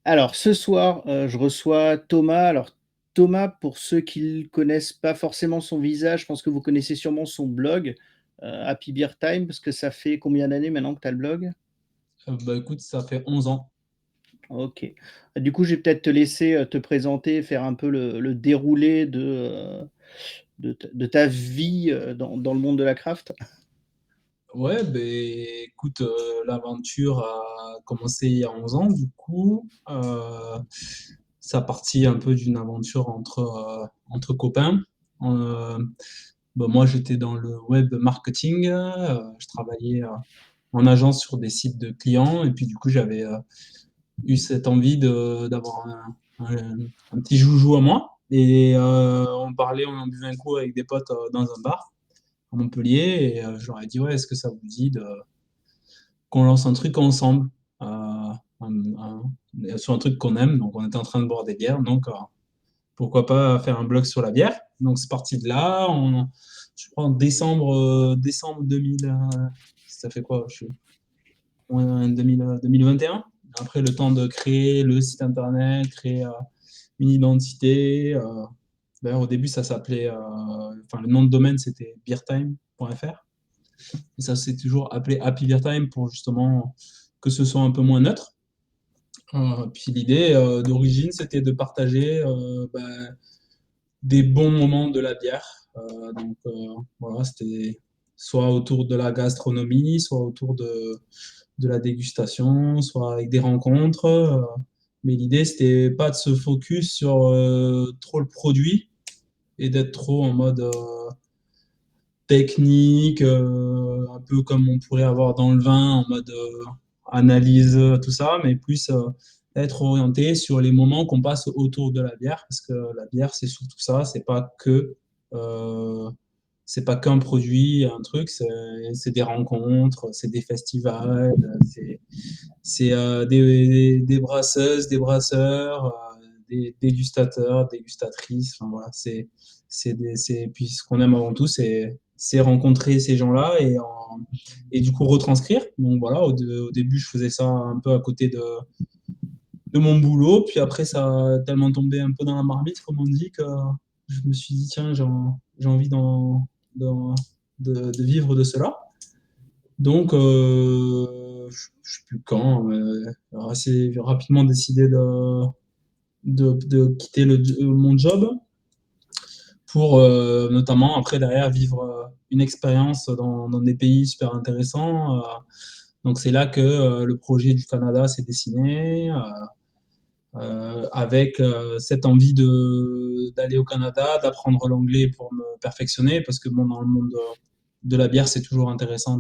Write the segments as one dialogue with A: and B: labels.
A: Alors ce soir, je reçois Thomas. Alors Thomas, pour ceux qui ne connaissent pas forcément son visage, je pense que vous connaissez sûrement son blog, Happy Beer Time, parce que ça fait combien d'années maintenant que tu as le blog?
B: Bah écoute, ça fait 11 ans.
A: OK. Du coup, je vais peut-être te laisser, te présenter, faire un peu le déroulé de ta vie, dans le monde de la craft.
B: Ouais, ben écoute, l'aventure a commencé il y a 11 ans, du coup. Ça partit un peu d'une aventure entre copains. Euh, Moi, j'étais dans le web marketing. Je travaillais en agence sur des sites de clients. Et puis, du coup, j'avais eu cette envie d'avoir un petit joujou à moi. Et on parlait, on en buvait un coup avec des potes dans un bar à Montpellier et je leur ai dit ouais, est-ce que ça vous dit qu'on lance un truc ensemble sur un truc qu'on aime. Donc on était en train de boire des bières, donc pourquoi pas faire un blog sur la bière. Donc c'est parti de là. Je crois en décembre 2000, ça fait quoi? Ouais, 2021. Après le temps de créer le site internet, créer une identité. D'ailleurs au début ça s'appelait, enfin le nom de domaine c'était beertime.fr. Et ça s'est toujours appelé Happy Beer Time pour justement que ce soit un peu moins neutre. Puis l'idée d'origine, c'était de partager des bons moments de la bière. Voilà, c'était soit autour de la gastronomie, soit autour de la dégustation, soit avec des rencontres. Mais l'idée, c'était pas de se focus sur trop le produit et d'être trop en mode technique, un peu comme on pourrait avoir dans le vin, en mode analyse, tout ça, mais plus être orienté sur les moments qu'on passe autour de la bière, parce que la bière, c'est surtout ça, euh, c'est pas qu'un produit, un truc, c'est des rencontres, c'est des festivals, c'est des brasseuses, des brasseurs, des dégustateurs, dégustatrices. Enfin, voilà, puis ce qu'on aime avant tout, c'est rencontrer ces gens-là et du coup retranscrire. Donc voilà, au début, je faisais ça un peu à côté de mon boulot. Puis après, ça a tellement tombé un peu dans la marmite, comme on dit, que je me suis dit, tiens, j'ai envie d'en- de vivre de cela. Donc, je sais plus quand, assez rapidement décidé de quitter mon job pour notamment après derrière vivre une expérience dans des pays super intéressants. Donc c'est là que le projet du Canada s'est dessiné, avec cette envie d'aller au Canada, d'apprendre l'anglais pour me perfectionner, parce que bon, dans le monde de la bière, c'est toujours intéressant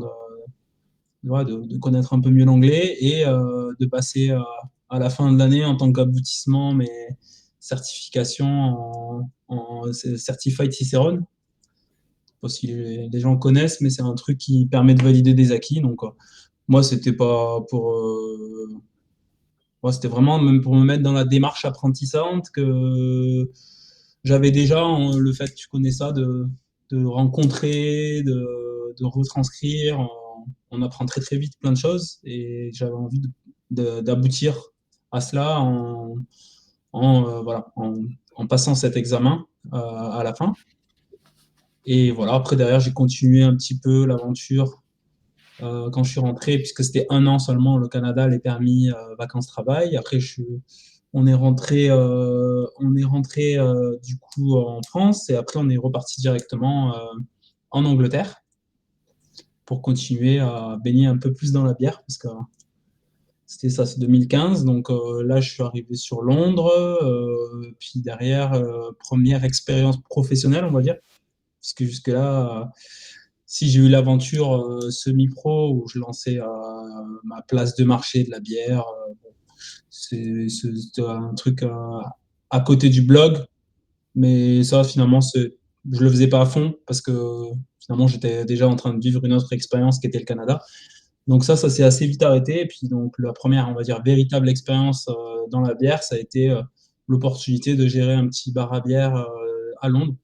B: ouais, de connaître un peu mieux l'anglais et de passer à la fin de l'année en tant qu'aboutissement mes certifications en Certified Cicerone. Pas si les gens connaissent, mais c'est un truc qui permet de valider des acquis. Donc, moi, c'était pas pour. Moi, c'était vraiment même pour me mettre dans la démarche apprentissante que j'avais déjà le fait, tu connais ça, de rencontrer, de retranscrire. On apprend très très vite plein de choses et j'avais envie d'aboutir à cela en passant cet examen à la fin. Et voilà, après derrière, j'ai continué un petit peu l'aventure quand je suis rentré, puisque c'était un an seulement le Canada, les permis vacances-travail. Après, on est rentré du coup en France et après on est reparti directement en Angleterre pour continuer à baigner un peu plus dans la bière, parce que c'était ça, c'est 2015. Donc là, je suis arrivé sur Londres, puis derrière, première expérience professionnelle, on va dire, puisque jusque-là, si j'ai eu l'aventure semi-pro où je lançais ma place de marché de la bière, c'était un truc à côté du blog, mais ça finalement, je le faisais pas à fond parce que finalement j'étais déjà en train de vivre une autre expérience qui était le Canada. Donc ça s'est assez vite arrêté. Et puis donc la première, on va dire, véritable expérience dans la bière, ça a été l'opportunité de gérer un petit bar à bière à Londres,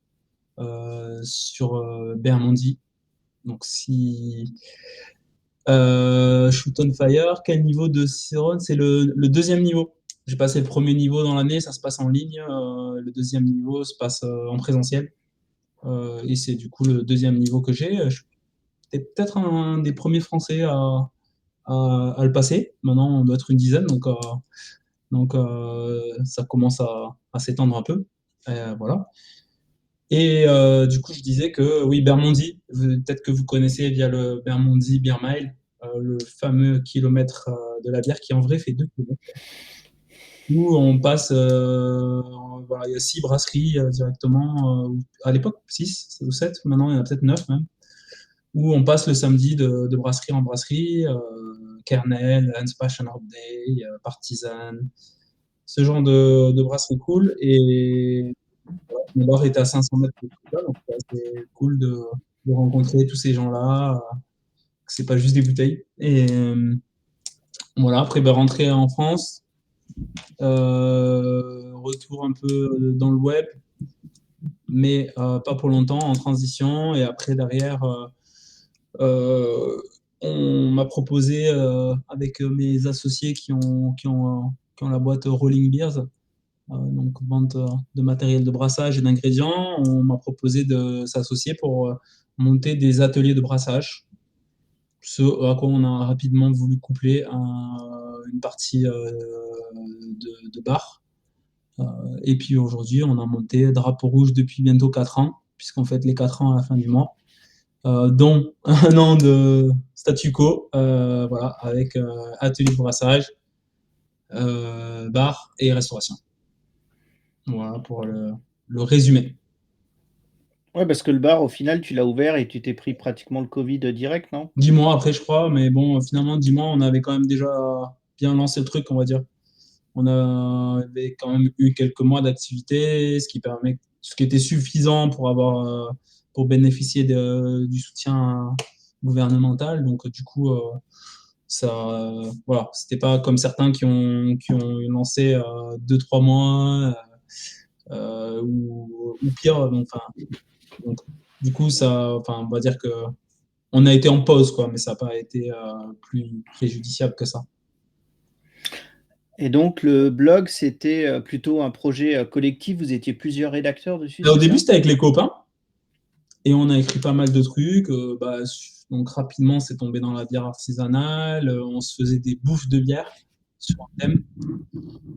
B: sur Bermondsey. Donc, si Shoot on Fire, quel niveau de Cicerone? C'est le deuxième niveau. J'ai passé le premier niveau dans l'année, ça se passe en ligne. Le deuxième niveau se passe en présentiel. Et c'est du coup le deuxième niveau que j'ai. J'étais peut-être un des premiers Français à le passer. Maintenant, on doit être une dizaine, donc ça commence à s'étendre un peu. Voilà. Et du coup, je disais que oui, Bermondsey, peut-être que vous connaissez via le Bermondsey Beer Mile, le fameux kilomètre de la bière qui en vrai fait 2 kilomètres. Où on passe, voilà, il y a 6 brasseries directement, à l'époque 6 ou 7, maintenant il y en a peut-être 9 même, où on passe le samedi de brasserie en brasserie, Kernel, Hanspach and Day, Partisan, ce genre de brasserie cool. Et voilà, mon bar était à 500 mètres de tout ça, donc c'est cool de rencontrer tous ces gens-là, que c'est pas juste des bouteilles. Et voilà, après ben, rentrer en France, retour un peu dans le web, mais pas pour longtemps, en transition. Et après, derrière, euh, on m'a proposé, avec mes associés qui ont la boîte Rolling Beers, donc vente de matériel de brassage et d'ingrédients, on m'a proposé de s'associer pour monter des ateliers de brassage. Ce à quoi on a rapidement voulu coupler une partie de bar. Et puis aujourd'hui, on a monté Drapeau Rouge depuis bientôt 4 ans, puisqu'on fête les 4 ans à la fin du mois, dont un an de statu quo, voilà, avec atelier de brassage, bar et restauration. Voilà pour le résumé.
A: Ouais, parce que le bar, au final, tu l'as ouvert et tu t'es pris pratiquement le Covid direct, non?
B: 10 mois après, je crois, mais bon, finalement, 10 mois, on avait quand même déjà bien lancé le truc, on va dire. On avait quand même eu quelques mois d'activité, ce qui était suffisant pour bénéficier du soutien gouvernemental. Donc, du coup, ça, voilà, c'était pas comme certains qui ont lancé 2, 3 mois, ou pire. Donc, du coup, enfin, on va dire que on a été en pause, quoi, mais ça n'a pas été plus préjudiciable que ça.
A: Et donc, le blog, c'était plutôt un projet collectif. Vous étiez plusieurs rédacteurs dessus,
B: Au
A: c'est
B: début,
A: ça?
B: c'était avec les copains et on a écrit pas mal de trucs. Donc, rapidement, c'est tombé dans la bière artisanale. On se faisait des bouffes de bière sur un thème.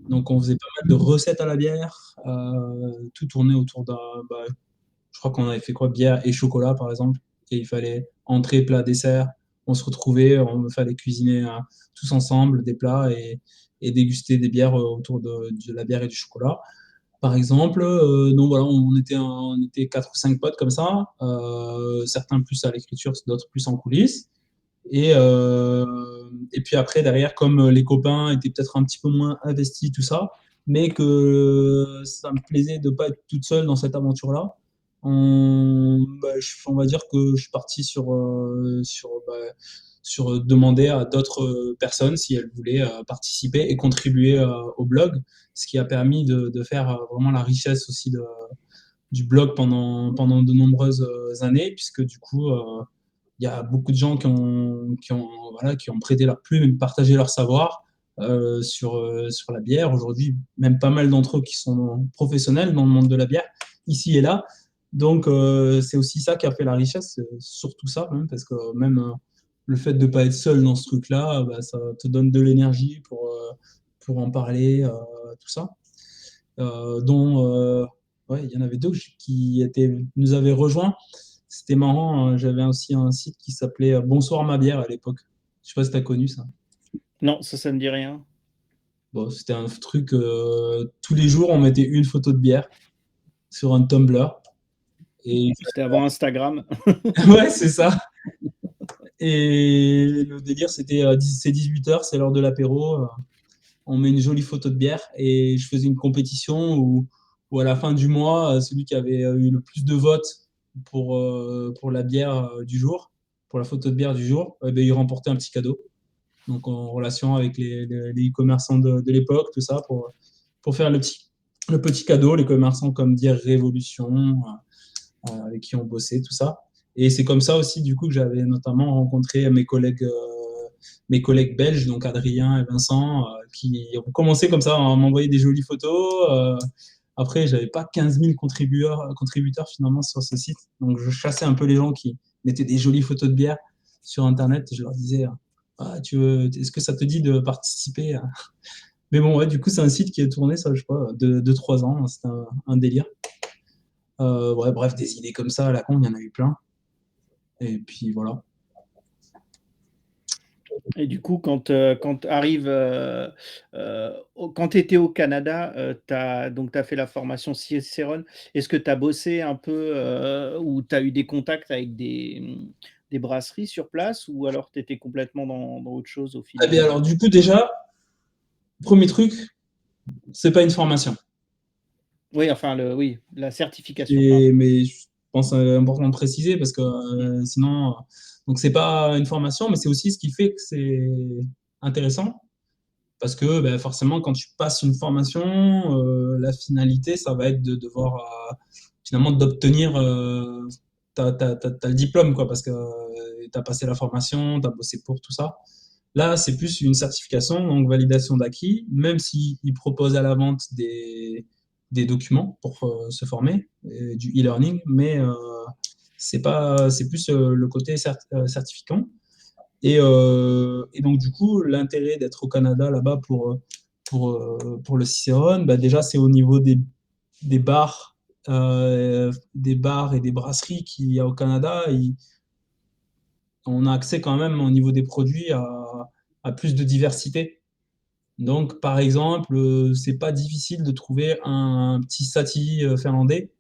B: Donc, on faisait pas mal de recettes à la bière. Tout tournait autour je crois qu'on avait fait quoi? Bière et chocolat, par exemple. Et il fallait entrée, plat, dessert. On se retrouvait, on fallait cuisiner tous ensemble des plats et déguster des bières autour de la bière et du chocolat, par exemple. Donc voilà, on était 4 ou 5 potes comme ça, certains plus à l'écriture, d'autres plus en coulisses. Et puis après, derrière, comme les copains étaient peut-être un petit peu moins investis, tout ça, mais que ça me plaisait de ne pas être toute seule dans cette aventure-là, on va dire que je suis parti sur demander à d'autres personnes si elles voulaient participer et contribuer au blog, ce qui a permis de faire vraiment la richesse aussi du blog pendant de nombreuses années, puisque du coup, il y a beaucoup de gens voilà, qui ont prêté leur plume, partagé leur savoir sur la bière. Aujourd'hui, même pas mal d'entre eux qui sont professionnels dans le monde de la bière, ici et là. Donc, c'est aussi ça qui a fait la richesse, c'est surtout ça, même, parce que même le fait de ne pas être seul dans ce truc-là, bah, ça te donne de l'énergie pour en parler, tout ça. Dont, ouais, il y en avait deux nous avaient rejoints. C'était marrant, j'avais aussi un site qui s'appelait Bonsoir ma bière à l'époque. Je sais pas si tu as connu ça.
A: Non, ça me dit rien.
B: Bon, c'était un truc, tous les jours, on mettait une photo de bière sur un Tumblr. Et
A: C'était avant Instagram.
B: ouais, c'est ça. Et le délire, c'est 18h, c'est l'heure de l'apéro. On met une jolie photo de bière et je faisais une compétition où à la fin du mois, celui qui avait eu le plus de votes pour la bière du jour, pour la photo de bière du jour, ben, il remportait un petit cadeau. Donc en relation avec les e-commerçants de l'époque, tout ça, pour faire le petit cadeau, les commerçants comme Dire Révolution, avec qui on bossait, tout ça. Et c'est comme ça aussi, du coup, que j'avais notamment rencontré mes collègues mes collègues belges, donc Adrien et Vincent, qui ont commencé comme ça à m'envoyer des jolies photos. Après, j'avais pas 15 000 contributeurs finalement sur ce site, donc je chassais un peu les gens qui mettaient des jolies photos de bière sur Internet et je leur disais, ah, est-ce que ça te dit de participer? Mais bon, ouais, du coup, c'est un site qui est tourné, ça, je sais pas, de 3 ans, c'est un délire. Ouais, bref, des idées comme ça à la con, il y en a eu plein. Et puis voilà.
A: Et du coup, quand arrive, quand tu étais au Canada, donc tu as fait la formation Cicerone. Est-ce que tu as bossé un peu, ou tu as eu des contacts avec des brasseries sur place, ou alors tu étais complètement dans autre chose au
B: Eh bien,
A: final?
B: alors, du coup, déjà, premier truc, c'est pas une formation.
A: Oui, enfin, oui, la certification, pardon.
B: Mais je pense important de préciser parce que
A: Mm.
B: sinon, donc c'est pas une formation, mais c'est aussi ce qui fait que c'est intéressant. Parce que ben, forcément, quand tu passes une formation, la finalité, ça va être de devoir finalement d'obtenir le diplôme, quoi, parce que tu as passé la formation, tu as bossé pour tout ça. Là, c'est plus une certification, donc validation d'acquis, même s'ils proposent à la vente des documents pour se former, du e-learning, mais c'est plus le côté certificant. Et donc, du coup, l'intérêt d'être au Canada là-bas pour le Cicerone, bah, déjà, c'est au niveau des bars, des bars et des brasseries qu'il y a au Canada. On a accès quand même au niveau des produits à plus de diversité. Donc, par exemple, c'est pas difficile de trouver un petit sati finlandais.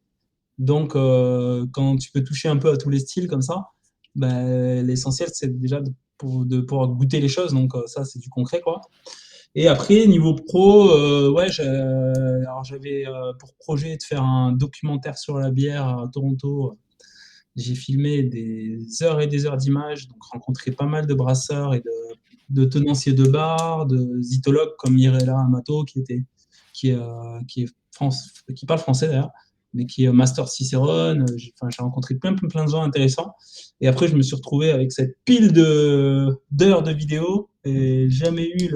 B: Donc, quand tu peux toucher un peu à tous les styles comme ça, ben, l'essentiel, c'est déjà de pouvoir goûter les choses. Donc, ça, c'est du concret, quoi. Et après, niveau pro, ouais, alors j'avais pour projet de faire un documentaire sur la bière à Toronto. J'ai filmé des heures et des heures d'images, donc rencontré pas mal de brasseurs et de tenanciers de bars, de zytologues comme Mirella Amato, qui est qui parle français d'ailleurs, mais qui est Master Cicerone. Enfin, j'ai rencontré plein de gens intéressants. Et après, je me suis retrouvé avec cette pile d'heures de vidéos et jamais eu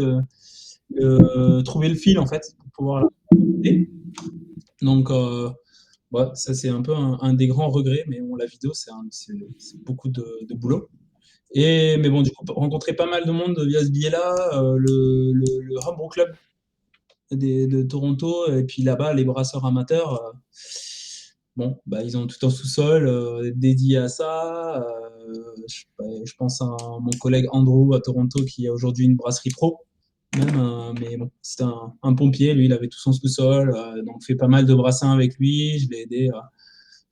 B: trouver le fil en fait pour pouvoir la monter. Donc, ouais, ça c'est un peu un des grands regrets, mais bon, la vidéo c'est beaucoup de boulot. Mais bon, du coup, rencontrer pas mal de monde via ce biais-là, le Homebrew Club de Toronto, et puis là-bas, les brasseurs amateurs, bon, bah, ils ont tout un sous-sol dédié à ça. Je pense à mon collègue Andrew à Toronto qui a aujourd'hui une brasserie pro. Même, mais bon, c'était un pompier, lui, il avait tout son sous-sol, donc fait pas mal de brassins avec lui, je l'ai aidé,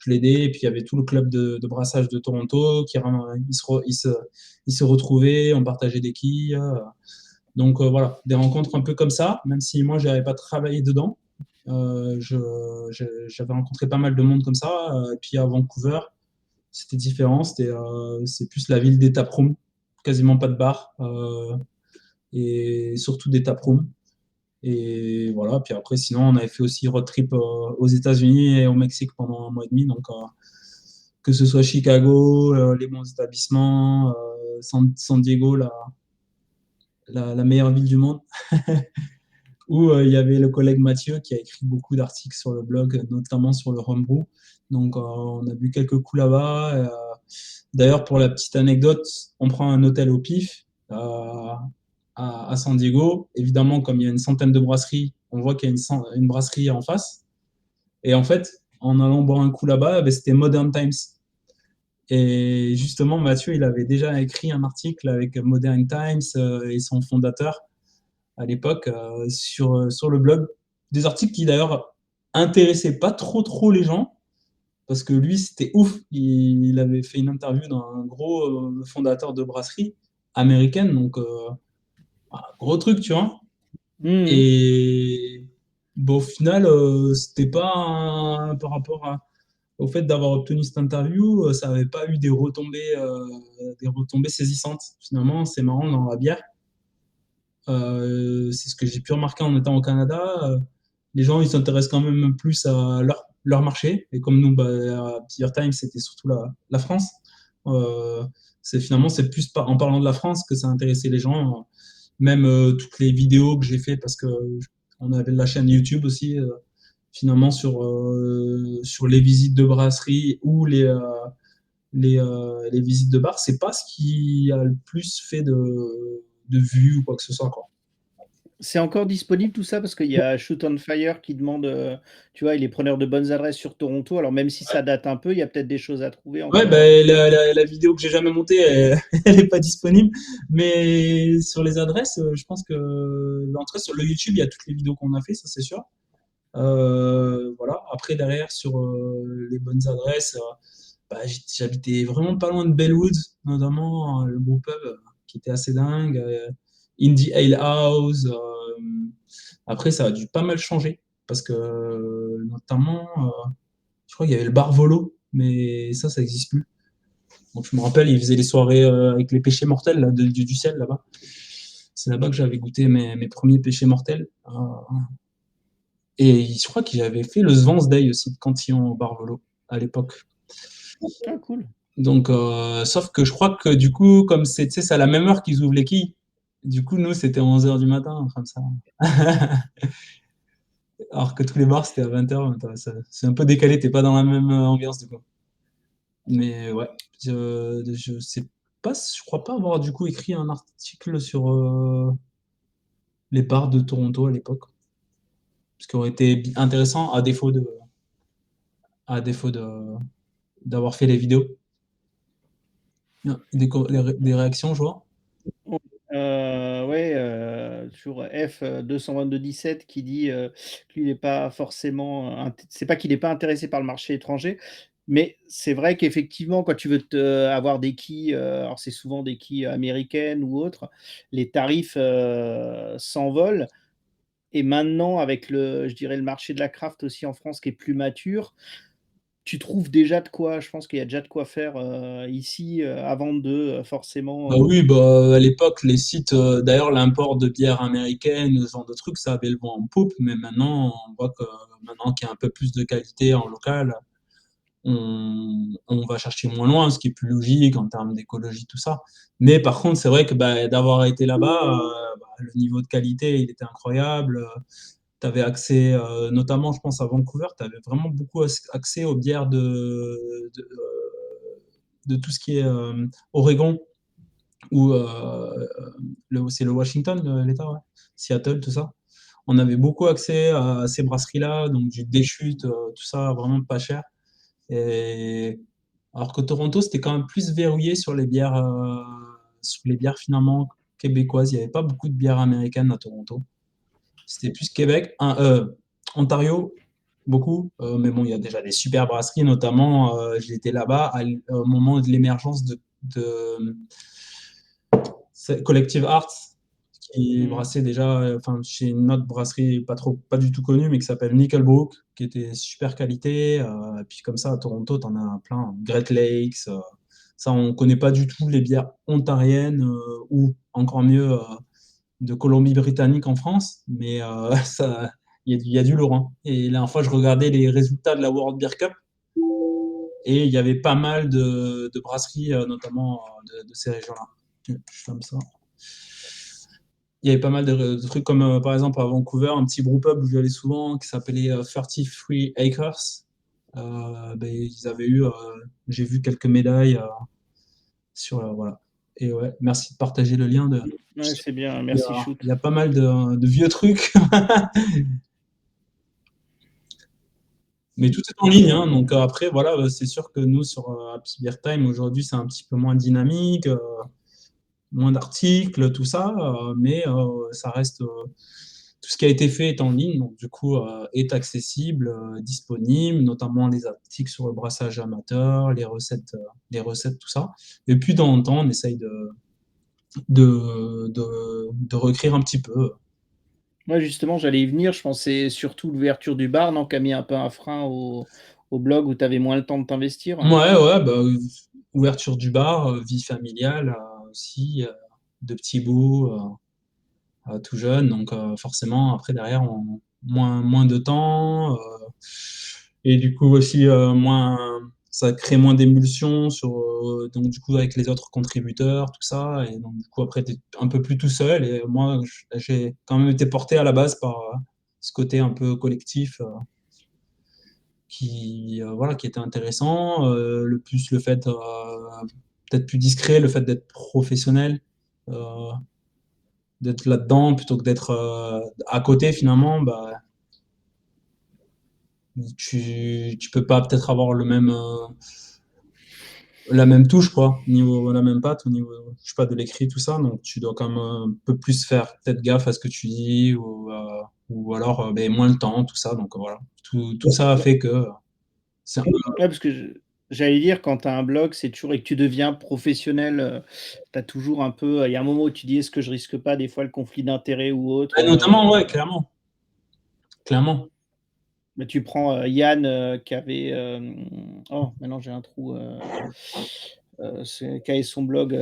B: et puis il y avait tout le club de brassage de Toronto, ils se retrouvaient, on partageait des quilles, donc voilà, des rencontres un peu comme ça, même si moi, je n'avais pas travaillé dedans, j'avais rencontré pas mal de monde comme ça, et puis à Vancouver, c'était différent, c'est plus la ville des taprooms, quasiment pas de bar, et surtout des taprooms. Et voilà, puis après, sinon, on avait fait aussi road trip aux États-Unis et au Mexique pendant un mois et demi. Donc, que ce soit Chicago, les bons établissements, San Diego, la meilleure ville du monde, où il y avait le collègue Mathieu qui a écrit beaucoup d'articles sur le blog, notamment sur le homebrew. Donc, on a bu quelques coups là-bas. D'ailleurs, pour la petite anecdote, on prend un hôtel au pif à San Diego. Évidemment, comme il y a une centaine de brasseries, on voit qu'il y a une brasserie en face. Et en fait, en allant boire un coup là-bas, ben, c'était Modern Times. Et justement, Mathieu, il avait déjà écrit un article avec Modern Times et son fondateur à l'époque sur le blog. Des articles qui d'ailleurs intéressaient pas trop les gens parce que lui, c'était ouf. Il avait fait une interview d'un gros fondateur de brasserie américaine, donc gros truc, tu vois.
A: Mhm.
B: Et bon, au final, c'était pas par rapport au fait d'avoir obtenu cette interview, ça n'avait pas eu des retombées saisissantes. Finalement, c'est marrant dans la bière. C'est ce que j'ai pu remarquer en étant au Canada. Les gens, ils s'intéressent quand même plus à leur marché. Et comme nous, bah, à Beer Time, c'était surtout la France. Euh, C'est plus en parlant de la France que ça a intéressé les gens. Même toutes les vidéos que j'ai fait, parce que on avait la chaîne YouTube aussi, finalement, sur les visites de brasserie ou les visites de bar, c'est pas ce qui a le plus fait de vues ou quoi que ce soit, quoi.
A: C'est encore disponible tout ça? Parce qu'il y a Shoot on Fire qui demande, tu vois, il est preneur de bonnes adresses sur Toronto. Alors même si ça date un peu, il y a peut-être des choses à trouver
B: Ouais,
A: encore,
B: ben, la vidéo que j'ai jamais montée, elle, elle est pas disponible. Mais sur les adresses, je pense que, en tout cas, sur le YouTube, il y a toutes les vidéos qu'on a fait, ça c'est sûr. Voilà. Après, derrière, sur les bonnes adresses, bah, j'habitais vraiment pas loin de Bellwood, notamment le gros pub qui était assez dingue. Indie Ale House. Après, ça a dû pas mal changer parce que, notamment, je crois qu'il y avait le bar Volo, mais ça existe plus. Donc, je me rappelle, ils faisaient les soirées avec les péchés mortels là, du ciel là-bas. C'est là-bas que j'avais goûté mes premiers péchés mortels. Et je crois qu'il avait fait le Svans Day aussi de Cantillon au Barvolo à l'époque.
A: Ah cool.
B: Donc, sauf que je crois que du coup, comme c'est, tu sais, c'est à la même heure qu'ils ouvrent les quilles, du coup, nous, c'était 11 h du matin, comme ça. Alors que tous les bars, c'était à 20 h. C'est un peu décalé, t'es pas dans la même ambiance, du coup. Mais ouais, je sais pas, je crois pas avoir du coup écrit un article sur les bars de Toronto à l'époque. Ce qui aurait été intéressant à défaut d'avoir fait les vidéos. Des réactions, je vois.
A: Ouais, sur F 222-17 qui dit qu'il n'est pas forcément. C'est pas qu'il n'est pas intéressé par le marché étranger, mais c'est vrai qu'effectivement, quand tu veux avoir des quilles, alors c'est souvent des quilles américaines ou autres, les tarifs s'envolent. Et maintenant, avec je dirais, le marché de la craft aussi en France qui est plus mature, tu trouves déjà de quoi, je pense qu'il y a déjà de quoi faire ici avant de
B: Bah
A: forcément.
B: oui, bah, à l'époque, les sites, d'ailleurs, l'import de bières américaines, ce genre de trucs, ça avait le vent en poupe, mais maintenant, on voit que maintenant qu'il y a un peu plus de qualité en local, on va chercher moins loin, ce qui est plus logique en termes d'écologie, tout ça. Mais par contre, c'est vrai que bah, d'avoir été là-bas, bah, le niveau de qualité, il était incroyable. Tu avais accès, notamment, je pense, à Vancouver, tu avais vraiment beaucoup accès aux bières de tout ce qui est Oregon ou c'est le Washington, l'État, ouais. Seattle, tout ça. On avait beaucoup accès à ces brasseries-là, donc du déchute, tout ça, vraiment pas cher. Et alors que Toronto, c'était quand même plus verrouillé sur les bières finalement québécoises. Il n'y avait pas beaucoup de bières américaines à Toronto. C'était plus Québec, Ontario, beaucoup. Mais bon, il y a déjà des super brasseries, notamment, j'étais là-bas au moment de l'émergence de Collective Arts, qui
A: Hmm.
B: brassait déjà, enfin, chez une autre brasserie pas du tout connue, mais qui s'appelle Nickelbrook, qui était super qualité. Et puis comme ça, à Toronto, t'en as plein. Great Lakes, ça, on connaît pas du tout les bières ontariennes ou encore mieux de Colombie-Britannique en France, mais ça, il y a du lourd, hein. Et la dernière fois, je regardais les résultats de la World Beer Cup et il y avait pas mal de brasseries, notamment de ces régions-là. Je comme ça. Il y avait pas mal de trucs comme par exemple à Vancouver, un petit brewpub où j'y allais souvent qui s'appelait 33 Acres. Ben, ils avaient eu, j'ai vu quelques médailles voilà. Et ouais, merci de partager le lien.
A: Ouais, c'est bien,
B: Il y
A: merci
B: a,
A: Shoot.
B: il y a pas mal de vieux trucs, mais tout est en ligne, hein. Donc après, voilà, c'est sûr que nous sur Happy Beer Time aujourd'hui, c'est un petit peu moins dynamique, moins d'articles, tout ça, mais ça reste tout ce qui a été fait est en ligne, donc du coup est accessible, disponible, notamment les articles sur le brassage amateur, les recettes, tout ça. Et puis dans le temps, on essaye de recréer un petit peu.
A: Moi, justement, j'allais y venir. Je pensais surtout l'ouverture du bar, non, qui a mis un peu un frein au blog où tu avais moins le temps de t'investir.
B: Ouais, ouais, bah, ouverture du bar, vie familiale aussi, de petits bouts, tout jeune, donc forcément après derrière moins de temps et du coup aussi moins. ça crée moins d'émulsion donc du coup avec les autres contributeurs, tout ça, et donc du coup après tu es un peu plus tout seul, et moi j'ai quand même été porté à la base par ce côté un peu collectif voilà, qui était intéressant, le plus le fait peut-être plus discret, le fait d'être professionnel, euh, d'être là-dedans plutôt que d'être à côté finalement, bah tu peux pas peut-être avoir la même touche, quoi, niveau la même patte, au niveau, je sais pas, de l'écrit, tout ça. Donc, tu dois quand même un peu plus faire peut-être gaffe à ce que tu dis, ou alors ben, moins le temps, tout ça. Donc, voilà. Tout ça a
A: Ouais,
B: fait que c'est un-
A: parce que j'allais dire, quand tu as un blog, c'est toujours et que tu deviens professionnel, tu as toujours un peu, il y a un moment où tu dis: «Est-ce que je risque pas des fois le conflit d'intérêts ou autre?»
B: Ouais, notamment, ouais, clairement. Clairement.
A: Mais tu prends, Yann, qui avait, oh maintenant j'ai un trou, c'est qui avait son blog,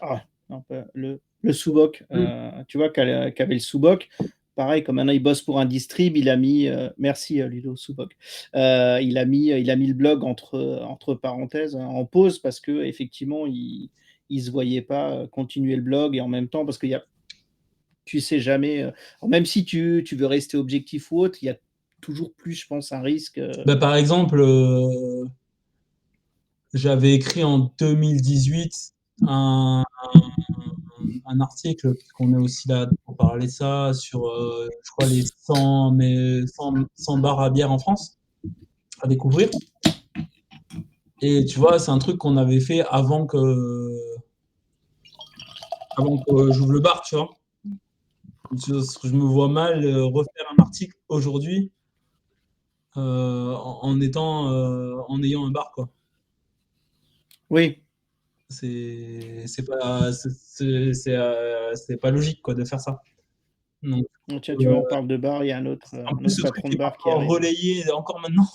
A: ah non pas le Sous-Boc,
B: Mm.
A: tu vois? Qui avait le Sous-Boc. Pareil, comme maintenant il bosse pour un distrib, il a mis, merci, Ludo Sous-Boc. Il a mis le blog entre parenthèses, hein, en pause parce qu'effectivement il se voyait pas, continuer le blog et en même temps parce qu'il y a tu sais jamais, même si tu veux rester objectif ou autre, il y a toujours plus, je pense, un risque,
B: Bah, par exemple, j'avais écrit en 2018 un, un article, puisqu'on est aussi là pour parler de ça, sur, je crois, les 100 bars à bière en France à découvrir. Et tu vois, c'est un truc qu'on avait fait avant que j'ouvre le bar, tu vois. Je me vois mal refaire un article aujourd'hui en ayant un bar, quoi.
A: oui,
B: C'est pas logique, quoi, de faire ça. Donc,
A: tiens, tu vois,
B: euh,
A: on parle de bar, il y a
B: en
A: un
B: plus,
A: autre
B: ce truc
A: patron de
B: est
A: bar qui
B: encore
A: arrive.
B: relayé encore maintenant.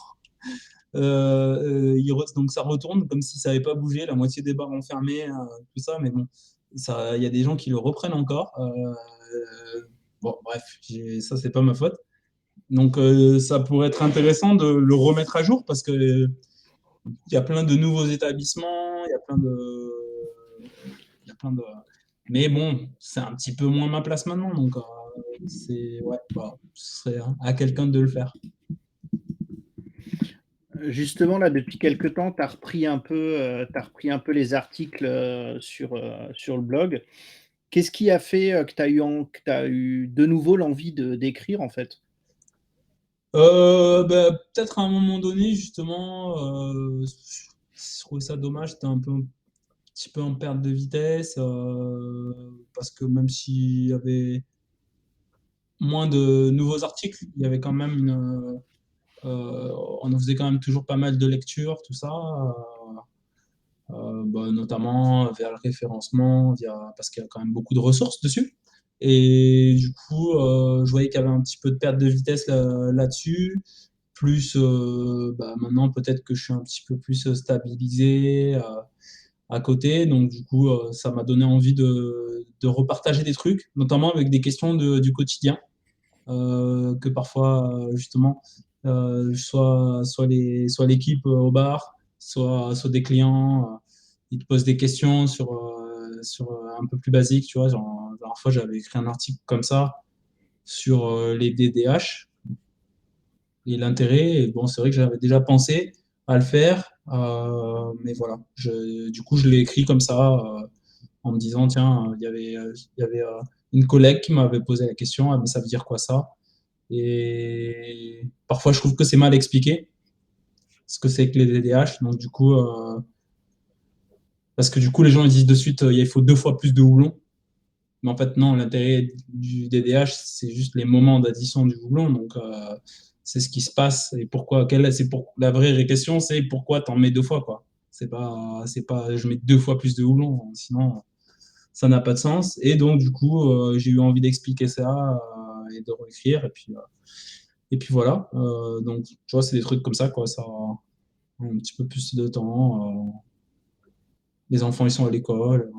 B: Donc ça retourne comme si ça n'avait pas bougé, la moitié des bars ont fermé, tout ça, mais bon, il y a des gens qui le reprennent encore. Bon, bref, ça, c'est pas ma faute. Donc ça pourrait être intéressant de le remettre à jour parce que il y a plein de nouveaux établissements, il y a plein de... Mais bon, c'est un petit peu moins ma place maintenant, donc ouais, bah, ce serait à quelqu'un de le faire.
A: Justement, là, depuis quelque temps, tu repris un peu les articles, sur le blog. Qu'est-ce qui a fait, que tu eu de nouveau l'envie de d'écrire, en fait?
B: Bah, peut-être à un moment donné, justement, je trouvais ça dommage, j'étais un petit peu en perte de vitesse, parce que même s'il y avait moins de nouveaux articles, il y avait quand même on en faisait quand même toujours pas mal de lectures, tout ça, bah, notamment via le référencement, parce qu'il y a quand même beaucoup de ressources dessus. Et du coup, je voyais qu'il y avait un petit peu de perte de vitesse là-dessus. Plus bah, maintenant, peut-être que je suis un petit peu plus stabilisé à côté. Donc, du coup, ça m'a donné envie de repartager des trucs, notamment avec des questions du quotidien, que parfois, justement, soit l'équipe au bar, soit des clients, ils te posent des questions sur un peu plus basique, tu vois. Genre, la dernière fois, j'avais écrit un article comme ça sur les DDH et l'intérêt. Et bon, c'est vrai que j'avais déjà pensé à le faire, mais voilà. Du coup, je l'ai écrit comme ça, en me disant, tiens, il y avait une collègue qui m'avait posé la question, ah, mais ça veut dire quoi ça? Et parfois, je trouve que c'est mal expliqué ce que c'est que les DDH. Donc, du coup, parce que du coup, les gens ils disent de suite, il faut 2 fois plus de houblon. Mais en fait, non, l'intérêt du DDH, c'est juste les moments d'addition du houblon. Donc, c'est ce qui se passe. Et pourquoi la vraie question, c'est pourquoi t'en mets 2 fois, quoi. C'est pas, je mets 2 fois plus de houblon. Sinon, ça n'a pas de sens. Et donc, du coup, j'ai eu envie d'expliquer ça et de réécrire. Et puis voilà. Donc, tu vois, c'est des trucs comme ça, quoi. Ça a un petit peu plus de temps. Les enfants, ils sont à l'école.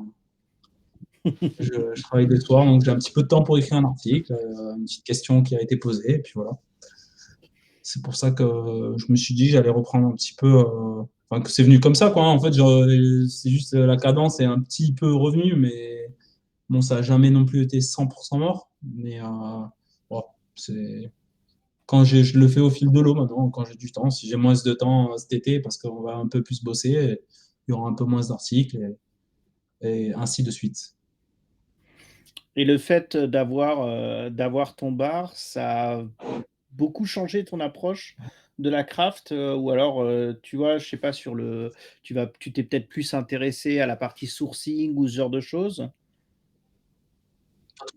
B: Je travaille le soir, donc j'ai un petit peu de temps pour écrire un article, une petite question qui a été posée, et puis voilà. c'est pour ça que je me suis dit que j'allais reprendre un petit peu. Enfin, que c'est venu comme ça, quoi, hein. En fait, c'est juste la cadence est un petit peu revenue, mais bon, ça n'a jamais non plus été 100% mort. Mais bon, c'est je le fais au fil de l'eau maintenant, quand j'ai du temps. Si j'ai moins de temps cet été, parce qu'on va un peu plus bosser, il y aura un peu moins d'articles et ainsi de suite.
A: Et le fait d'avoir ton bar, ça a beaucoup changé ton approche de la craft, ou alors, tu vois, je sais pas sur le tu t'es peut-être plus intéressé à la partie sourcing ou ce genre de choses?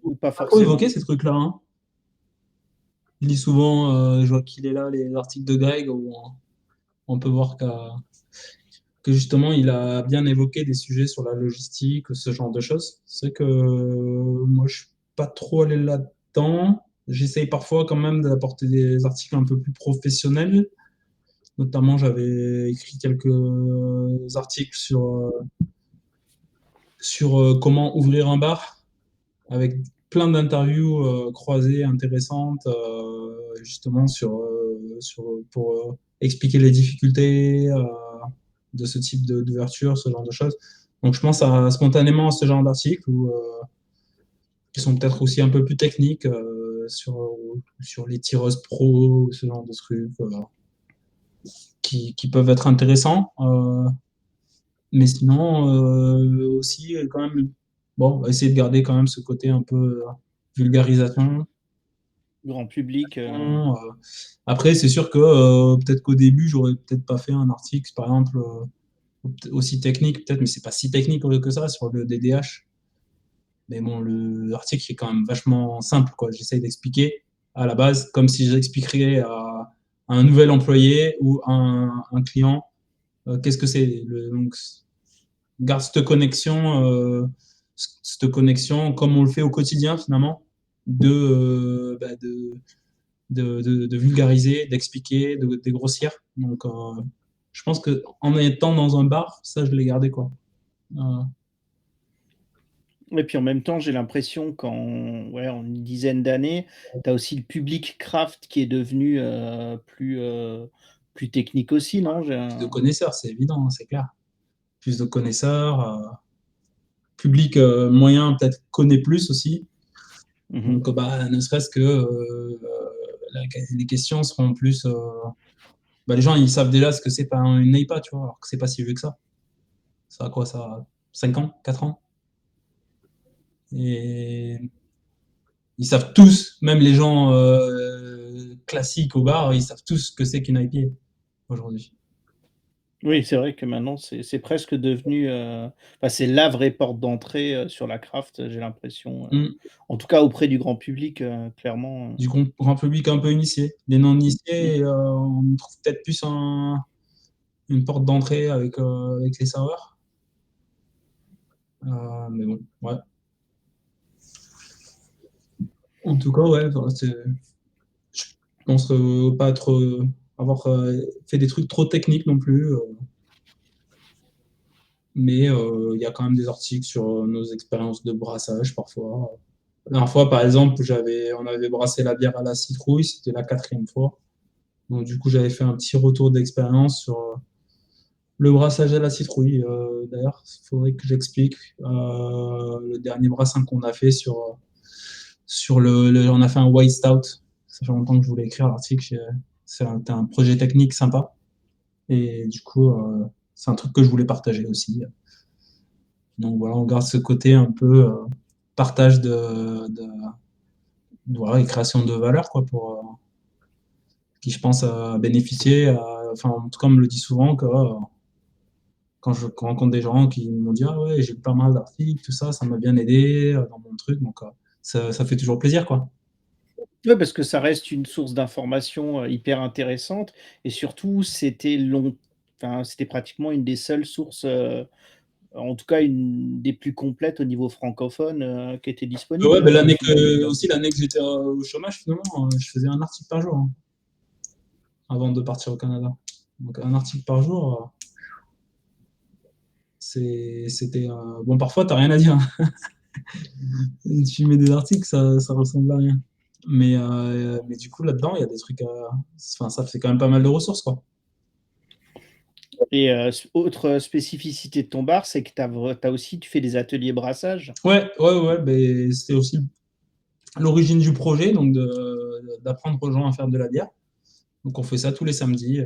A: Ou pas
B: Pas trop évoqué
A: forcément?
B: ces trucs-là, hein. Il lit souvent, je vois qu'il est là, les articles de Greg, où on peut voir que justement, il a bien évoqué des sujets sur la logistique, ce genre de choses. C'est que moi, je suis pas trop allé là-dedans. J'essaye parfois quand même d'apporter des articles un peu plus professionnels. Notamment, j'avais écrit quelques articles sur comment ouvrir un bar avec plein d'interviews croisées intéressantes, justement pour expliquer les difficultés de ce type d'ouverture, ce genre de choses. Donc je pense spontanément à ce genre d'articles qui sont peut-être aussi un peu plus techniques sur les tireuses pro, ce genre de trucs qui peuvent être intéressants. Mais sinon, aussi, quand même, bon, essayer de garder quand même ce côté un peu vulgarisation.
A: Grand public,
B: Euh, Après, c'est sûr que peut-être qu'au début, j'aurais peut-être pas fait un article, par exemple, aussi technique, peut-être, mais c'est pas si technique que ça sur le DDH. Mais bon, l'article est quand même vachement simple, quoi. J'essaye d'expliquer à la base, comme si j'expliquerais à un nouvel employé ou à un client qu'est-ce que c'est. Donc, garde cette connexion comme on le fait au quotidien finalement, de vulgariser, d'expliquer, de dégrossir. Donc, je pense que en étant dans un bar, ça, je l'ai gardé quoi. Euh,
A: et puis en même temps, j'ai l'impression qu'en ouais, en une dizaine d'années, tu as aussi le public craft qui est devenu, plus technique aussi, non? J'ai
B: Plus de
A: un
B: connaisseurs, c'est évident, hein, c'est clair. Plus de connaisseurs, public moyen peut-être connaît plus aussi.
A: mmh.
B: Donc, bah, ne serait-ce que la- les questions seront plus. Bah, les gens, ils savent déjà ce que c'est pas une NEIPA, tu vois, alors que c'est pas si vieux que ça. Ça a quoi, ça a 5 ans, 4 ans? Et ils savent tous, même les gens classiques au bar, ils savent tous ce que c'est qu'une IPA aujourd'hui.
A: Oui, c'est vrai que maintenant c'est presque devenu, enfin, c'est la vraie porte d'entrée, sur la craft, j'ai l'impression,
B: Mm.
A: en tout cas auprès du grand public, clairement,
B: Du grand public un peu initié. Les
A: mmh.
B: non-initiés, on trouve peut-être plus une porte d'entrée avec les serveurs. Mais bon, ouais. En tout cas, ouais, enfin, je pense pas être, avoir fait des trucs trop techniques non plus. Mais il y a quand même des articles sur nos expériences de brassage parfois. La dernière fois, par exemple, on avait brassé la bière à la citrouille, c'était la quatrième fois. Donc, du coup, j'avais fait un petit retour d'expérience sur le brassage à la citrouille. D'ailleurs, il faudrait que j'explique le dernier brassin qu'on a fait on a fait un white stout. Ça fait longtemps que je voulais écrire l'article. C'était un projet technique sympa. Et du coup, c'est un truc que je voulais partager aussi. Donc voilà, on garde ce côté un peu partage voilà, et création de valeur, quoi, pour qui, je pense, a bénéficié. Enfin, en tout cas, on me le dit souvent que quand je rencontre des gens qui m'ont dit ah ouais, j'ai pas mal d'articles, tout ça, ça m'a bien aidé dans mon truc. Donc, ça fait toujours plaisir, quoi.
A: Ouais, parce que ça reste une source d'information, hyper intéressante et surtout c'était pratiquement une des seules sources, en tout cas une des plus complètes au niveau francophone, qui était
B: Ouais,
A: disponible,
B: ben
A: au final, donc
B: l'année que j'étais au chômage, finalement, je faisais un article par jour hein, avant de partir au Canada. Donc, un article par jour, c'était. Bon, parfois, t'as rien à dire. Tu mets des articles, ça ressemble à rien. Mais du coup, là-dedans, il y a des trucs. Enfin, ça fait quand même pas mal de ressources, quoi.
A: Et autre spécificité de ton bar, c'est que tu fais des ateliers brassage.
B: Ouais, ouais, ouais. Ben, c'était aussi l'origine du projet, donc d'apprendre aux gens à faire de la bière. Donc, on fait ça tous les samedis,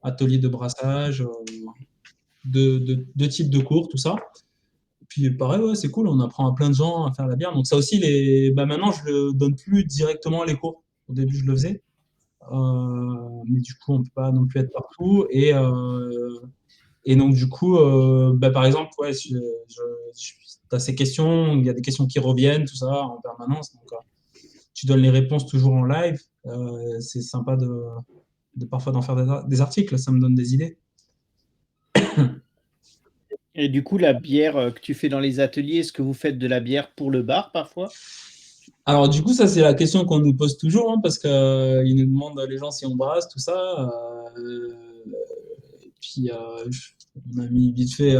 B: atelier de brassage, deux types de cours, tout ça. Puis pareil, ouais, c'est cool, on apprend à plein de gens à faire la bière. Donc ça aussi, bah, maintenant, je ne donne plus directement les cours. Au début, je le faisais. Mais du coup, on ne peut pas non plus être partout. Et donc, du coup, bah, par exemple, ouais, tu as ces questions, il y a des questions qui reviennent, tout ça, en permanence. Donc, tu donnes les réponses toujours en live. C'est sympa de parfois d'en faire des articles, ça me donne des idées.
A: Et du coup, la bière que tu fais dans les ateliers, est-ce que vous faites de la bière pour le bar parfois?
B: Alors, du coup, ça, c'est la question qu'on nous pose toujours, hein, parce qu'ils nous demandent, les gens, si on brasse, tout ça. Et puis, on a mis vite fait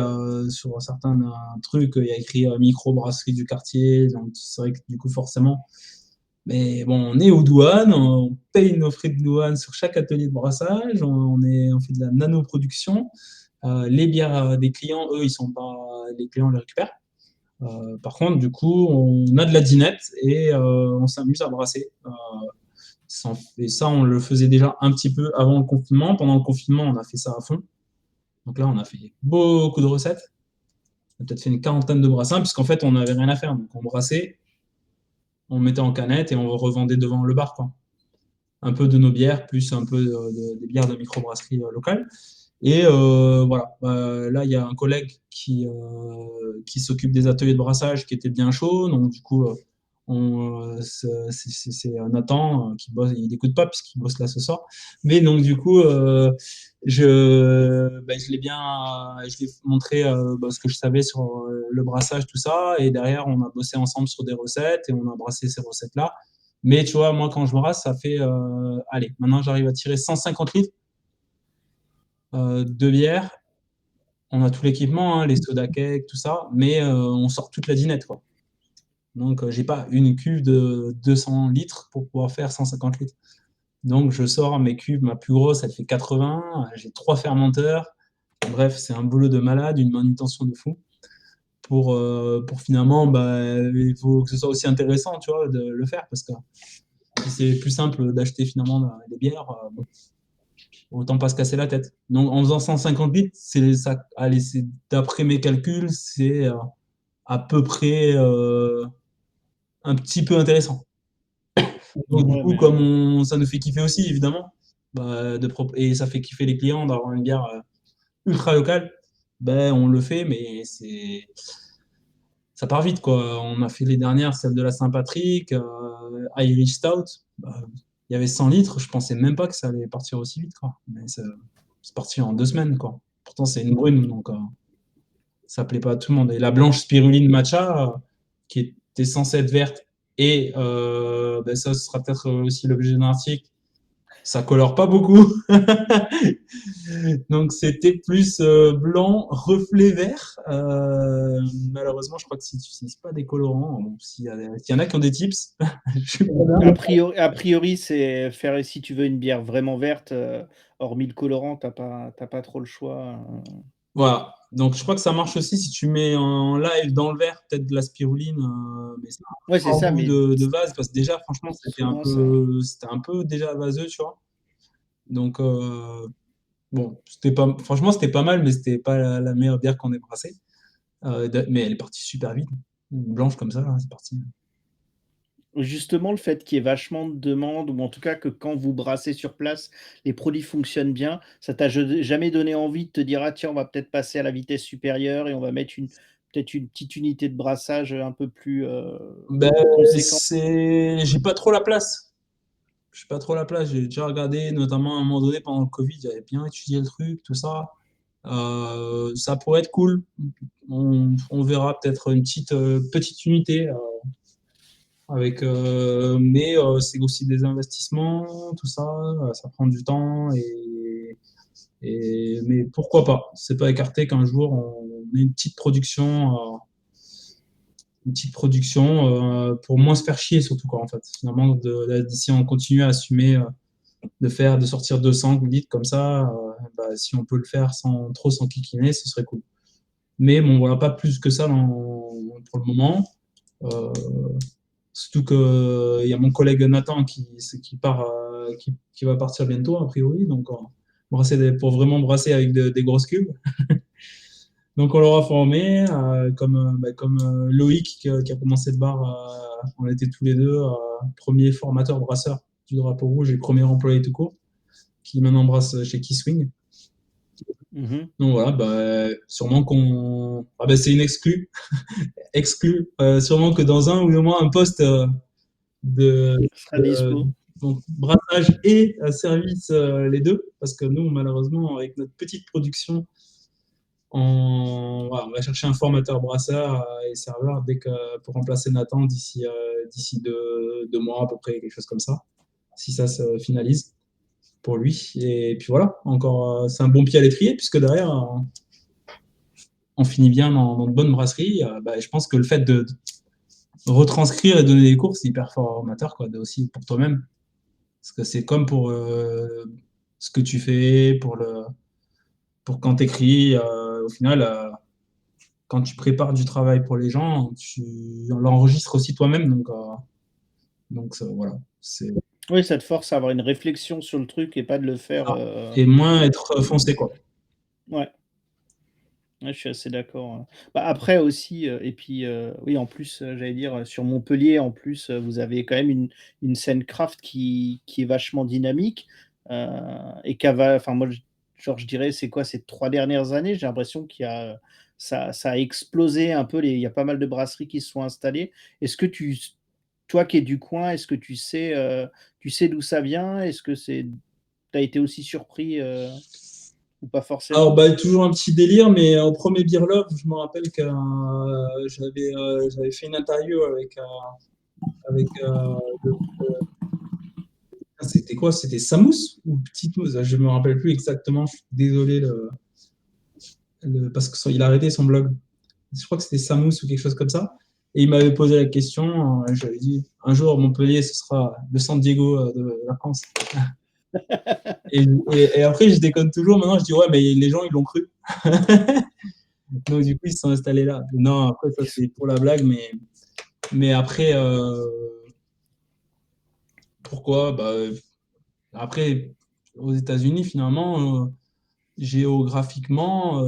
B: sur certains un truc, il y a écrit microbrasserie du quartier. Donc, c'est vrai que du coup, forcément. Mais bon, on est aux douanes, on paye nos frais de douane sur chaque atelier de brassage, on fait de la nanoproduction. Les bières des clients, eux, ils sont pas, les clients les récupèrent. Par contre, du coup, on a de la dinette et on s'amuse à brasser. Et ça, on le faisait déjà un petit peu avant le confinement. Pendant le confinement, on a fait ça à fond. Donc là, on a fait beaucoup de recettes. On a peut-être fait une quarantaine de brassins, puisqu'en fait, on n'avait rien à faire. Donc on brassait, on mettait en canette et on revendait devant le bar, quoi. Un peu de nos bières, plus un peu des bières de microbrasserie locale. Et voilà, là, il y a un collègue qui s'occupe des ateliers de brassage qui était bien chaud. Donc, du coup, c'est Nathan qui bosse, il n'écoute pas puisqu'il bosse là ce soir. Mais donc, du coup, je l'ai montré ce que je savais sur le brassage, tout ça. Et derrière, on a bossé ensemble sur des recettes et on a brassé ces recettes-là. Mais tu vois, moi, quand je brasse, ça fait, allez, maintenant, j'arrive à tirer 150 litres de bière. On a tout l'équipement, hein, les soda cakes, tout ça, mais on sort toute la dinette, quoi. Donc, j'ai pas une cuve de 200 litres pour pouvoir faire 150 litres. Donc, je sors mes cuves, ma plus grosse, elle fait 80. J'ai 3 fermenteurs. Bref, c'est un boulot de malade, une manutention de fou. Pour finalement, bah, il faut que ce soit aussi intéressant, tu vois, de le faire, parce que si c'est plus simple d'acheter finalement les bières, bon, autant pas se casser la tête. Donc, en faisant 150 litres, c'est ça, allez, d'après mes calculs, c'est à peu près un petit peu intéressant. Donc, du
A: Ouais,
B: coup,
A: mais
B: comme ça nous fait kiffer aussi, évidemment, bah, et ça fait kiffer les clients d'avoir une bière ultra locale, ben, on le fait, mais ça part vite, quoi. On a fait les dernières, celle de la Saint-Patrick, Irish Stout. Bah, il y avait 100 litres, je pensais même pas que ça allait partir aussi vite, quoi. Mais c'est parti en 2 semaines, quoi. Pourtant, c'est une brune, donc ça plaît pas à tout le monde. Et la blanche spiruline matcha, qui était censée être verte, et ben ça, ce sera peut-être aussi l'objet d'un article, ça colore pas beaucoup. Donc c'était plus blanc, reflet vert. Malheureusement, je crois que si tu n'utilises pas des colorants, bon, s'il y en a qui ont des tips, je suis
A: a priori, c'est faire si tu veux une bière vraiment verte, hormis le colorant, t'as pas trop le choix.
B: voilà. Donc je crois que ça marche aussi si tu mets en live dans le verre peut-être de la spiruline, mais ça a un
A: Ouais, c'est
B: fort
A: ça,
B: goût
A: mais
B: de vase parce que déjà franchement
A: souvent ça.
B: c'était un peu déjà vaseux, tu vois. Donc bon, c'était pas franchement c'était pas mal, mais c'était pas la meilleure bière qu'on ait brassée. Mais elle est partie super vite. Une blanche comme ça, là, c'est parti.
A: Justement, le fait qu'il y ait vachement de demandes ou en tout cas que quand vous brassez sur place, les produits fonctionnent bien, ça t'a jamais donné envie de te dire: «Ah tiens, on va peut-être passer à la vitesse supérieure et on va mettre peut-être une petite unité de brassage, un peu plus,
B: Ben,
A: conséquente?»
B: j'ai pas trop la place. J'ai pas trop la place. J'ai déjà regardé, notamment à un moment donné pendant le Covid, j'avais bien étudié le truc, tout ça. Ça pourrait être cool. On verra peut-être une petite unité mais c'est aussi des investissements, tout ça. Ça prend du temps mais pourquoi pas? C'est pas écarté qu'un jour on ait une petite production une petite production pour moins se faire chier, surtout, quoi, en fait. Finalement, si on continue à assumer de sortir 200 litres comme ça, bah, si on peut le faire sans trop s'enquiquiner, ce serait cool. Mais bon, voilà, pas plus que ça pour le moment. Euh, Surtout qu'il y a mon collègue Nathan qui part, qui va partir bientôt, a priori. Donc, pour vraiment brasser avec des grosses cubes. Donc, on l'aura formé, comme Loïc qui a commencé le bar. On était tous les deux premier formateur brasseur du drapeau rouge et premier employé tout court, qui maintenant brasse chez Keyswing.
A: Mhm.
B: Donc voilà, sûrement qu'on. Ah bah, c'est une exclue. Exclue. Sûrement que dans un ou au moins un poste de,
A: Sera
B: de-
A: dispo.
B: donc brassage et service, les deux. Parce que nous, malheureusement, avec notre petite production, voilà, on va chercher un formateur brasseur et serveur pour remplacer Nathan d'ici 2 mois à peu près, quelque chose comme ça, si ça se finalise pour lui. Et puis voilà, encore, c'est un bon pied à l'étrier, puisque derrière, on finit bien dans de bonnes brasseries. Je pense que le fait de retranscrire et donner des cours, c'est hyper formateur, quoi, aussi pour toi-même. Parce que c'est comme pour ce que tu fais, pour quand tu écris. Au final, quand tu prépares du travail pour les gens, tu l'enregistres aussi toi-même. Donc voilà.
A: Oui, ça te force à avoir une réflexion sur le truc et pas de le faire.
B: Ah, et moins être foncé, quoi.
A: Ouais. Ouais, je suis assez d'accord, bah, après aussi, et puis, oui, en plus, j'allais dire, sur Montpellier, en plus, vous avez quand même une scène craft qui est vachement dynamique, et qui a enfin moi, je dirais, c'est quoi? Ces 3 dernières années, j'ai l'impression qu'il y a, ça a explosé un peu, il y a pas mal de brasseries qui se sont installées. Est-ce que toi qui es du coin, est-ce que tu sais d'où ça vient? Est-ce que tu as été aussi surpris, ou pas
B: Alors,
A: forcément?
B: toujours un petit délire, mais au premier Beer Love, je me rappelle que j'avais fait une interview avec c'était quoi? C'était Samous ou Petite Mousse? Je me rappelle plus exactement. Je suis désolé parce qu'il a arrêté son blog. Je crois que c'était Samous ou quelque chose comme ça. Et il m'avait posé la question. J'avais dit un jour Montpellier, ce sera le San Diego de la France. Et après, je déconne toujours. Maintenant, je dis ouais, mais les gens, ils l'ont cru. Donc, du coup, ils se sont installés là. Non, après, ça, c'est pour la blague, mais après, pourquoi? Après, aux États-Unis, finalement, géographiquement,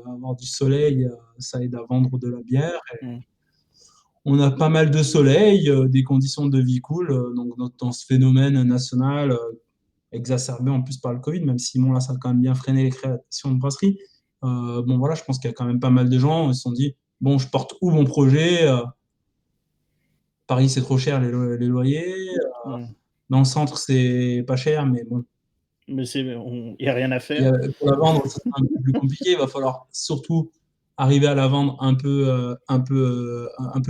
B: avoir du soleil, ça aide à vendre de la bière.
A: Mmh.
B: On a pas mal de soleil, des conditions de vie cool, donc dans ce phénomène national, exacerbé en plus par le Covid, même si bon, là, ça a quand même bien freiné les créations de brasseries. Bon, voilà, je pense qu'il y a quand même pas mal de gens qui se sont dit, bon, je porte où mon projet? Paris, c'est trop cher les loyers.
A: Mmh.
B: Dans le centre, c'est pas cher, mais bon,
A: Mais il y a rien à faire.
B: pour la vendre, c'est un peu plus compliqué. Il va falloir surtout arriver à la vendre un peu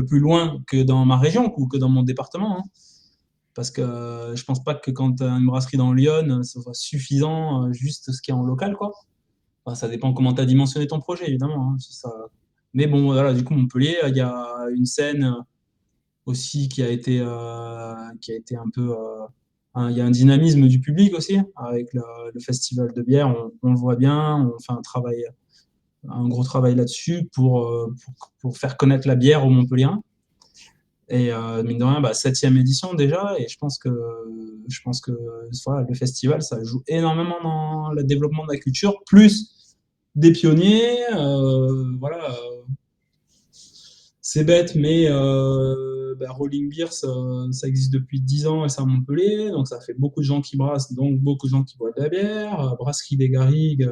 B: plus loin que dans ma région ou que dans mon département, hein. Parce que je pense pas que quand tu as une brasserie dans Lyon, ce soit suffisant, juste ce qu'il y a en local, quoi. Enfin, ça dépend comment tu as dimensionné ton projet, évidemment, hein, mais bon, voilà, du coup, Montpellier, il y a une scène aussi qui a été un peu. Il y a un dynamisme du public aussi, avec le festival de bière, on le voit bien, on fait un gros travail là-dessus pour faire connaître la bière aux Montpelliérains. Et mine de rien, 7e édition déjà, et je pense que voilà, le festival, ça joue énormément dans le développement de la culture, plus des pionniers. Voilà, c'est bête, mais Rolling Beer, ça existe depuis 10 ans et c'est à Montpellier, donc ça fait beaucoup de gens qui brassent, donc beaucoup de gens qui boivent de la bière. Brasserie des Garrigues,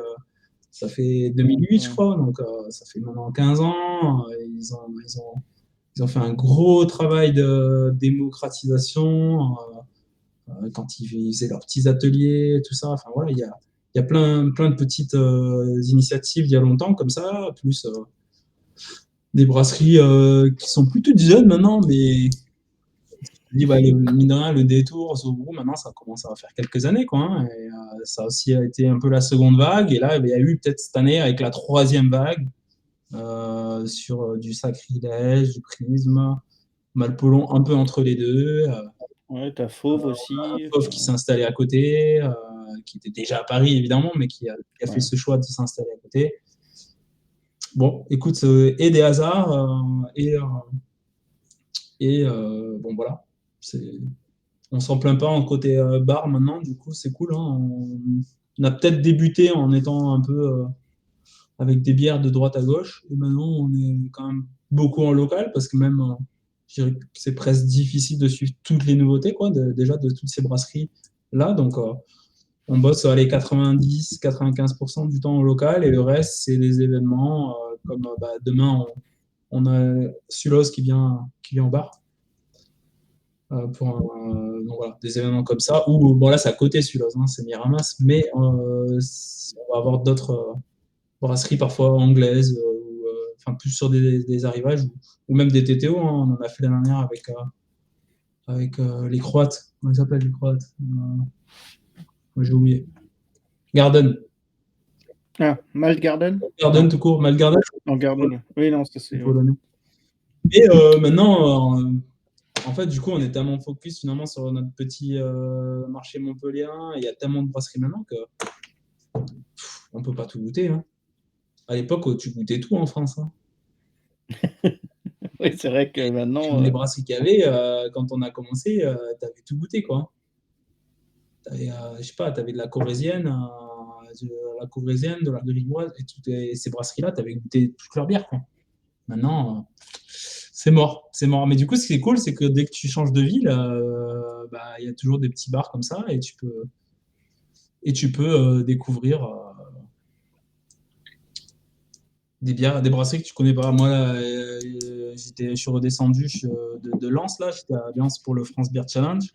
B: ça fait 2008, je
A: Mmh.
B: crois, donc ça fait maintenant 15 ans. Ils ont fait un gros travail de démocratisation quand ils faisaient leurs petits ateliers, tout ça. Enfin voilà, il y a plein de petites initiatives il y a longtemps comme ça, plus des brasseries qui sont plus toutes jeunes maintenant, mais je dis, mine de rien, le détour, Zobrou, maintenant, ça commence à faire quelques années, quoi, hein, et ça aussi a été un peu la seconde vague. Et là, il y a eu peut-être cette année, avec la troisième vague, sur du Sacrilège, du Prisme, Malpolon un peu entre les deux,
A: Ouais, t'as Fauve aussi.
B: Fauve qui s'est installé à côté, qui était déjà à Paris évidemment, mais qui a fait
A: Ouais.
B: ce choix de s'installer à côté. Bon, écoute, et des hasards, bon voilà, on s'en plaint pas en côté bar maintenant, du coup c'est cool, hein. On a peut-être débuté en étant un peu avec des bières de droite à gauche, et maintenant on est quand même beaucoup en local, parce que même je dirais que c'est presque difficile de suivre toutes les nouveautés, quoi, déjà de toutes ces brasseries là. Donc on bosse les 90-95% du temps au local, et le reste c'est des événements comme demain on a Sulos qui vient au bar. Donc voilà, des événements comme ça, ou bon là c'est à côté celui-là, hein, c'est Miramas, mais on va avoir d'autres brasseries parfois anglaises, enfin plus sur des arrivages, ou même des TTO, hein. On en a fait l'année dernière avec les Croates, comment ils s'appellent les Croates, j'ai oublié. Garden.
A: Ah, Malt Garden?
B: Garden
A: Non,
B: tout court, Malgarden,
A: en Garden. Oui, non, ça
B: c'est
A: c'est. Ouais.
B: polonais. Et maintenant, en fait, du coup, on est tellement focus finalement sur notre petit marché montpelliérain, et il y a tellement de brasseries maintenant que on peut pas tout goûter, hein. À l'époque, tu goûtais tout en France, hein.
A: Oui, c'est vrai que maintenant.
B: Les brasseries qu'il y avait, quand on a commencé, tu avais tout goûté, quoi. T'avais, je sais pas, tu avais de la corésienne, de la grivoise, et ces brasseries-là, tu avais goûté toute leur bière, quoi. Maintenant, c'est mort, c'est mort. Mais du coup, ce qui est cool, c'est que dès que tu changes de ville, il y a toujours des petits bars comme ça, et tu peux découvrir des bières, des brasseries que tu connais pas. Moi, là, je suis redescendu de Lens, là, j'étais à Lens pour le France Beer Challenge.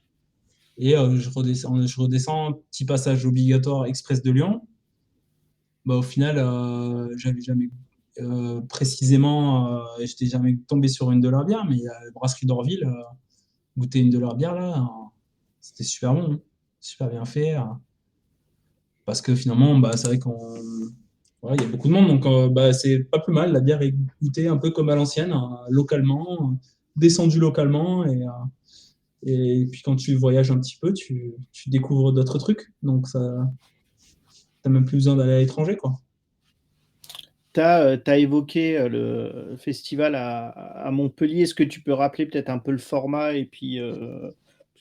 B: Et je redescends, petit passage obligatoire Express de Lyon. Au final, j'avais jamais précisément, j'étais jamais tombé sur une de leurs bières, mais il y a la brasserie d'Orville, goûter une de leurs bières là, c'était super bon, hein. Super bien fait, parce que finalement, c'est vrai qu'on, voilà, il y a beaucoup de monde, donc c'est pas plus mal. La bière est goûtée un peu comme à l'ancienne, hein, localement, descendue localement, et puis quand tu voyages un petit peu, tu découvres d'autres trucs. Donc ça, t'as même plus besoin d'aller à l'étranger, quoi.
A: Tu as évoqué le festival à Montpellier. Est-ce que tu peux rappeler peut-être un peu le format et puis il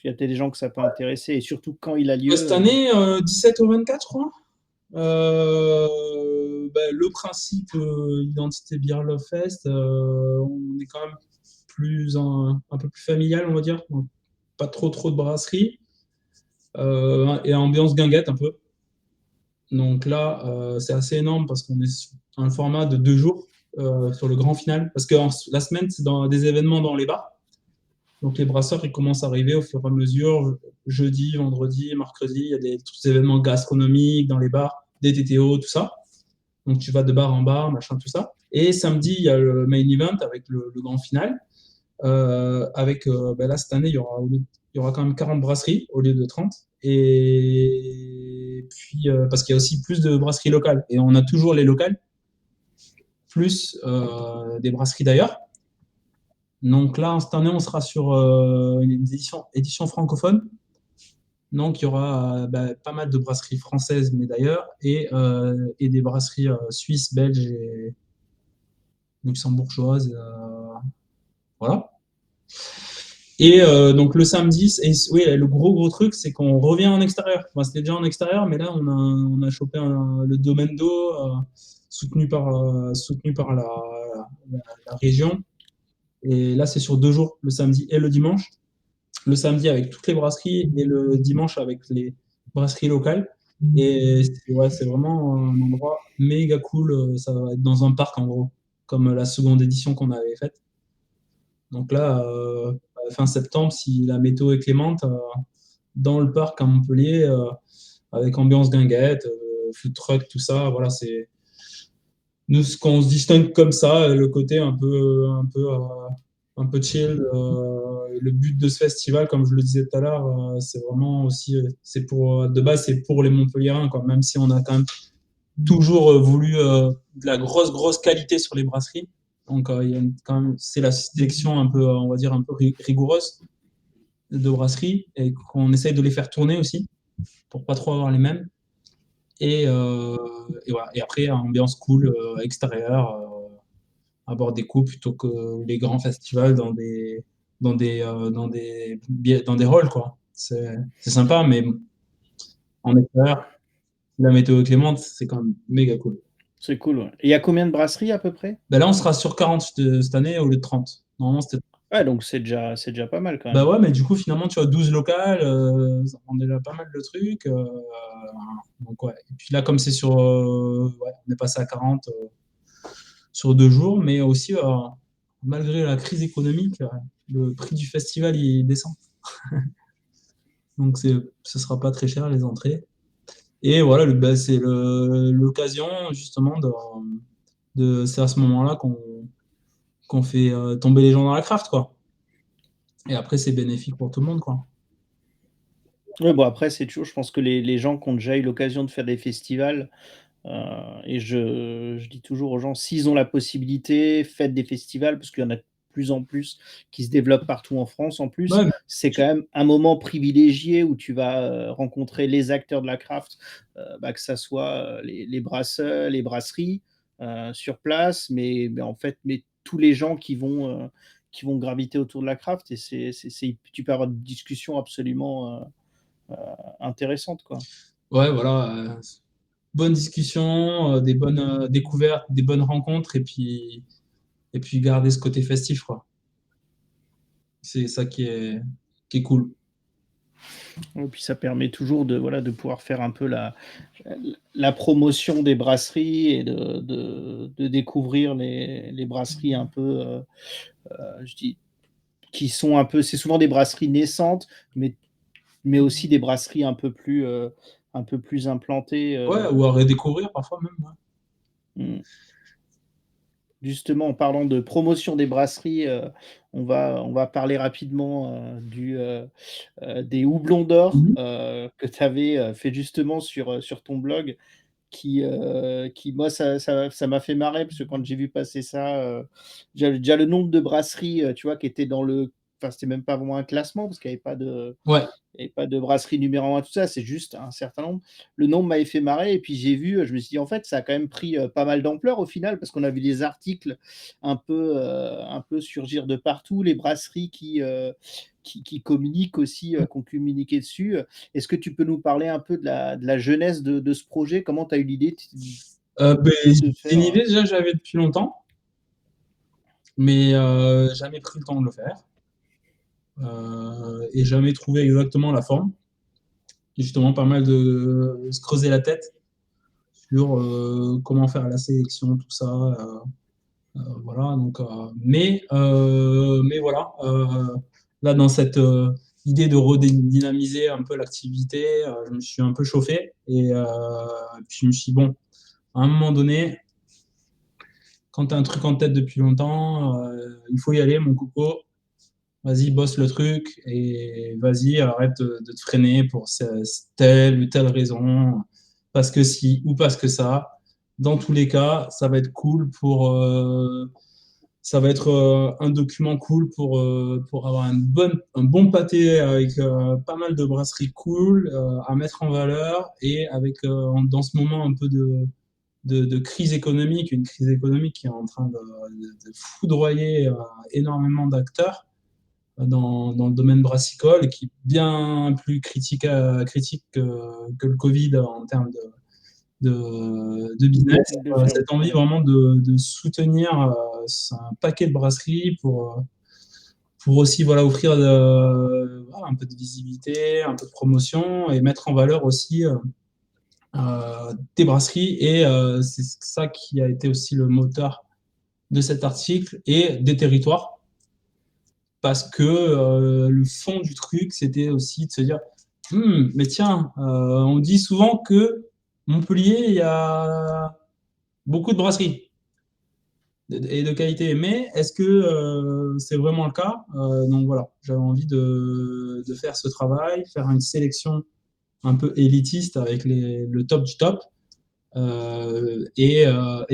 A: y a peut-être des gens que ça peut intéresser et surtout quand il a lieu
B: Cette année, 17 au 24, je crois. Le principe Identité Beer Love Fest, on est quand même un peu plus familial, on va dire. Donc, pas trop de brasserie, et ambiance guinguette un peu. Donc là, c'est assez énorme parce qu'on est sur un format de 2 jours sur le grand final. Parce que la semaine, c'est dans des événements dans les bars. Donc les brasseurs, ils commencent à arriver au fur et à mesure. Jeudi, vendredi, mercredi, il y a tous ces événements gastronomiques dans les bars, des TTO, tout ça. Donc tu vas de bar en bar, machin, tout ça. Et samedi, il y a le main event avec le grand final. Là, cette année, il y aura quand même 40 brasseries au lieu de 30. Et puis, parce qu'il y a aussi plus de brasseries locales. Et on a toujours les locales, plus des brasseries d'ailleurs. Donc là, cette année, on sera sur une édition francophone. Donc, il y aura pas mal de brasseries françaises, mais d'ailleurs, et des brasseries suisses, belges et luxembourgeoises. Voilà. Et donc, le samedi, oui, le gros truc, c'est qu'on revient en extérieur. Enfin, c'était déjà en extérieur, mais là, on a chopé le domaine d'eau soutenu par la région. Et là, c'est sur 2 jours, le samedi et le dimanche. Le samedi avec toutes les brasseries et le dimanche avec les brasseries locales. Et ouais, c'est vraiment un endroit méga cool. Ça va être dans un parc en gros, comme la seconde édition qu'on avait faite. Donc là, fin septembre, si la météo est clémente, dans le parc à Montpellier, avec ambiance guinguette, food truck, tout ça, voilà, c'est nous ce qu'on se distingue comme ça, le côté un peu chill. Le but de ce festival, comme je le disais tout à l'heure, c'est vraiment aussi, de base, c'est pour les Montpelliérains, quoi. Même si on a quand même toujours voulu de la grosse qualité sur les brasseries. Donc, il y a quand même, c'est la sélection un peu, on va dire, un peu rigoureuse de brasseries et qu'on essaye de les faire tourner aussi pour pas trop avoir les mêmes. Et voilà. Et après, ambiance cool extérieure, à bord des coups plutôt que les grands festivals dans des halls, quoi. C'est sympa, mais en extérieur, la météo est clémente, c'est quand même méga cool.
A: C'est cool, ouais. Et il y a combien de brasseries à peu près?
B: Ben là, on sera sur 40 cette année au lieu de 30. Normalement, c'était.
A: Ouais, donc c'est déjà pas mal quand
B: Bah
A: même.
B: ouais, mais du coup, finalement, tu as 12 locales, ça rend déjà pas mal de trucs. Donc ouais. Et puis là, comme c'est sur. Ouais, on est passé à 40 sur 2 jours, mais aussi, malgré la crise économique, le prix du festival, il descend. Donc ce sera pas très cher, les entrées. Et voilà, bah, c'est l'occasion, justement, c'est à ce moment-là qu'on fait tomber les gens dans la craft, quoi. Et après, c'est bénéfique pour tout le monde, quoi.
A: Ouais, bon après c'est toujours je pense que les gens qui ont déjà eu l'occasion de faire des festivals, et je dis toujours aux gens: «S'ils ont la possibilité, faites des festivals», parce qu'il y en a de plus en plus qui se développent partout en France en plus.
B: Ouais, mais
A: C'est quand même un moment privilégié où tu vas, rencontrer les acteurs de la craft, bah, que ça soit, les brasseurs, les brasseries, sur place, mais en fait, mais tous les gens qui vont graviter autour de la craft et c'est tu peux avoir des discussions absolument, intéressantes, quoi.
B: ouais, voilà. Bonne discussion, des bonnes découvertes, des bonnes rencontres, et puis garder ce côté festif, quoi. C'est ça qui est cool.
A: Et puis ça permet toujours de, voilà, de pouvoir faire un peu la promotion des brasseries et de découvrir les brasseries un peu, je dis, qui sont un peu, c'est souvent des brasseries naissantes, mais aussi des brasseries un peu plus implantées.
B: Ouais, ou à redécouvrir parfois même. Ouais.
A: Mm. Justement, en parlant de promotion des brasseries, on va parler rapidement des houblons d'or
B: Mhm.
A: que tu avais fait justement sur ton blog. Qui moi ça m'a fait marrer parce que quand j'ai vu passer ça, déjà le nombre de brasseries, tu vois, qui étaient dans le, enfin, c'était même pas vraiment un classement parce qu'il y avait pas de
B: Ouais,
A: il y avait pas de brasserie numéro 1 tout ça, c'est juste un certain nombre. Le nombre m'avait fait marrer et puis j'ai vu, je me suis dit: «En fait, ça a quand même pris, pas mal d'ampleur au final» parce qu'on a vu des articles un peu surgir de partout, les brasseries qui communiquent aussi, qui ont communiqué dessus. Est-ce que tu peux nous parler un peu de la jeunesse de ce projet? Comment tu as eu l'idée
B: ben,
A: de
B: c'est une
A: faire,
B: idée déjà que j'avais depuis longtemps, mais jamais pris le temps de le faire. Et jamais trouvé exactement la forme. Et justement, pas mal de se creuser la tête sur comment faire la sélection, tout ça. Voilà, donc, mais voilà, là, dans cette idée de redynamiser un peu l'activité, je me suis un peu chauffé. Puis je me suis dit, bon, à un moment donné, quand tu as un truc en tête depuis longtemps, il faut y aller, mon coco. Vas-y, bosse le truc et vas-y, arrête de te freiner pour telle ou telle raison, parce que si ou parce que ça. Dans tous les cas, ça va être cool ça va être un document cool pour avoir un bon pâté avec pas mal de brasseries cool à mettre en valeur et avec dans ce moment un peu de crise économique, une crise économique qui est en train de foudroyer énormément d'acteurs dans le domaine brassicole, qui est bien plus critique que le Covid en termes de business.
A: de faire
B: Cette envie
A: ouais.
B: vraiment de soutenir un paquet de brasseries pour aussi voilà, offrir voilà, un peu de visibilité, un peu de promotion et mettre en valeur aussi des brasseries. Et c'est ça qui a été aussi le moteur de cet article et des territoires parce que le fond du truc, c'était aussi de se dire, mais tiens, on dit souvent que Montpellier, il y a beaucoup de brasseries et de qualité, mais est-ce que c'est vraiment le cas? Donc voilà, j'avais envie de faire ce travail, faire une sélection un peu élitiste avec le top du top, Et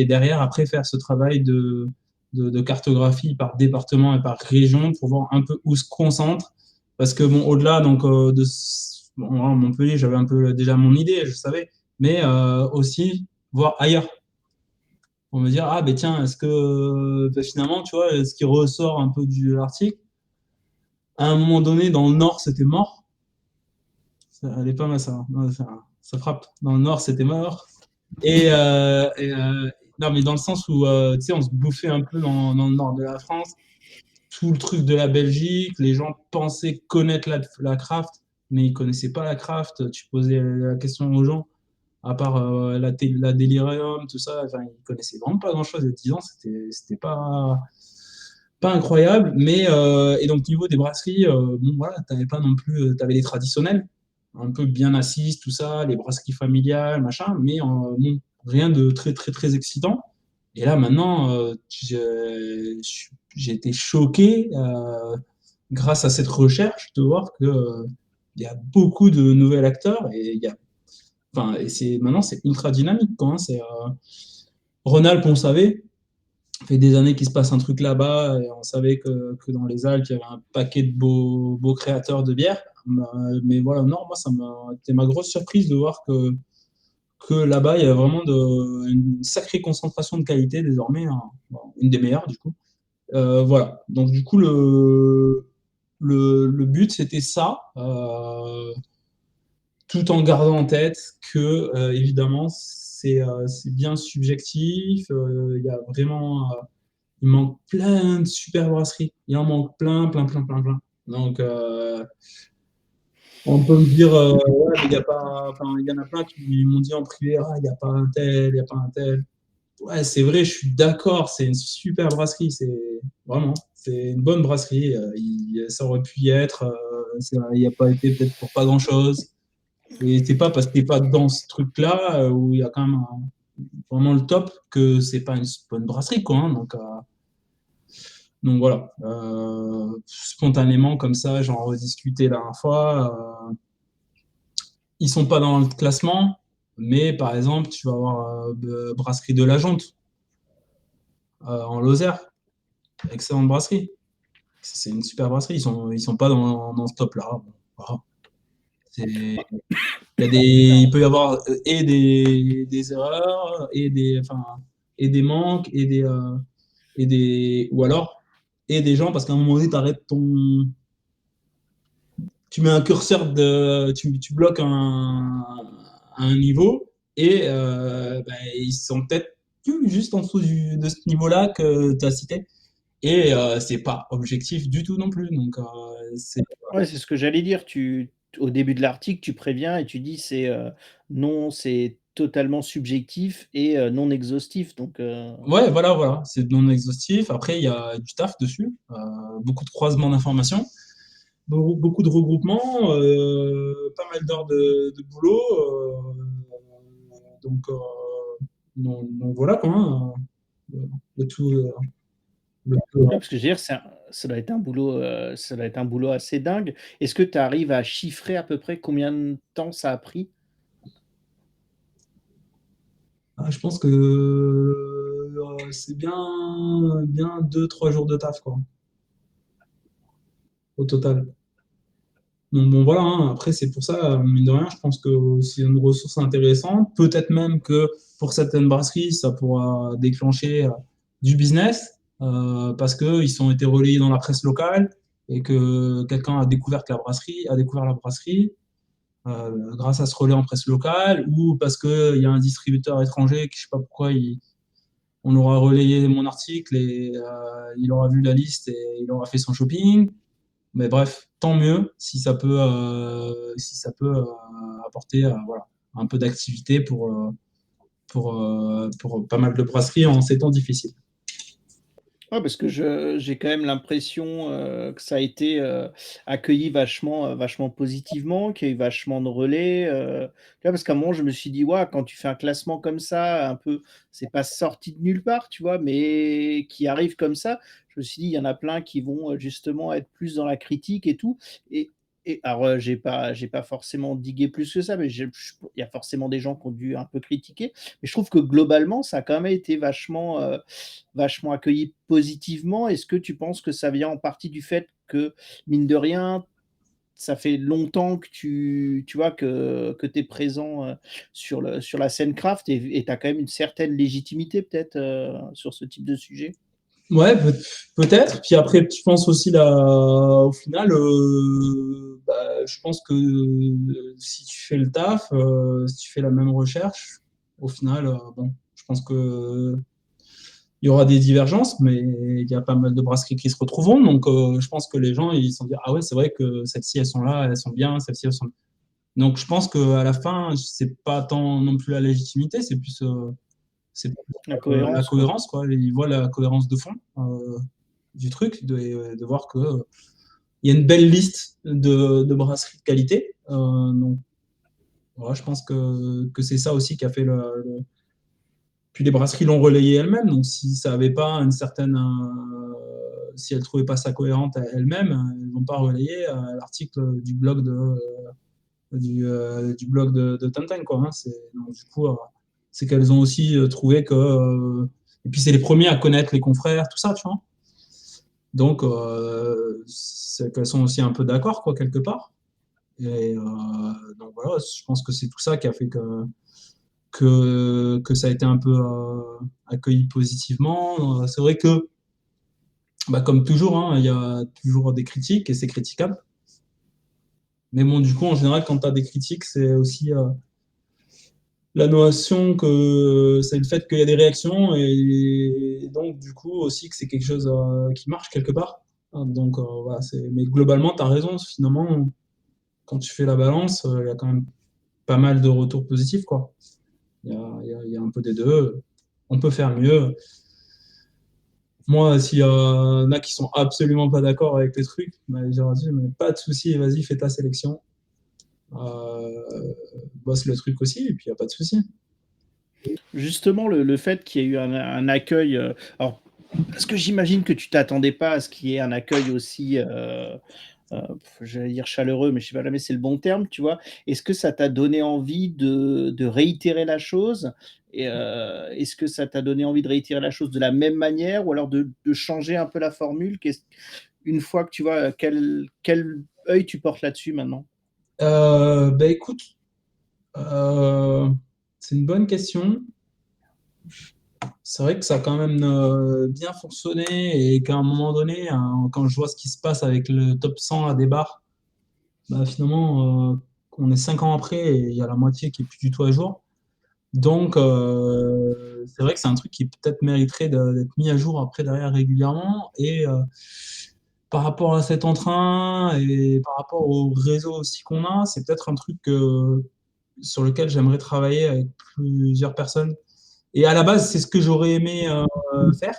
B: derrière, après, faire ce travail de cartographie par département et par région pour voir un peu où se concentre. Parce que, bon, au-delà donc, bon, à Montpellier, j'avais un peu déjà mon idée, je savais, mais aussi voir ailleurs. Pour me dire, ah, ben tiens, est-ce que finalement, tu vois, ce qui ressort un peu de l'article, à un moment donné, dans le Nord, c'était mort. Elle est pas mal, ça. Ouais, ça frappe. Dans le Nord, c'était mort. Non, mais dans le sens où, tu sais, on se bouffait un peu dans le nord de la France. Tout le truc de la Belgique, les gens pensaient connaître la craft, mais ils connaissaient pas la craft. Tu posais la question aux gens, à part la Delirium, tout ça, enfin, ils connaissaient vraiment pas grand-chose. Il y a 10 ans, c'était pas incroyable. Et donc, niveau des brasseries, bon, voilà, t'avais pas non plus, t'avais les traditionnels, un peu bien assises, tout ça, les brasseries familiales, machin, mais bon, rien de très, très, très excitant. Et là, maintenant, j'ai été choqué, grâce à cette recherche, de voir que, il y a beaucoup de nouveaux acteurs enfin, maintenant, c'est ultra dynamique, quoi, hein. Rhône-Alpes, on savait, ça fait des années qu'il se passe un truc là-bas, et on savait que dans les Alpes, il y avait un paquet de beaux créateurs de bière. Mais voilà, non, moi, c'était ma grosse surprise de voir que là-bas, il y a vraiment une sacrée concentration de qualité désormais, hein. Bon, une des meilleures, du coup. Voilà. Donc, du coup, le but, c'était ça, tout en gardant en tête que, évidemment, c'est bien subjectif. Il y a vraiment, il manque plein de super brasseries. Il en manque plein, plein, plein, plein, plein. Donc, on peut me dire, ouais, mais il y a pas, enfin, il y en a plein qui m'ont dit en privé, ah, il n'y a pas un tel, il n'y a pas un tel. Ouais, c'est vrai, je suis d'accord, c'est une super brasserie, c'est une bonne brasserie. Ça aurait pu y être, il n'y a pas été peut-être pour pas grand-chose. Et c'est pas parce que t'es pas dans ce truc-là, où il y a quand même vraiment le top, que c'est pas une bonne brasserie, quoi, hein. Donc voilà. Spontanément, comme ça, j'en rediscutais la dernière fois. Ils sont pas dans le classement, mais par exemple, tu vas avoir Brasserie de la Jonte, en Lozère. Excellente brasserie. C'est une super brasserie. Ils sont pas dans ce top-là. Bon, voilà. Il peut y avoir, et des erreurs, enfin, et des manques, ou alors, et des gens, parce qu'à un moment donné, tu mets un curseur tu bloques un niveau, et ben, ils sont peut-être plus juste en dessous de ce niveau-là que tu as cité. Et c'est pas objectif du tout non plus. Donc,
A: Ouais, c'est ce que j'allais dire. Au début de l'article, tu préviens et tu dis non, c'est totalement subjectif et non exhaustif. Donc,
B: ouais, voilà, voilà, c'est non exhaustif. Après, il y a du taf dessus, beaucoup de croisements d'informations, beaucoup de regroupements, pas mal d'heures de boulot. Donc, donc voilà quoi, hein, le tout.
A: ouais, parce que je veux dire, ça doit être un boulot, ça doit être un boulot assez dingue. Est-ce que tu arrives à chiffrer à peu près combien de temps ça a pris?
B: Je pense que c'est bien 2, 3 jours de taf, quoi, au total. Donc bon, voilà, hein. Après, c'est pour ça, mine de rien, je pense que c'est une ressource intéressante. Peut-être même que pour certaines brasseries, ça pourra déclencher, du business, parce qu'ils ont été relayés dans la presse locale, et que quelqu'un a découvert la brasserie, grâce à ce relais en presse locale, ou parce qu'il y a un distributeur étranger qui, je sais pas pourquoi, on aura relayé mon article, et il aura vu la liste et il aura fait son shopping. Mais bref, tant mieux si ça peut apporter, voilà, un peu d'activité pour pas mal de brasseries en ces temps difficiles.
A: Ouais, parce que j'ai quand même l'impression, que ça a été, accueilli vachement positivement, qu'il y a eu vachement de relais, tu vois? Parce qu'à un moment, je me suis dit: «Waouh, quand tu fais un classement comme ça, un peu c'est pas sorti de nulle part», tu vois? Mais qui arrive comme ça, je me suis dit: «Il y en a plein qui vont, justement être plus dans la critique et tout» et Et alors, j'ai pas forcément digué plus que ça, mais il y a forcément des gens qui ont dû un peu critiquer. Mais je trouve que globalement, ça a quand même été vachement accueilli positivement. Est-ce que tu penses que ça vient en partie du fait que, mine de rien, ça fait longtemps que tu vois que tu es présent, sur la scène craft et tu as quand même une certaine légitimité peut-être, sur ce type de sujet?
B: Ouais, peut-être. Puis après, je pense aussi là, au final, je pense que si tu fais le taf, si tu fais la même recherche, au final, bon, je pense que il y aura des divergences, mais il y a pas mal de brasseries qui se retrouveront. Donc, je pense que les gens, ils se sont dit, ah ouais, c'est vrai que celles-ci, elles sont là, elles sont bien, celles-ci, elles sont. Donc, je pense qu'à la fin, c'est pas tant non plus la légitimité, c'est
A: La
B: la
A: cohérence, quoi.
B: cohérence, quoi. Ils voient la cohérence de fond du truc, de voir que il y a une belle liste de brasseries de qualité. Donc, voilà, je pense que c'est ça aussi qui a fait Puis les brasseries l'ont relayé elles-mêmes. Donc, si ça n'avait pas une certaine. Si elles ne trouvaient pas ça cohérente elles-mêmes, elles ne vont pas relayer l'article du blog du blog de Tintin, quoi. Hein. Donc, du coup, c'est qu'elles ont aussi trouvé que. Et puis, c'est les premiers à connaître les confrères, tout ça, tu vois. Donc, c'est qu'elles sont aussi un peu d'accord, quoi, quelque part. Et donc, voilà, je pense que c'est tout ça qui a fait que ça a été un peu accueilli positivement. C'est vrai que, bah, comme toujours, hein, il y a toujours des critiques et c'est critiquable. Mais bon, du coup, en général, quand tu as des critiques, c'est aussi la notion que c'est le fait qu'il y a des réactions et donc, du coup, aussi que c'est quelque chose qui marche quelque part. Donc, voilà, mais globalement, tu as raison. Finalement, quand tu fais la balance, il y a quand même pas mal de retours positifs, quoi. Il y a un peu des deux. On peut faire mieux. Moi, s'il y en a qui sont absolument pas d'accord avec les trucs, bah, j'aurais dit, mais pas de souci, vas-y, fais ta sélection. Bosse le truc aussi, et puis il n'y a pas de souci.
A: Justement, le fait qu'il y ait eu un accueil, alors parce que j'imagine que tu t'attendais pas à ce qu'il y ait un accueil aussi, j'allais dire chaleureux, mais je sais pas jamais c'est le bon terme, tu vois? Est-ce que ça t'a donné envie de réitérer la chose? Et est-ce que ça t'a donné envie de réitérer la chose de la même manière ou alors de changer un peu la formule? Une fois que tu vois, quel œil tu portes là-dessus maintenant?
B: Bah écoute, euh, c'est une bonne question. C'est vrai que ça a quand même bien fonctionné et qu'à un moment donné, hein, quand je vois ce qui se passe avec le top 100 à des bars, bah finalement, on est 5 ans après et il y a la moitié qui est plus du tout à jour. Donc, c'est vrai que c'est un truc qui peut-être mériterait d'être mis à jour après derrière régulièrement. Et par rapport à cet entrain et par rapport au réseau aussi qu'on a, c'est peut-être un truc sur lequel j'aimerais travailler avec plusieurs personnes. Et à la base, c'est ce que j'aurais aimé faire,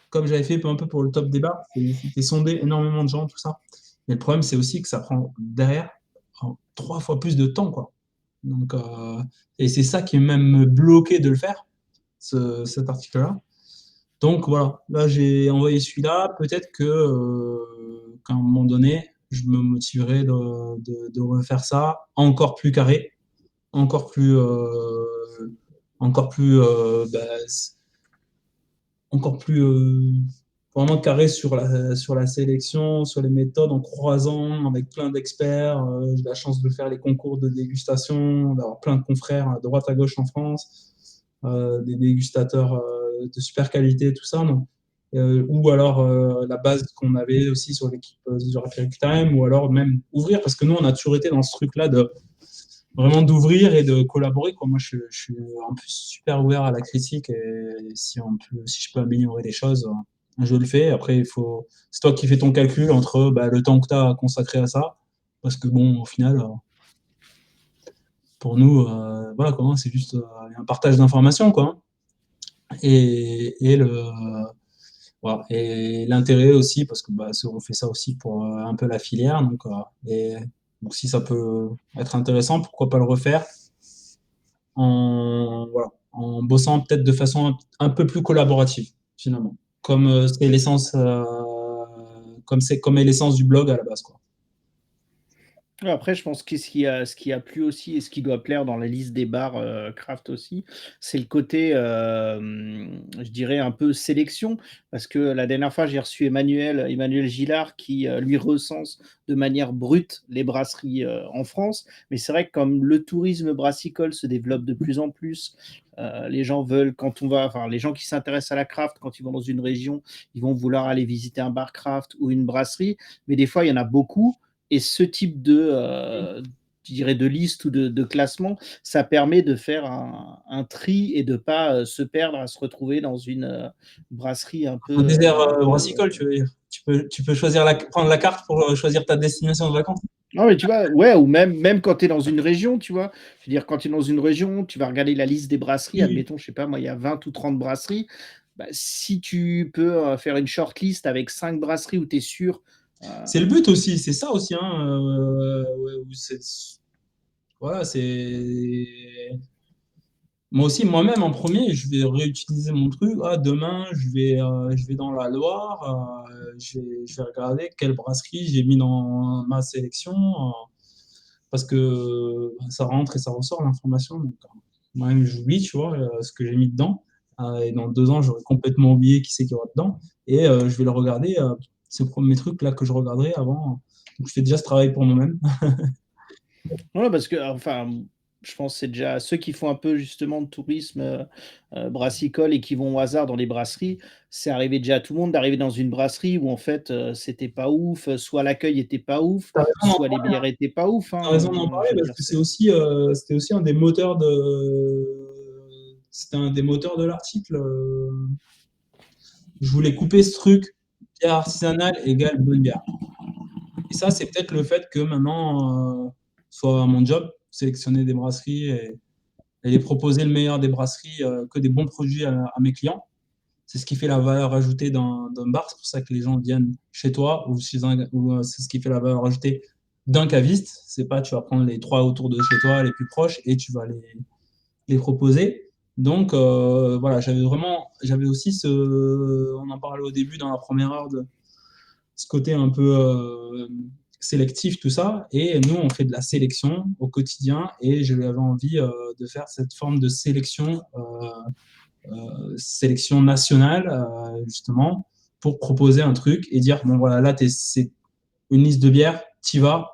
B: comme j'avais fait un peu pour le top débat, c'était sonder énormément de gens, tout ça. Mais le problème, c'est aussi que ça prend derrière 3 fois plus de temps, quoi. Donc, et c'est ça qui est même bloqué de le faire, cet article-là. Donc voilà, là j'ai envoyé celui-là. Peut-être qu'à un moment donné, je me motiverai de refaire ça encore plus carré, encore plus, encore plus, encore plus vraiment carré sur la sélection, sur les méthodes, en croisant avec plein d'experts. J'ai la chance de faire les concours de dégustation, d'avoir plein de confrères à droite à gauche en France, des dégustateurs de super qualité, tout ça. Donc, ou alors la base qu'on avait aussi sur l'équipe du Rapid Time, ou alors même ouvrir, parce que nous, on a toujours été dans ce truc-là de vraiment d'ouvrir et de collaborer, quoi. Moi, je suis en plus super ouvert à la critique et si je peux améliorer les choses, je le fais. Après, c'est toi qui fais ton calcul entre bah, le temps que tu as consacré à ça. Parce que bon, au final, pour nous, voilà, quoi, hein, c'est juste un partage d'informations, quoi. Voilà. Et l'intérêt aussi, parce que bah, on fait ça aussi pour un peu la filière. Donc si ça peut être intéressant, pourquoi pas le refaire voilà, en bossant peut-être de façon un peu plus collaborative, finalement. Comme c'est l'essence, comme est l'essence du blog à la base, quoi.
A: Ouais, après, je pense que ce qui a plu aussi et ce qui doit plaire dans la liste des bars, craft aussi, c'est le côté, je dirais un peu sélection. Parce que la dernière fois, j'ai reçu Emmanuel Gillard qui, lui recense de manière brute les brasseries, en France. Mais c'est vrai que comme le tourisme brassicole se développe de plus en plus, les gens veulent quand on va enfin les gens qui s'intéressent à la craft, quand ils vont dans une région, ils vont vouloir aller visiter un bar craft ou une brasserie. Mais des fois, il y en a beaucoup et ce type de, je dirais de liste ou de classement, ça permet de faire un tri et de ne pas se perdre à se retrouver dans une brasserie
B: Un désert
A: un peu.
B: brassicole, tu veux dire. Tu peux prendre la carte pour choisir ta destination de vacances.
A: Non, mais tu vois, ouais, ou même quand tu es dans une région, tu vois. Je veux dire, quand tu es dans une région, tu vas regarder la liste des brasseries.
B: Oui.
A: Admettons, je sais pas, moi, il y a 20 ou 30 brasseries. Bah, si tu peux faire une shortlist avec 5 brasseries où tu es sûr.
B: C'est le but aussi, c'est ça aussi. Hein, voilà, c'est. Moi aussi, moi-même, en premier, je vais réutiliser mon truc. Ah, demain, je vais dans la Loire, je vais regarder quelle brasserie j'ai mis dans ma sélection, parce que ça rentre et ça ressort l'information. Donc, moi-même, j'oublie, tu vois, ce que j'ai mis dedans. Et dans 2 ans, j'aurai complètement oublié qui c'est qu'il y aura dedans. Et je vais le regarder, ces premiers trucs là que je regarderai avant. Donc, je fais déjà ce travail pour moi-même.
A: Ouais, parce que, enfin, je pense que c'est déjà ceux qui font un peu justement de tourisme brassicole et qui vont au hasard dans les brasseries, c'est arrivé déjà à tout le monde d'arriver dans une brasserie où en fait c'était pas ouf, soit l'accueil était pas ouf,
B: T'as raison d'en
A: soit les
B: parler, hein.
A: bières étaient pas ouf,
B: T'as raison d'en
A: hein,
B: parler
A: je veux
B: parce
A: dire,
B: que
A: c'est.
B: c'était aussi un des moteurs c'était un des moteurs de l'article. Je voulais couper ce truc, bière artisanale égale bonne bière. Et ça, c'est peut-être le fait que maintenant, soit mon job, sélectionner des brasseries et les proposer le meilleur des brasseries, que des bons produits à mes clients. C'est ce qui fait la valeur ajoutée d'un bar. C'est pour ça que les gens viennent chez toi ou c'est ce qui fait la valeur ajoutée d'un caviste. C'est pas tu vas prendre les trois autour de chez toi, les plus proches, et tu vas les proposer. Donc voilà, j'avais aussi on en parlait au début dans la première heure de ce côté un peu sélectif, tout ça. Et nous, on fait de la sélection au quotidien et j'avais envie de faire cette forme de sélection nationale, justement, pour proposer un truc et dire, bon voilà, là, c'est une liste de bières, t'y vas,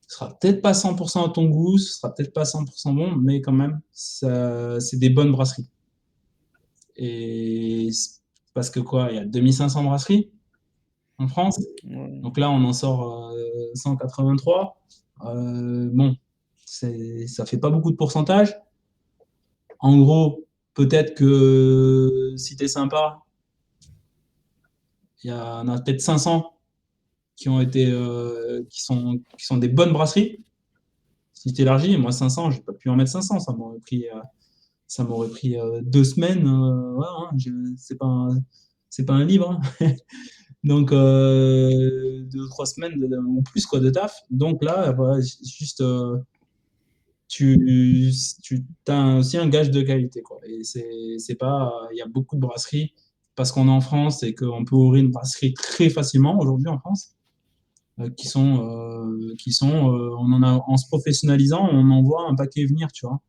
B: ce sera peut-être pas 100% à ton goût, ce sera peut-être pas 100% bon, mais quand même, c'est des bonnes brasseries. Et parce que quoi, il y a 2500 brasseries en France.
A: Ouais.
B: Donc là, on en sort 183. Bon, ça fait pas beaucoup de pourcentage. En gros, peut-être que si tu es sympa, il y en a peut-être 500 qui sont des bonnes brasseries. Si tu élargis, moi 500, je n'ai pas pu en mettre 500. Ça m'aurait pris 2 semaines. Voilà, hein, c'est pas un livre. Hein. Donc, 2 ou 3 semaines ou plus quoi, de taf. Donc là, voilà, juste, tu as aussi un gage de qualité. Quoi. Et c'est pas, il y a beaucoup de brasseries parce qu'on est en France et qu'on peut ouvrir une brasserie très facilement aujourd'hui en France, en se professionnalisant, on en voit un paquet venir, tu vois.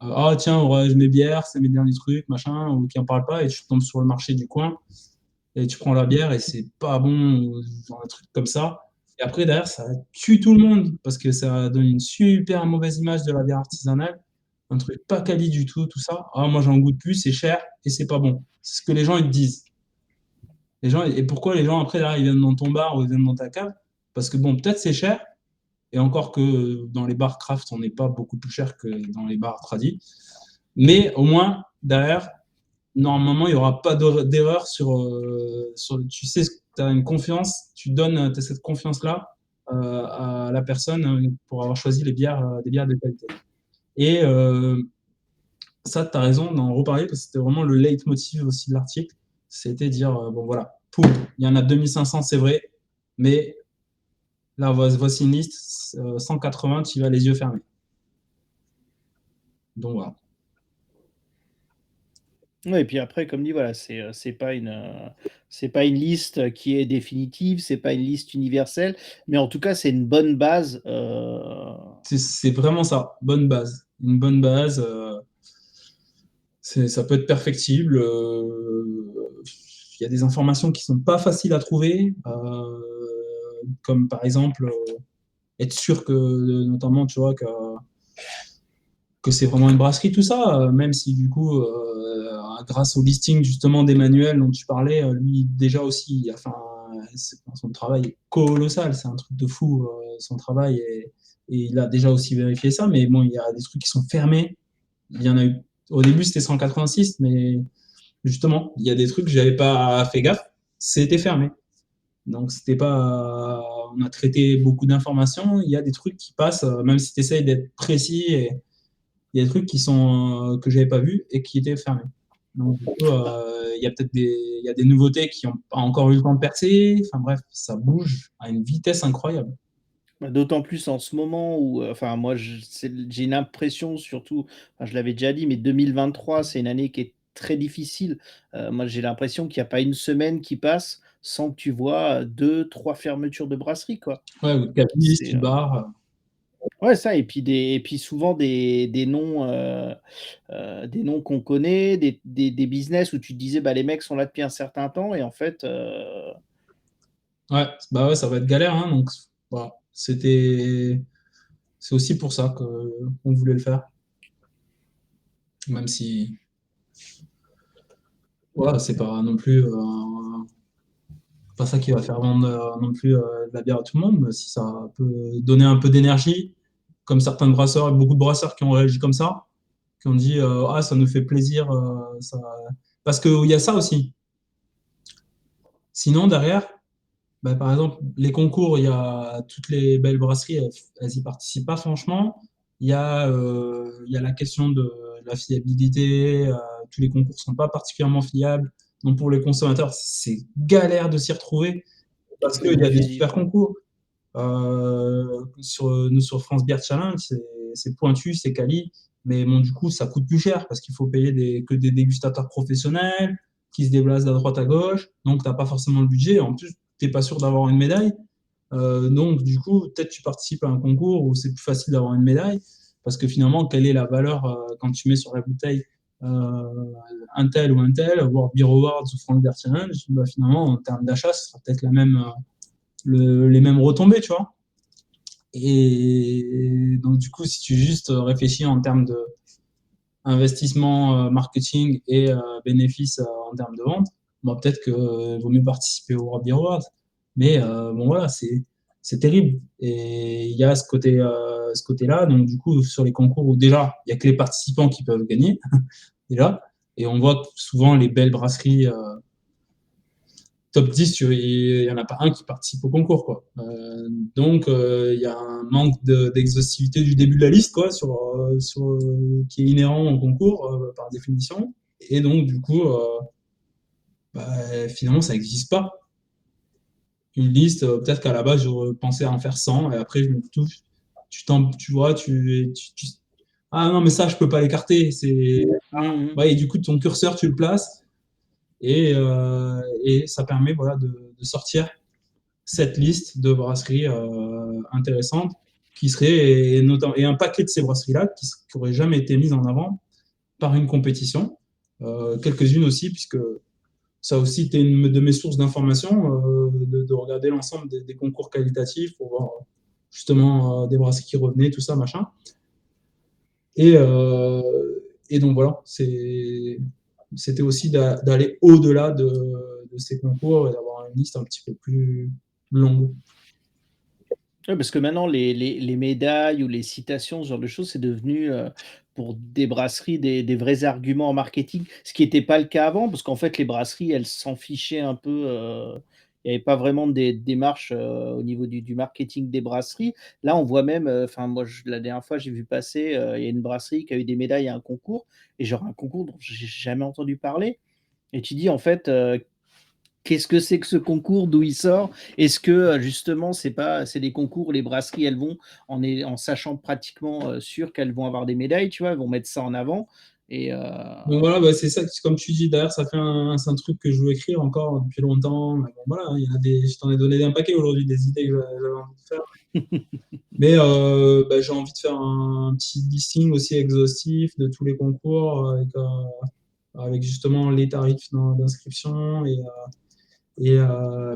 B: Ah tiens, ouais, je mets bière, c'est mes derniers trucs, machin, ou qui en parlent pas, et tu tombes sur le marché du coin et tu prends la bière et c'est pas bon, ou genre un truc comme ça. Et après, derrière, ça tue tout le monde parce que ça donne une super mauvaise image de la bière artisanale. Un truc pas quali du tout, tout ça. Ah, moi, j'en goûte plus, c'est cher et c'est pas bon. C'est ce que les gens ils te disent. Et pourquoi les gens, après, derrière, ils viennent dans ton bar ou ils viennent dans ta cave? Parce que bon, peut-être c'est cher, et encore que dans les bars craft, on n'est pas beaucoup plus cher que dans les bars tradis. Mais au moins, derrière, normalement, il n'y aura pas d'erreur tu sais, tu as une confiance, tu donnes cette confiance-là à la personne pour avoir choisi des bières de qualité. Et ça, tu as raison d'en reparler parce que c'était vraiment le leitmotiv aussi de l'article. C'était dire, bon voilà, poum, il y en a 2500, c'est vrai, mais là, voici une liste, 180, tu y vas les yeux fermés. Donc voilà.
A: Ouais et puis après, comme dit, voilà, c'est pas une liste qui est définitive, c'est pas une liste universelle, mais en tout cas, c'est une bonne base,
B: C'est vraiment ça, bonne base. Une bonne base, ça peut être perfectible. Il y a des informations qui sont pas faciles à trouver, comme par exemple être sûr que, notamment, tu vois, que c'est vraiment une brasserie, tout ça, même si du coup, grâce au listing justement d'Emmanuel dont tu parlais, lui déjà aussi, enfin, son travail est colossal, c'est un truc de fou, son travail, et il a déjà aussi vérifié ça, mais bon, il y a des trucs qui sont fermés. Il y en a eu, au début c'était 186, mais justement, il y a des trucs que j'avais pas fait gaffe, c'était fermé. Donc c'était pas, on a traité beaucoup d'informations, il y a des trucs qui passent, même si tu essayes d'être précis, et il y a des trucs qui sont que j'avais pas vus et qui étaient fermés. Donc du coup, il y a peut-être il y a des nouveautés qui n'ont pas encore eu le temps de percer. Enfin bref, ça bouge à une vitesse incroyable.
A: bah, d'autant plus en ce moment où, enfin moi j'ai une impression surtout, enfin je l'avais déjà dit, mais 2023, c'est une année qui est très difficile. Moi j'ai l'impression qu'il y a pas une semaine qui passe sans que tu vois, 2-3 fermetures de brasseries, quoi.
B: Ouais, ou caviste,
A: C'est,
B: tu barres.
A: ouais ça et puis souvent des noms qu'on connaît, des business où tu te disais: «Bah, les mecs sont là depuis un certain temps» et en fait,
B: Ouais, bah ouais, ça va être galère, hein, donc voilà. C'est aussi pour ça que qu'on voulait le faire, même si voilà, c'est pas non plus pas ça qui va faire vendre non plus de la bière à tout le monde, mais si ça peut donner un peu d'énergie, comme certains brasseurs, beaucoup de brasseurs qui ont réagi comme ça, qui ont dit ah, ça nous fait plaisir, ça... parce qu'il y a ça aussi. Sinon, derrière, bah, par exemple, les concours, il y a toutes les belles brasseries, elles y participent pas franchement. Il y a la question de la fiabilité, tous les concours sont pas particulièrement fiables. Donc pour les consommateurs, c'est galère de s'y retrouver parce
A: c'est
B: qu'il y a des
A: difficile,
B: super
A: ouais.
B: concours. Nous, sur France Beer Challenge, c'est pointu, c'est quali, mais bon, du coup, ça coûte plus cher parce qu'il faut payer que des dégustateurs professionnels qui se déplacent à droite à gauche, donc tu n'as pas forcément le budget. En plus, tu n'es pas sûr d'avoir une médaille. Donc, du coup, peut-être tu participes à un concours où c'est plus facile d'avoir une médaille parce que finalement, quelle est la valeur quand tu mets sur la bouteille un tel ou un tel, voire Beer Awards ou France Beer Challenge, bah, finalement, en termes d'achat, ce sera peut-être les mêmes retombées, tu vois. Et donc, du coup, si tu juste réfléchis en termes de investissement marketing et bénéfices en termes de vente, bon, peut-être que vaut mieux participer au World Beer Awards. Mais bon, voilà, c'est terrible. Et il y a ce côté-là. Donc, du coup, sur les concours où déjà, il n'y a que les participants qui peuvent gagner, déjà. Et on voit souvent les belles brasseries top 10, il n'y en a pas un qui participe au concours, quoi. Donc, il y a un manque d'exhaustivité du début de la liste, quoi, qui est inhérent au concours, par définition. Et donc, du coup, bah, finalement, ça n'existe pas. Une liste, peut-être qu'à la base, j'aurais pensé à en faire 100, et après, je me touche. Tu vois, ah non, mais ça, je peux pas l'écarter.
A: Mmh mh.
B: Ouais, et du coup, ton curseur, tu le places, et ça permet, voilà, de sortir cette liste de brasseries intéressantes qui seraient, et un paquet de ces brasseries-là qui n'auraient jamais été mises en avant par une compétition. Quelques-unes aussi, puisque ça aussi était une de mes sources d'information, de regarder l'ensemble des concours qualitatifs pour voir justement des brasseries qui revenaient, tout ça, machin. Et, et donc voilà, c'était aussi d'aller au-delà de ces concours et d'avoir une liste un petit peu plus longue.
A: Ouais, parce que maintenant les médailles ou les citations, ce genre de choses, c'est devenu, pour des brasseries des vrais arguments en marketing. Ce qui était pas le cas avant, parce qu'en fait les brasseries, elles s'en fichaient un peu, il y avait pas vraiment de démarche, au niveau du marketing des brasseries. Là, on voit même, enfin moi la dernière fois j'ai vu passer, il y a une brasserie qui a eu des médailles à un concours et genre un concours dont j'ai jamais entendu parler et tu dis en fait, qu'est-ce que c'est que ce concours? D'où il sort? Est-ce que, justement, c'est des concours où les brasseries, elles vont en sachant pratiquement, sûr qu'elles vont avoir des médailles, tu vois? Elles vont mettre ça en avant. Et
B: Donc voilà, bah, c'est ça, comme tu dis, d'ailleurs, c'est un truc que je veux écrire encore depuis longtemps. Mais bon, voilà, il y en a je t'en ai donné un paquet aujourd'hui, des idées que j'avais envie de faire. Mais bah, j'ai envie de faire un petit listing aussi exhaustif de tous les concours avec justement les tarifs d'inscription et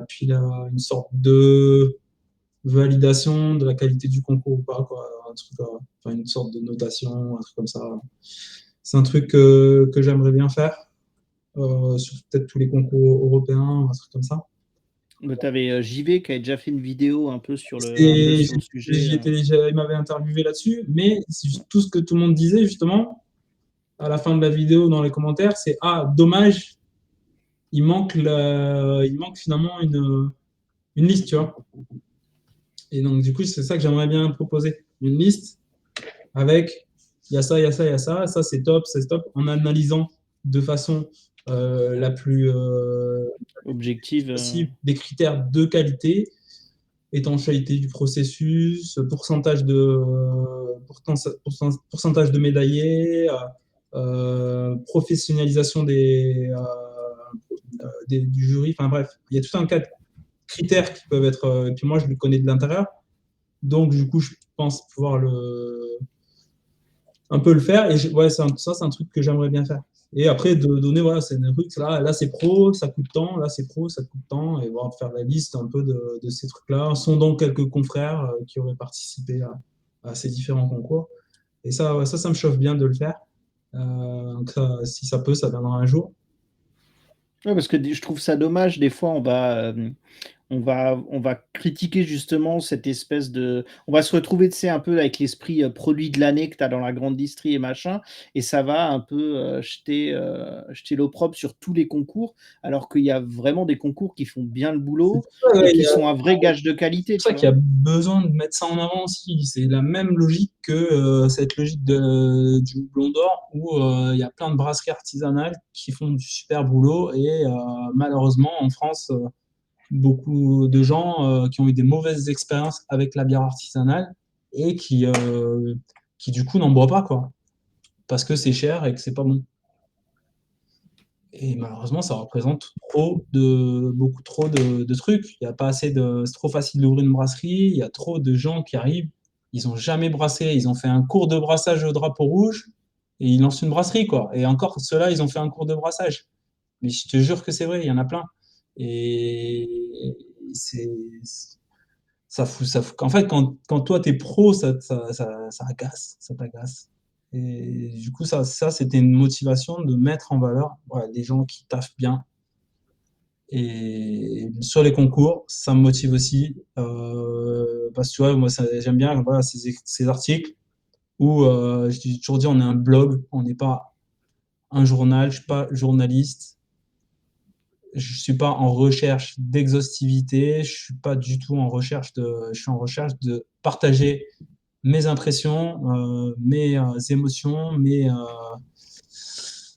B: puis une sorte de validation de la qualité du concours ou pas, quoi. Un truc, enfin, une sorte de notation, un truc comme ça. C'est un truc que j'aimerais bien faire, sur peut-être tous les concours européens, un truc comme ça.
A: tu avais JV qui avait déjà fait une vidéo un peu
B: Et
A: sur le sujet.
B: il m'avait interviewé là-dessus, mais c'est tout ce que tout le monde disait justement à la fin de la vidéo dans les commentaires, c'est ah dommage, il manque finalement une liste, tu vois. Et donc du coup c'est ça que j'aimerais bien proposer, une liste avec il y a ça, il y a ça, il y a ça c'est top, en analysant de façon la plus
A: Objective.
B: possible des critères de qualité, étanchéité du processus, pourcentage de médaillés, professionnalisation du jury, enfin bref, il y a tout un cas de critères qui peuvent être, et puis moi je le connais de l'intérieur, donc du coup je pense pouvoir un peu le faire, et ouais, ça c'est un truc que j'aimerais bien faire. Et après, de donner, voilà, c'est un truc, là c'est pro, ça coûte tant, là c'est pro, ça coûte tant, et voilà, faire la liste un peu de ces trucs-là, sondant quelques confrères qui auraient participé à ces différents concours. Et ça, ouais, ça me chauffe bien de le faire. Donc si ça peut, ça viendra un jour.
A: Ouais, parce que je trouve ça dommage, des fois on va critiquer justement cette espèce de. On va se retrouver, tu sais, un peu avec l'esprit produit de l'année que tu as dans la grande distrie et machin, et ça va un peu jeter l'opprobre sur tous les concours, alors qu'il y a vraiment des concours qui font bien le
B: C'est
A: boulot
B: pour ça,
A: et
B: ouais,
A: qui sont un vrai gage de qualité,
B: pour ça
A: tu
B: qu'il y
A: vois.
B: a besoin de mettre ça en avant aussi. C'est la même logique que cette logique du Houblon d'Or, où il y a plein de brasseries artisanales qui font du super boulot, et malheureusement en France, beaucoup de gens qui ont eu des mauvaises expériences avec la bière artisanale et qui du coup n'en boivent pas, quoi, parce que c'est cher et que c'est pas bon. Et malheureusement, ça représente beaucoup trop de trucs. Il y a pas assez c'est trop facile d'ouvrir une brasserie. Il y a trop de gens qui arrivent. Ils ont jamais brassé. Ils ont fait un cours de brassage au drapeau rouge et ils lancent une brasserie, quoi. Et encore, ceux-là, ils ont fait un cours de brassage. Mais je te jure que c'est vrai, il y en a plein. Et c'est, en fait, quand toi, t'es pro, ça agace, ça t'agace. Et du coup, ça c'était une motivation de mettre en valeur, voilà, des gens qui taffent bien. Et sur les concours, ça me motive aussi. Parce que tu vois, moi, j'aime bien, voilà, ces articles où j'ai toujours dit, on est un blog, on n'est pas un journal, je suis pas journaliste, je suis pas en recherche d'exhaustivité, je suis pas du tout en recherche je suis en recherche de partager mes impressions, mes émotions,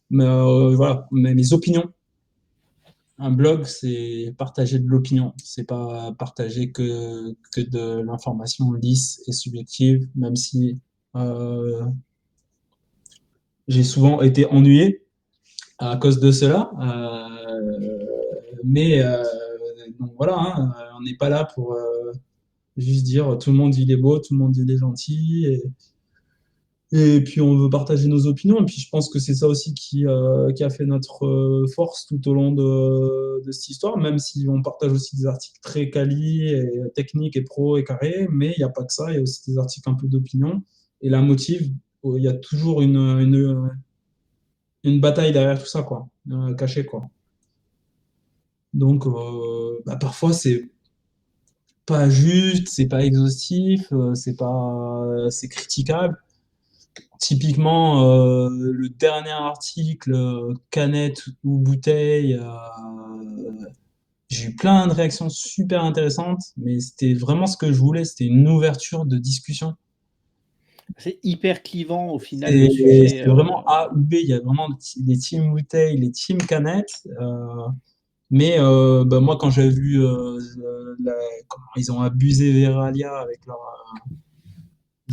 B: voilà, mes opinions. Un blog, c'est partager de l'opinion, c'est pas partager que de l'information lisse et subjective, même si euh, j'ai souvent été ennuyé à cause de cela. Mais donc voilà, hein, on n'est pas là pour juste dire tout le monde il est beau, tout le monde il est gentil, et puis on veut partager nos opinions. Et puis je pense que c'est ça aussi qui a fait notre force tout au long de cette histoire, même si on partage aussi des articles très quali, et techniques et pro et carrés, mais il n'y a pas que ça, il y a aussi des articles un peu d'opinion. Et la motive, il y a toujours une bataille derrière tout ça, quoi, cachée, quoi. Donc bah, parfois c'est pas juste, c'est pas exhaustif, c'est critiquable. Typiquement, le dernier article, canette ou bouteille, j'ai eu plein de réactions super intéressantes, mais c'était vraiment ce que je voulais, c'était une ouverture de discussion.
A: C'est hyper clivant au final le
B: C'est
A: sujet.
B: vraiment A ou B, il y a vraiment les teams bouteille, les teams canettes. Mais bah, moi, quand j'ai vu comment ils ont abusé Veralia avec leurs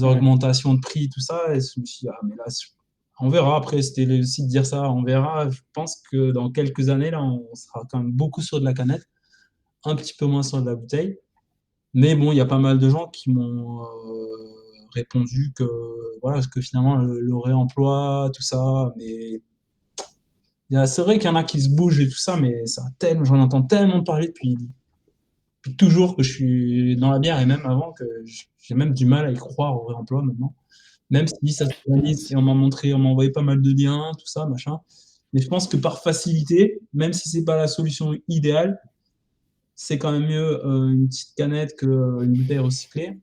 B: augmentations de prix, tout ça, et je me suis dit, ah, mais là, On verra. Après, c'était aussi de dire ça. On verra. Je pense que dans quelques années, là, on sera quand même beaucoup sur de la canette, un petit peu moins sur de la bouteille. Mais bon, il y a pas mal de gens qui m'ont répondu que, voilà, que finalement, le réemploi, tout ça. Mais c'est vrai qu'il y en a qui se bougent et tout ça, mais ça a tellement, j'en entends tellement parler depuis toujours que je suis dans la bière et même avant que j'ai même du mal à y croire au réemploi maintenant. Même si ça se réalise et on m'a envoyé pas mal de liens, tout ça, machin. Mais je pense que par facilité, même si c'est pas la solution idéale, c'est quand même mieux une petite canette qu'une bouteille recyclée.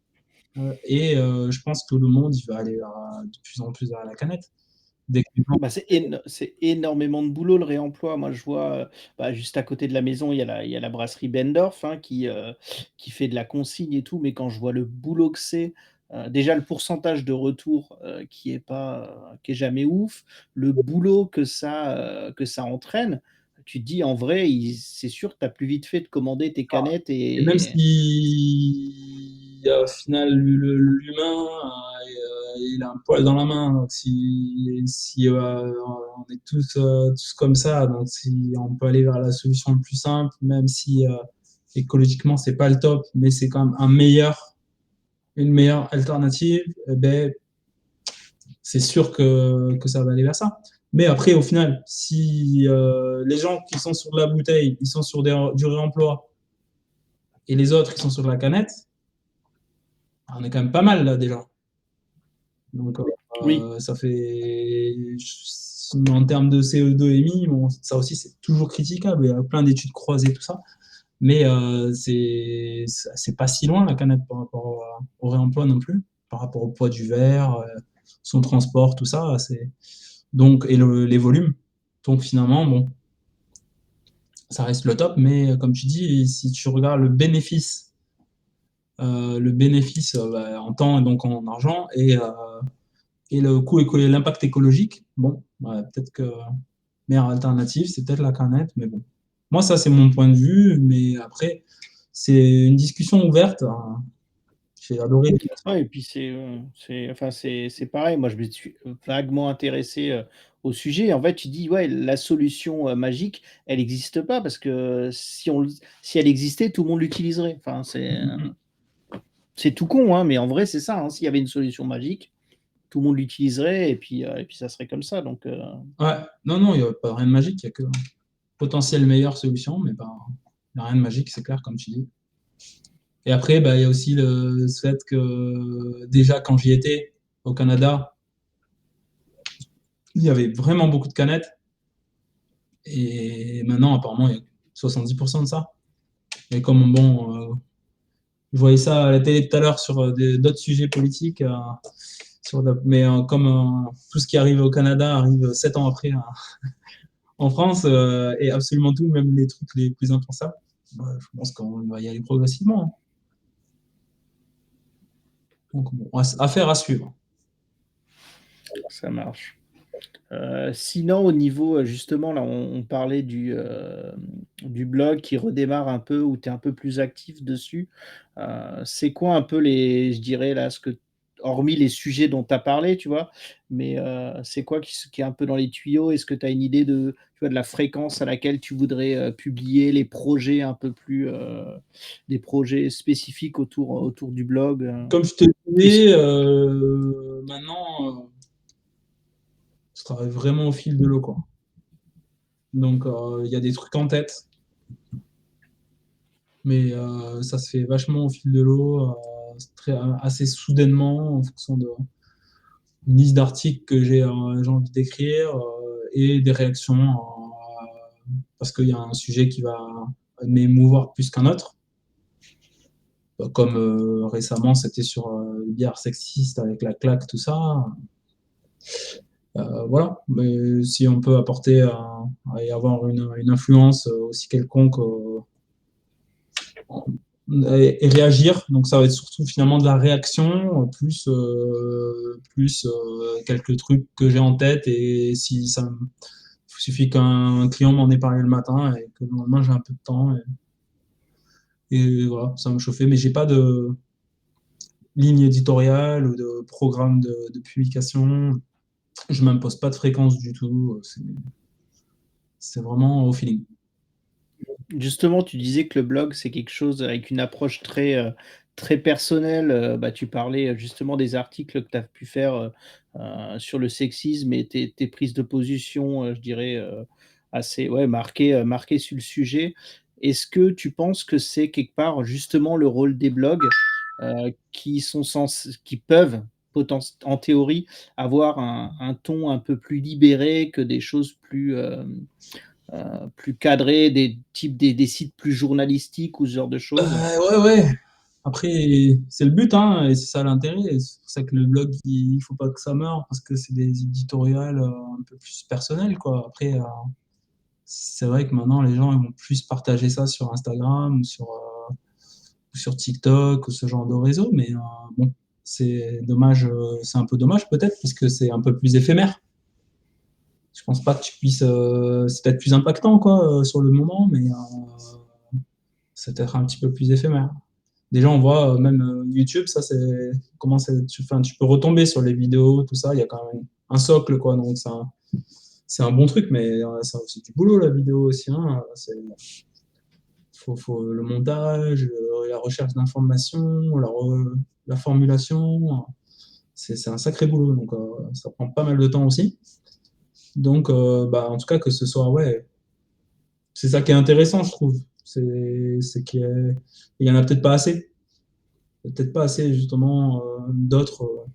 B: Je pense que le monde, il va aller de plus en plus vers la canette. Dès que les gens-
A: Bah, c'est énormément de boulot, le réemploi. Moi, je vois, bah, juste à côté de la maison, il y a la brasserie Bendorf, hein, qui fait de la consigne et tout, mais quand je vois le boulot que c'est, déjà le pourcentage de retour, qui est jamais ouf, le boulot que ça entraîne, tu te dis en vrai, il c'est sûr que tu as plus vite fait de commander tes canettes
B: Et même
A: et
B: si au final l'humain il a un poil dans la main, donc si on est tous comme ça, donc si on peut aller vers la solution le plus simple, même si écologiquement c'est pas le top, mais c'est quand même une meilleure alternative, eh ben, c'est sûr que ça va aller vers ça. Mais après, au final, si les gens qui sont sur de la bouteille, ils sont sur du réemploi, et les autres, ils sont sur la canette, on est quand même pas mal là déjà. Donc,
A: oui.
B: ça fait. En termes de CO2 émis, bon, ça aussi, c'est toujours critiquable. Il y a plein d'études croisées, tout ça. Mais c'est pas si loin la canette par rapport au réemploi non plus, par rapport au poids du verre, son transport, tout ça. Donc, et les volumes. Donc, finalement, bon, ça reste le top. Mais comme tu dis, si tu regardes le bénéfice bah, en temps et donc en argent et le coût l'impact écologique, bon, ouais, peut-être que meilleure alternative, c'est peut-être la canette, mais bon. Moi, ça, c'est mon point de vue, mais après, c'est une discussion ouverte, hein. J'ai adoré.
A: Ouais, et puis enfin, c'est pareil. Moi, je me suis vaguement intéressé au sujet. En fait, tu dis, ouais, la solution magique, elle n'existe pas parce que si elle existait, tout le monde l'utiliserait. Enfin, c'est tout con, hein, mais en vrai, c'est ça, hein. S'il y avait une solution magique, tout le monde l'utiliserait et puis ça serait comme ça. Donc,
B: Ouais, non, non, il n'y a pas rien de magique, il y a que potentielle meilleure solution, mais pas, il n'y a rien de magique, c'est clair, comme tu dis. Et après, bah, il y a aussi ce fait que déjà, quand j'y étais, au Canada, il y avait vraiment beaucoup de canettes. Et maintenant, apparemment, il y a 70% de ça. Et comme bon, je voyais ça à la télé tout à l'heure sur d'autres sujets politiques, mais comme tout ce qui arrive au Canada arrive 7 ans après hein, en France, et absolument tout, même les trucs les plus impensables, je pense qu'on va y aller progressivement, hein. Donc, bon, affaire à suivre.
A: ça marche. Sinon, au niveau, justement, là, on parlait du blog qui redémarre un peu, où tu es un peu plus actif dessus. C'est quoi un peu je dirais là, hormis les sujets dont tu as parlé, tu vois, mais c'est quoi qui est un peu dans les tuyaux? Est-ce que tu as une idée tu vois, de la fréquence à laquelle tu voudrais publier les projets un peu plus, des projets spécifiques autour du blog?
B: Comme je te
A: Est-ce
B: disais, maintenant, je travaille vraiment au fil de l'eau, quoi. Donc, il y a des trucs en tête, mais ça se fait vachement au fil de l'eau, assez soudainement, en fonction d'une liste d'articles que j'ai envie d'écrire et des réactions, parce qu'il y a un sujet qui va m'émouvoir plus qu'un autre. Comme récemment, c'était sur les bières sexistes avec la claque, tout ça. Voilà, mais si on peut apporter et avoir une influence aussi quelconque et réagir, donc ça va être surtout finalement de la réaction, plus quelques trucs que j'ai en tête et si ça me il suffit qu'un client m'en ait parlé le matin et que le lendemain j'ai un peu de temps et voilà, ça va me chauffer, mais j'ai pas de ligne éditoriale ou de programme de publication. Je m'impose pas de fréquence du tout. C'est vraiment au feeling.
A: Justement, tu disais que le blog, c'est quelque chose avec une approche très personnelle. Bah, tu parlais, justement des articles que tu as pu faire, sur le sexisme et tes prises de position, je dirais, assez ouais, marquées sur le sujet. Est-ce que tu penses que c'est quelque part, justement, le rôle des blogs, qui peuvent en théorie, avoir un ton un peu plus libéré que des choses plus cadrés, des sites plus journalistiques ou ce genre de choses?
B: Ouais, ouais. Après, c'est le but, hein, et c'est ça l'intérêt. Et c'est pour ça que le blog, il faut pas que ça meure, parce que c'est des éditoriales un peu plus personnelles, quoi. Après, c'est vrai que maintenant, les gens ils vont plus partager ça sur Instagram ou sur TikTok ou ce genre de réseau, mais bon, c'est dommage, c'est un peu dommage peut-être, parce que c'est un peu plus éphémère. Je pense pas que tu puisses. C'est peut-être plus impactant, quoi, sur le moment, mais c'est peut-être un petit peu plus éphémère. Déjà, on voit même YouTube, ça, c'est comment enfin, tu peux retomber sur les vidéos, tout ça. Il y a quand même un socle, quoi. Donc, c'est un bon truc, mais ça c'est du boulot, la vidéo aussi. Hein. Faut le montage, la recherche d'informations, la formulation. C'est un sacré boulot, donc ça prend pas mal de temps aussi. Donc, bah, en tout cas, que ce soit, ouais, c'est ça qui est intéressant, je trouve. C'est il y en a peut-être pas assez. Peut-être pas assez, justement, d'autres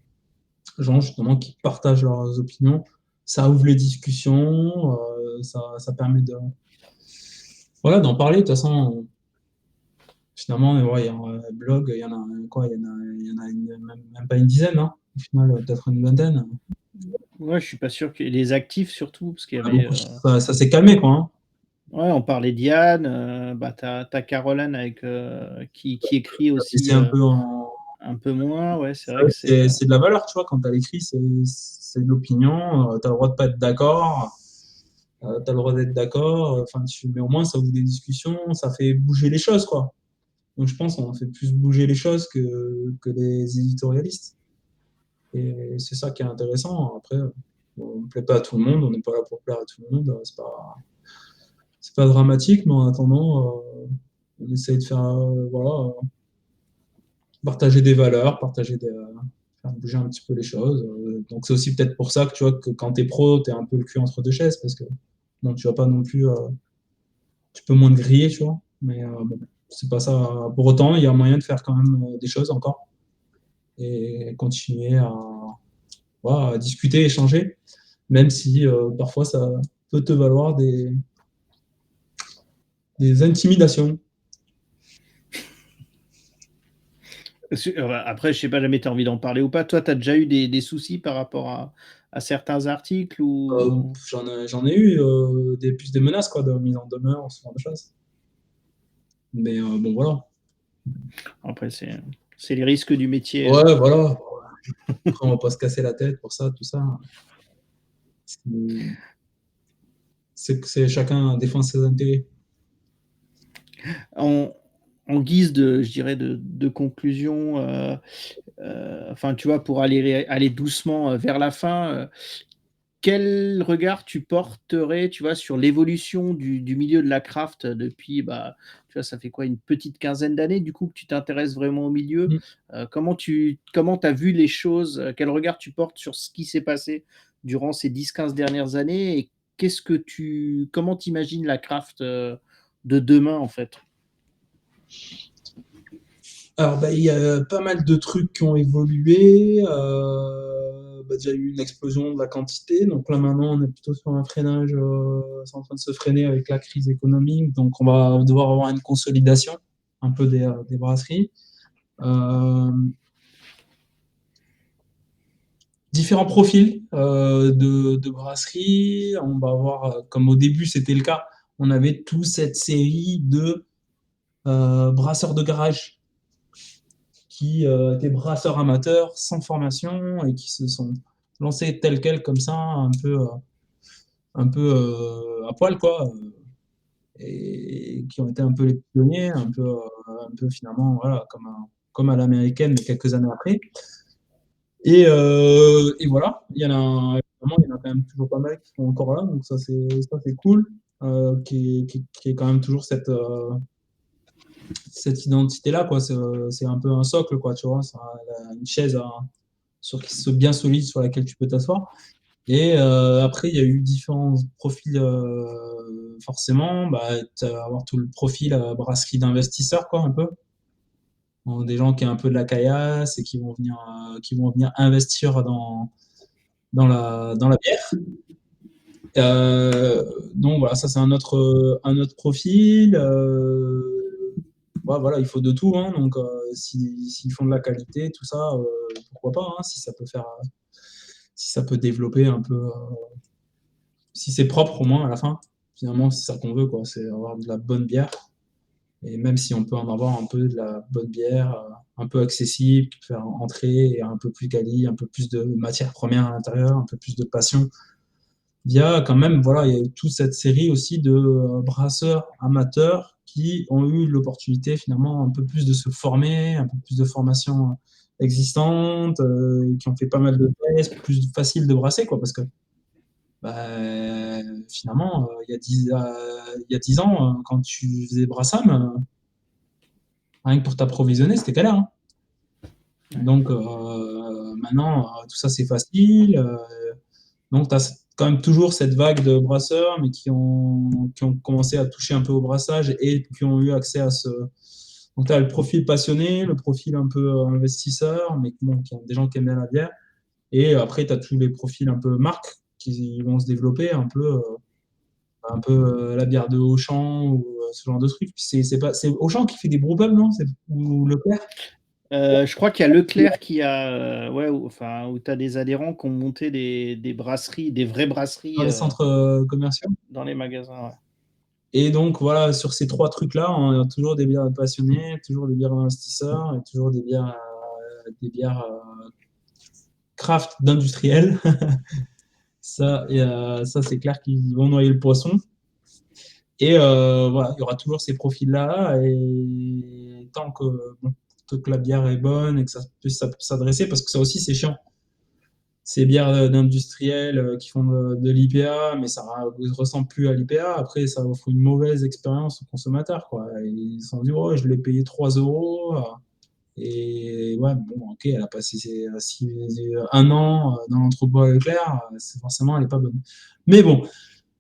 B: gens, justement, qui partagent leurs opinions. Ça ouvre les discussions, ça permet voilà, d'en parler. De toute façon, finalement, ouais, il y a un blog, il y en a quoi? Même pas une dizaine, hein, au final, peut-être une vingtaine.
A: Ouais, je suis pas sûr que les actifs surtout, parce qu'il y
B: Il y en a
A: avait,
B: beaucoup. Ça s'est calmé, quoi. Hein.
A: ouais, on parlait d'Yann, bah, tu Caroline avec, qui écrit
B: Et
A: aussi,
B: c'est un peu en.
A: un peu moins. Ouais, c'est
B: C'est
A: vrai
B: vrai
A: que
B: que c'est de la valeur, tu vois, quand tu as l'écrit, c'est de l'opinion, tu as le droit de pas être d'accord, tu as le droit d'être d'accord, enfin, mais au moins ça ouvre des discussions, ça fait bouger les choses, quoi. Donc je pense qu'on fait plus bouger les choses que les éditorialistes. Et c'est ça qui est intéressant. Après, on ne plaît pas à tout le monde, on n'est pas là pour plaire à tout le monde, c'est pas dramatique, mais en attendant, on essaye de faire, voilà, partager des valeurs, faire bouger un petit peu les choses. Donc c'est aussi peut-être pour ça que tu vois que quand tu es pro, tu es un peu le cul entre deux chaises, parce que bon, tu vas pas non plus, tu peux moins te griller, tu vois. Mais bon, c'est pas ça. Pour autant, il y a moyen de faire quand même des choses encore et continuer voilà, à discuter, échanger, même si parfois ça peut te valoir des intimidations.
A: après, je sais pas jamais tu as envie d'en parler ou pas. Toi, tu as déjà eu des soucis par rapport à certains articles ou?
B: J'en ai eu plus des menaces, quoi, de mise en demeure, ce genre de choses. Mais bon, voilà.
A: Après, c'est les risques du métier,
B: Ouais, voilà. Après, on va pas se casser la tête pour ça, tout ça. C'est c'est chacun défend ses intérêts.
A: En en guise de je dirais de conclusion, enfin, tu vois, pour aller doucement, vers la fin, quel regard tu porterais, tu vois, sur l'évolution du milieu de la craft depuis, bah, tu vois, ça fait quoi? Une petite quinzaine d'années, du coup, que tu t'intéresses vraiment au milieu?
B: Mm.
A: Comment tu as vu les choses? Quel regard tu portes sur ce qui s'est passé durant ces 10, 15 dernières années? Et comment tu imagines la craft, de demain, en fait?
B: Alors, bah, il y a pas mal de trucs qui ont évolué. Bah, déjà, il y a eu une explosion de la quantité. Donc là, maintenant, on est plutôt sur un freinage. C'est en train de se freiner avec la crise économique. Donc, on va devoir avoir une consolidation un peu des brasseries. Euh, Différents profils de brasseries. On va avoir, comme au début, c'était le cas, on avait toute cette série de brasseurs de garage qui étaient brasseurs amateurs sans formation et qui se sont lancés tels quels comme ça, un peu à poil, quoi, et qui ont été un peu les pionniers, un peu finalement, voilà, comme à l'américaine, mais quelques années après. Et voilà, il y en a vraiment, il y en a quand même toujours pas mal qui sont encore là, donc ça c'est cool. Qui est quand même toujours cette identité-là, quoi. C'est un peu un socle, quoi, tu vois. C'est une chaise bien solide sur laquelle tu peux t'asseoir. Et après, il y a eu différents profils, forcément. Bah, tu vas avoir tout le profil brasserie d'investisseurs, quoi, un peu. Donc, des gens qui ont un peu de la caillasse et qui vont venir investir dans la bière. Donc voilà, ça c'est un autre profil. Ouais, voilà, il faut de tout, hein, donc s'ils font de la qualité, tout ça, pourquoi pas, hein, si ça peut développer un peu, si c'est propre au moins à la fin. Finalement, c'est ça qu'on veut, quoi, c'est avoir de la bonne bière. Et même si on peut en avoir un peu de la bonne bière, un peu accessible, qui peut faire entrer, et un peu plus quali, un peu plus de matière première à l'intérieur, un peu plus de passion. Il y a quand même, voilà, il y a eu toute cette série aussi de brasseurs amateurs qui ont eu l'opportunité finalement un peu plus de se former, un peu plus de formation existante, qui ont fait pas mal de tests, plus facile de brasser, quoi, parce que bah, finalement, il y a 10 ans, quand tu faisais Brassam, rien que pour t'approvisionner, c'était galère, hein. Donc maintenant, tout ça c'est facile. Donc tu as quand même toujours cette vague de brasseurs, mais qui ont commencé à toucher un peu au brassage et qui ont eu accès à ce. Donc tu as le profil passionné, le profil un peu investisseur, mais bon, qui ont des gens qui aiment bien la bière. Et après, tu as tous les profils un peu marques qui vont se développer, un peu la bière de Auchan ou ce genre de truc. C'est Auchan qui fait des brewpubs, non? Ou Leclerc?
A: Je crois qu'il y a Leclerc qui a, ouais, enfin, où tu as des adhérents qui ont monté des brasseries, des vraies
B: Dans
A: brasseries
B: les centres commerciaux.
A: dans les magasins. Ouais.
B: Et donc voilà, sur ces trois trucs-là, on a toujours des bières passionnés, toujours des bières investisseurs et toujours des bières craft d'industriels. Ça c'est clair qu'ils vont noyer le poisson. Et voilà, il y aura toujours ces profils-là. Et bon, tant que la bière est bonne et que ça puisse s'adresser, parce que ça aussi c'est chiant. Ces bières d'industriels qui font de l'IPA, mais ça ne ressemble plus à l'IPA. Après, ça offre une mauvaise expérience au consommateur, quoi. Et ils se sont dit, oh, je l'ai payé 3 euros. Et ouais, bon, ok, elle a passé un an dans l'entrepôt à Leclerc, forcément, elle n'est pas bonne. Mais bon,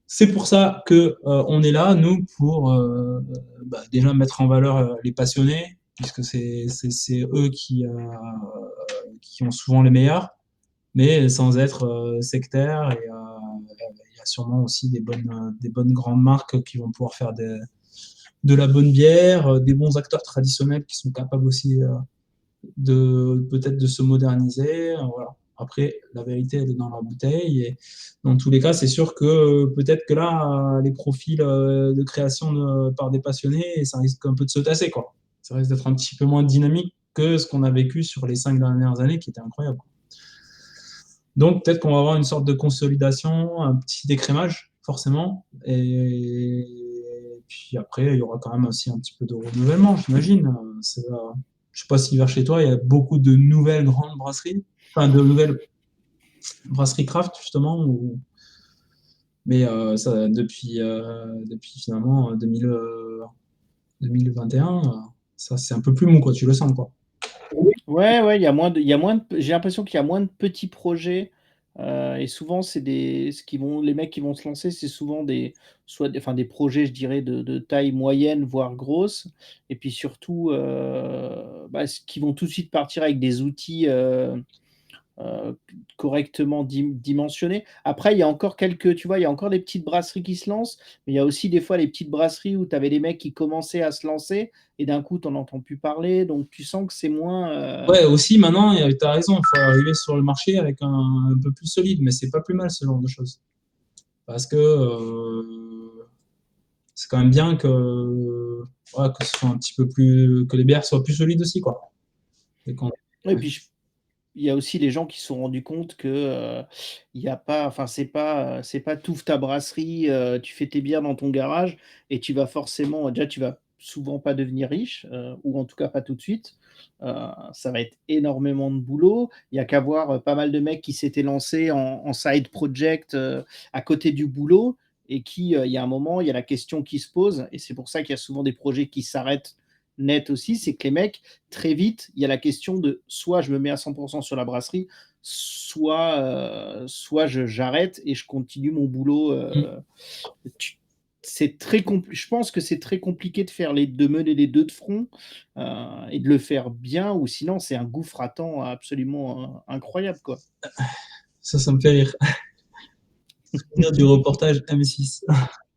B: c'est pour ça que on est là, nous, pour déjà mettre en valeur les passionnés, puisque c'est eux qui ont souvent les meilleurs, mais sans être sectaire. Et il y a sûrement aussi des bonnes grandes marques qui vont pouvoir faire de la bonne bière, des bons acteurs traditionnels qui sont capables aussi peut-être de se moderniser. Voilà. Après, la vérité, elle est dans la bouteille. Et dans tous les cas, c'est sûr que peut-être que là, les profils de création par des passionnés, ça risque un peu de se tasser, quoi. Ça risque d'être un petit peu moins dynamique que ce qu'on a vécu sur les 5 dernières années, qui était incroyable. Donc, peut-être qu'on va avoir une sorte de consolidation, un petit décrémage, forcément. Et puis après, il y aura quand même aussi un petit peu de renouvellement, j'imagine. Je ne sais pas si vers chez toi, il y a beaucoup de nouvelles grandes brasseries, enfin de nouvelles brasseries craft, justement. Mais ça, depuis finalement 2021, ça c'est un peu plus mou, quoi. Tu le sens, quoi.
A: Ouais, ouais, il y a moins de, j'ai l'impression qu'il y a moins de petits projets. Et souvent, les mecs qui vont se lancer, c'est souvent enfin, des projets, je dirais, de taille moyenne, voire grosse. Et puis surtout, bah, qui vont tout de suite partir avec des outils euh, correctement dimensionné. Après, il y a encore tu vois, il y a encore des petites brasseries qui se lancent, mais il y a aussi des fois les petites brasseries où tu avais des mecs qui commençaient à se lancer et d'un coup, tu n'en entends plus parler. Donc, tu sens que c'est moins.
B: Ouais, aussi maintenant, tu as raison, il faut arriver sur le marché avec un peu plus solide, mais c'est pas plus mal ce genre de choses. Parce que c'est quand même bien ouais, que ce soit un petit peu plus, que les bières soient plus solides aussi, quoi. Et
A: Et puis, il y a aussi les gens qui se sont rendus compte que il y a pas, enfin, c'est pas t'ouvres ta brasserie, tu fais tes bières dans ton garage et tu vas forcément, déjà, tu vas souvent pas devenir riche, ou en tout cas pas tout de suite. Ça va être énormément de boulot. Il y a qu'à voir, pas mal de mecs qui s'étaient lancés en side project, à côté du boulot et qui, il y a un moment, il y a la question qui se pose et c'est pour ça qu'il y a souvent des projets qui s'arrêtent net aussi, c'est que les mecs, très vite, il y a la question de soit je me mets à 100 sur la brasserie, soit j'arrête et je continue mon boulot,
B: Mm.
A: tu c'est très compli je pense que c'est très compliqué de mener les 2 de front, et de le faire bien ou sinon c'est un gouffre à temps absolument, incroyable, quoi.
B: Ça me fait rire. Souvenir du reportage M6.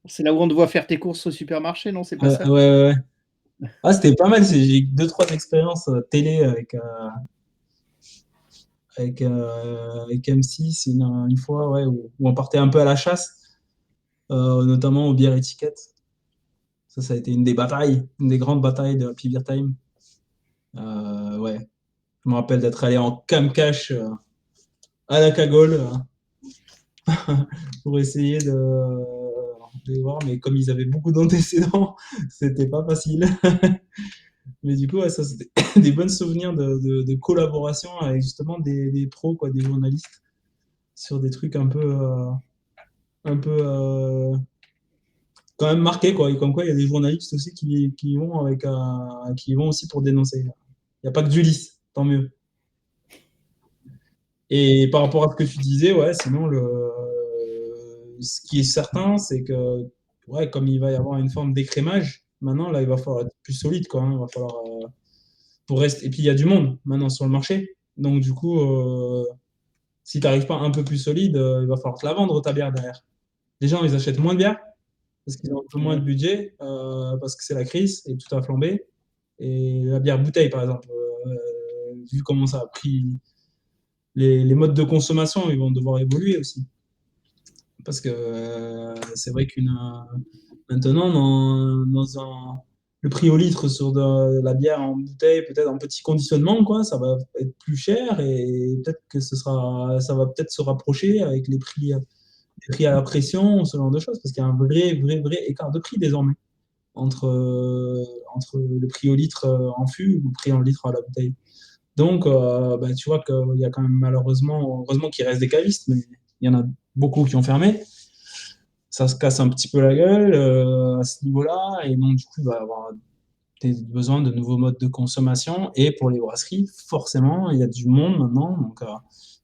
A: C'est là où on te voit faire tes courses au supermarché, non, c'est pas
B: Ouais, ouais,
A: ça?
B: ouais. Ah, c'était pas mal. J'ai eu deux, trois expériences télé avec M6 une fois, ouais, où on partait un peu à la chasse, notamment aux bières étiquettes. Ça a été une des batailles, une des grandes batailles de Happy Beer Time. Ouais, je me rappelle d'être allé en cam-cache à la cagole pour essayer de voir, mais comme ils avaient beaucoup d'antécédents, c'était pas facile. Mais du coup, ouais, ça, c'était des bons souvenirs de collaboration avec justement des pros, quoi, des journalistes, sur des trucs un peu quand même marqués, quoi. Et comme quoi, il y a des journalistes aussi qui y vont aussi pour dénoncer. Il n'y a pas que d'Ulysse, tant mieux. Et par rapport à ce que tu disais, ouais, sinon, ce qui est certain, c'est que, ouais, comme il va y avoir une forme d'écrémage, maintenant, là, il va falloir être plus solide, quoi, hein. Il va falloir, pour rester. Et puis, il y a du monde maintenant sur le marché. Donc, du coup, si tu n'arrives pas un peu plus solide, il va falloir te la vendre ta bière derrière. Les gens, ils achètent moins de bière parce qu'ils ont un peu moins de
A: Ouais.
B: budget, parce que c'est la crise et tout a flambé. Et la bière bouteille, par exemple, vu comment ça a pris les modes de consommation, ils vont devoir évoluer aussi. Parce que c'est vrai maintenant, le prix au litre sur de la bière en bouteille, peut-être en petit conditionnement, quoi, ça va être plus cher et peut-être que ça va peut-être se rapprocher avec les prix à la pression, ce genre de choses, parce qu'il y a un vrai, vrai, vrai écart de prix désormais entre le prix au litre en fût ou le prix en litre à la bouteille. Donc, bah, tu vois qu'il y a quand même malheureusement, heureusement qu'il reste des cavistes, mais il y en a beaucoup qui ont fermé. Ça se casse un petit peu la gueule à ce niveau-là, et donc du coup, il va y avoir besoin de nouveaux modes de consommation. Et pour les brasseries, forcément, il y a du monde maintenant. Donc,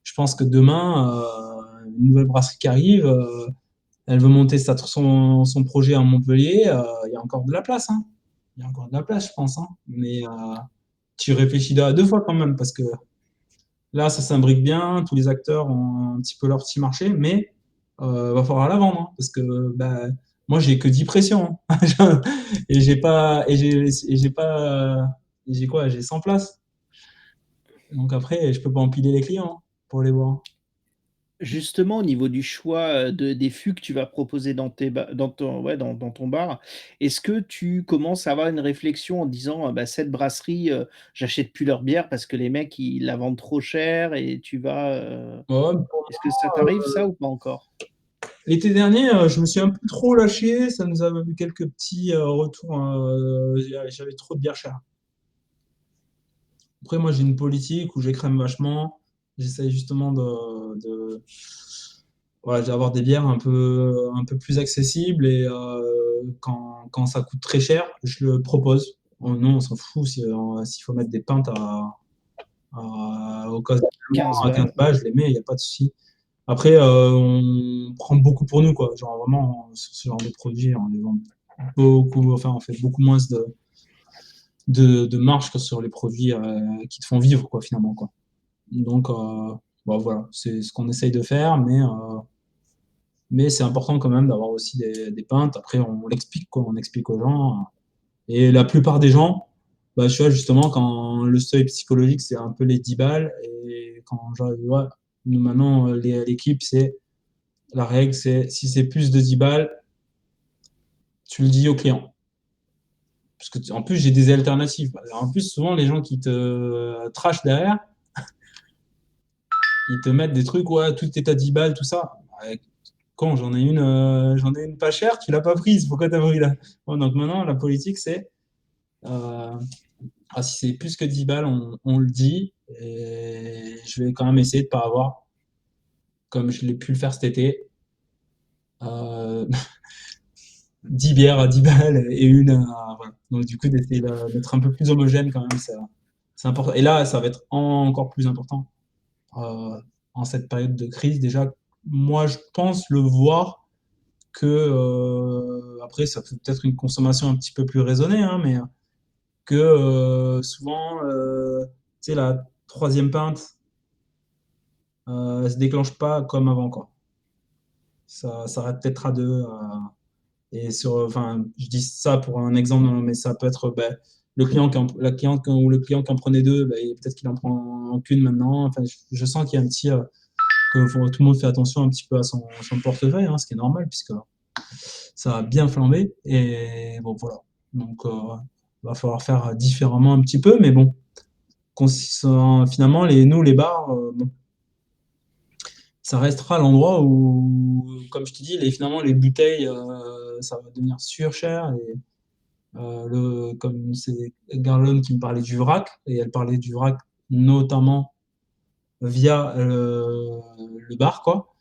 B: je pense que demain, une nouvelle brasserie qui arrive, elle veut monter son projet à Montpellier, il y a encore de la place, hein. Il y a encore de la place, je pense, hein. Mais tu réfléchis à deux fois quand même, parce que là, ça s'imbrique bien, tous les acteurs ont un petit peu leur petit marché, mais va falloir la vendre, hein, parce que bah, moi, j'ai que 10 pressions, hein. Et j'ai pas, j'ai quoi? J'ai 100 places. Donc après, je peux pas empiler les clients hein, pour les voir.
A: Justement, au niveau du choix, des fûts que tu vas proposer dans tes ba dans ton ouais, dans ton bar, est-ce que tu commences à avoir une réflexion en disant: «Bah, cette brasserie, j'achète plus leur bière parce que les mecs, ils la vendent trop cher» et tu vas,
B: Ouais,
A: est-ce que ça t'arrive ça ou pas encore?
B: l'été dernier, je me suis un peu trop lâché. Ça nous a eu quelques petits retours. J'avais trop de bière chère. Après, moi, j'ai une politique où j'écrème vachement. J'essaye justement voilà, d'avoir des bières un peu plus accessibles et quand ça coûte très cher, je le propose. Oh, non, on s'en fout s'il faut mettre des pintes occasionnellement
A: 15
B: à 15
A: balles,
B: balles, je les mets, il n'y a pas de souci. Après, on prend beaucoup pour nous, quoi. Genre vraiment, sur ce genre de produit, on les vend beaucoup, enfin, on fait beaucoup moins de marge que sur les produits qui te font vivre, quoi, finalement, quoi. Donc, bon, voilà, c'est ce qu'on essaye de faire, mais c'est important quand même d'avoir aussi des pintes. Après, on l'explique, quoi, on explique aux gens. Et la plupart des gens, bah, tu vois, justement, quand le seuil psychologique, c'est un peu les 10 balles, et quand, genre, ouais, nous, maintenant, l'équipe, la règle, c'est si c'est plus de 10 balles, tu le dis au client. Parce que, en plus, j'ai des alternatives. En plus, souvent, les gens qui te trashent derrière, ils te mettent des trucs, ouais, tout est à 10 balles, tout ça. Ouais, quand j'en ai une pas chère, tu l'as pas prise, pourquoi t'as pris là? Bon, donc maintenant, la politique, c'est Euh, si c'est plus que 10 balles, on le dit. Et je vais quand même essayer de pas avoir, comme je l'ai pu le faire cet été, euh, 10 bières à 10 balles et une à, voilà. Donc du coup, d'essayer d'être un peu plus homogène quand même, c'est important. Et là, ça va être encore plus important en cette période de crise. Déjà, moi, je pense le voir que, après, ça peut peut-être une consommation un petit peu plus raisonnée, hein, mais que souvent, tu sais, la troisième pinte se déclenche pas comme avant, quoi. Ça s'arrête peut-être à deux. Et enfin, je dis ça pour un exemple, hein, mais ça peut être ben, le client la cliente ou le client qui en prenait deux, ben, peut-être qu'il en prend qu'une maintenant. Enfin, je sens qu'il y a un petit tout le monde fait attention un petit peu à son portefeuille, hein, ce qui est normal puisque ça a bien flambé. Et bon, voilà. Donc, va falloir faire différemment un petit peu, mais bon, finalement, nous, les bars, bon, ça restera l'endroit où, comme je te dis, finalement, les bouteilles, ça va devenir super cher. Et, comme c'est Garlone qui me parlait du vrac, et elle parlait du vrac notamment via le bar, quoi.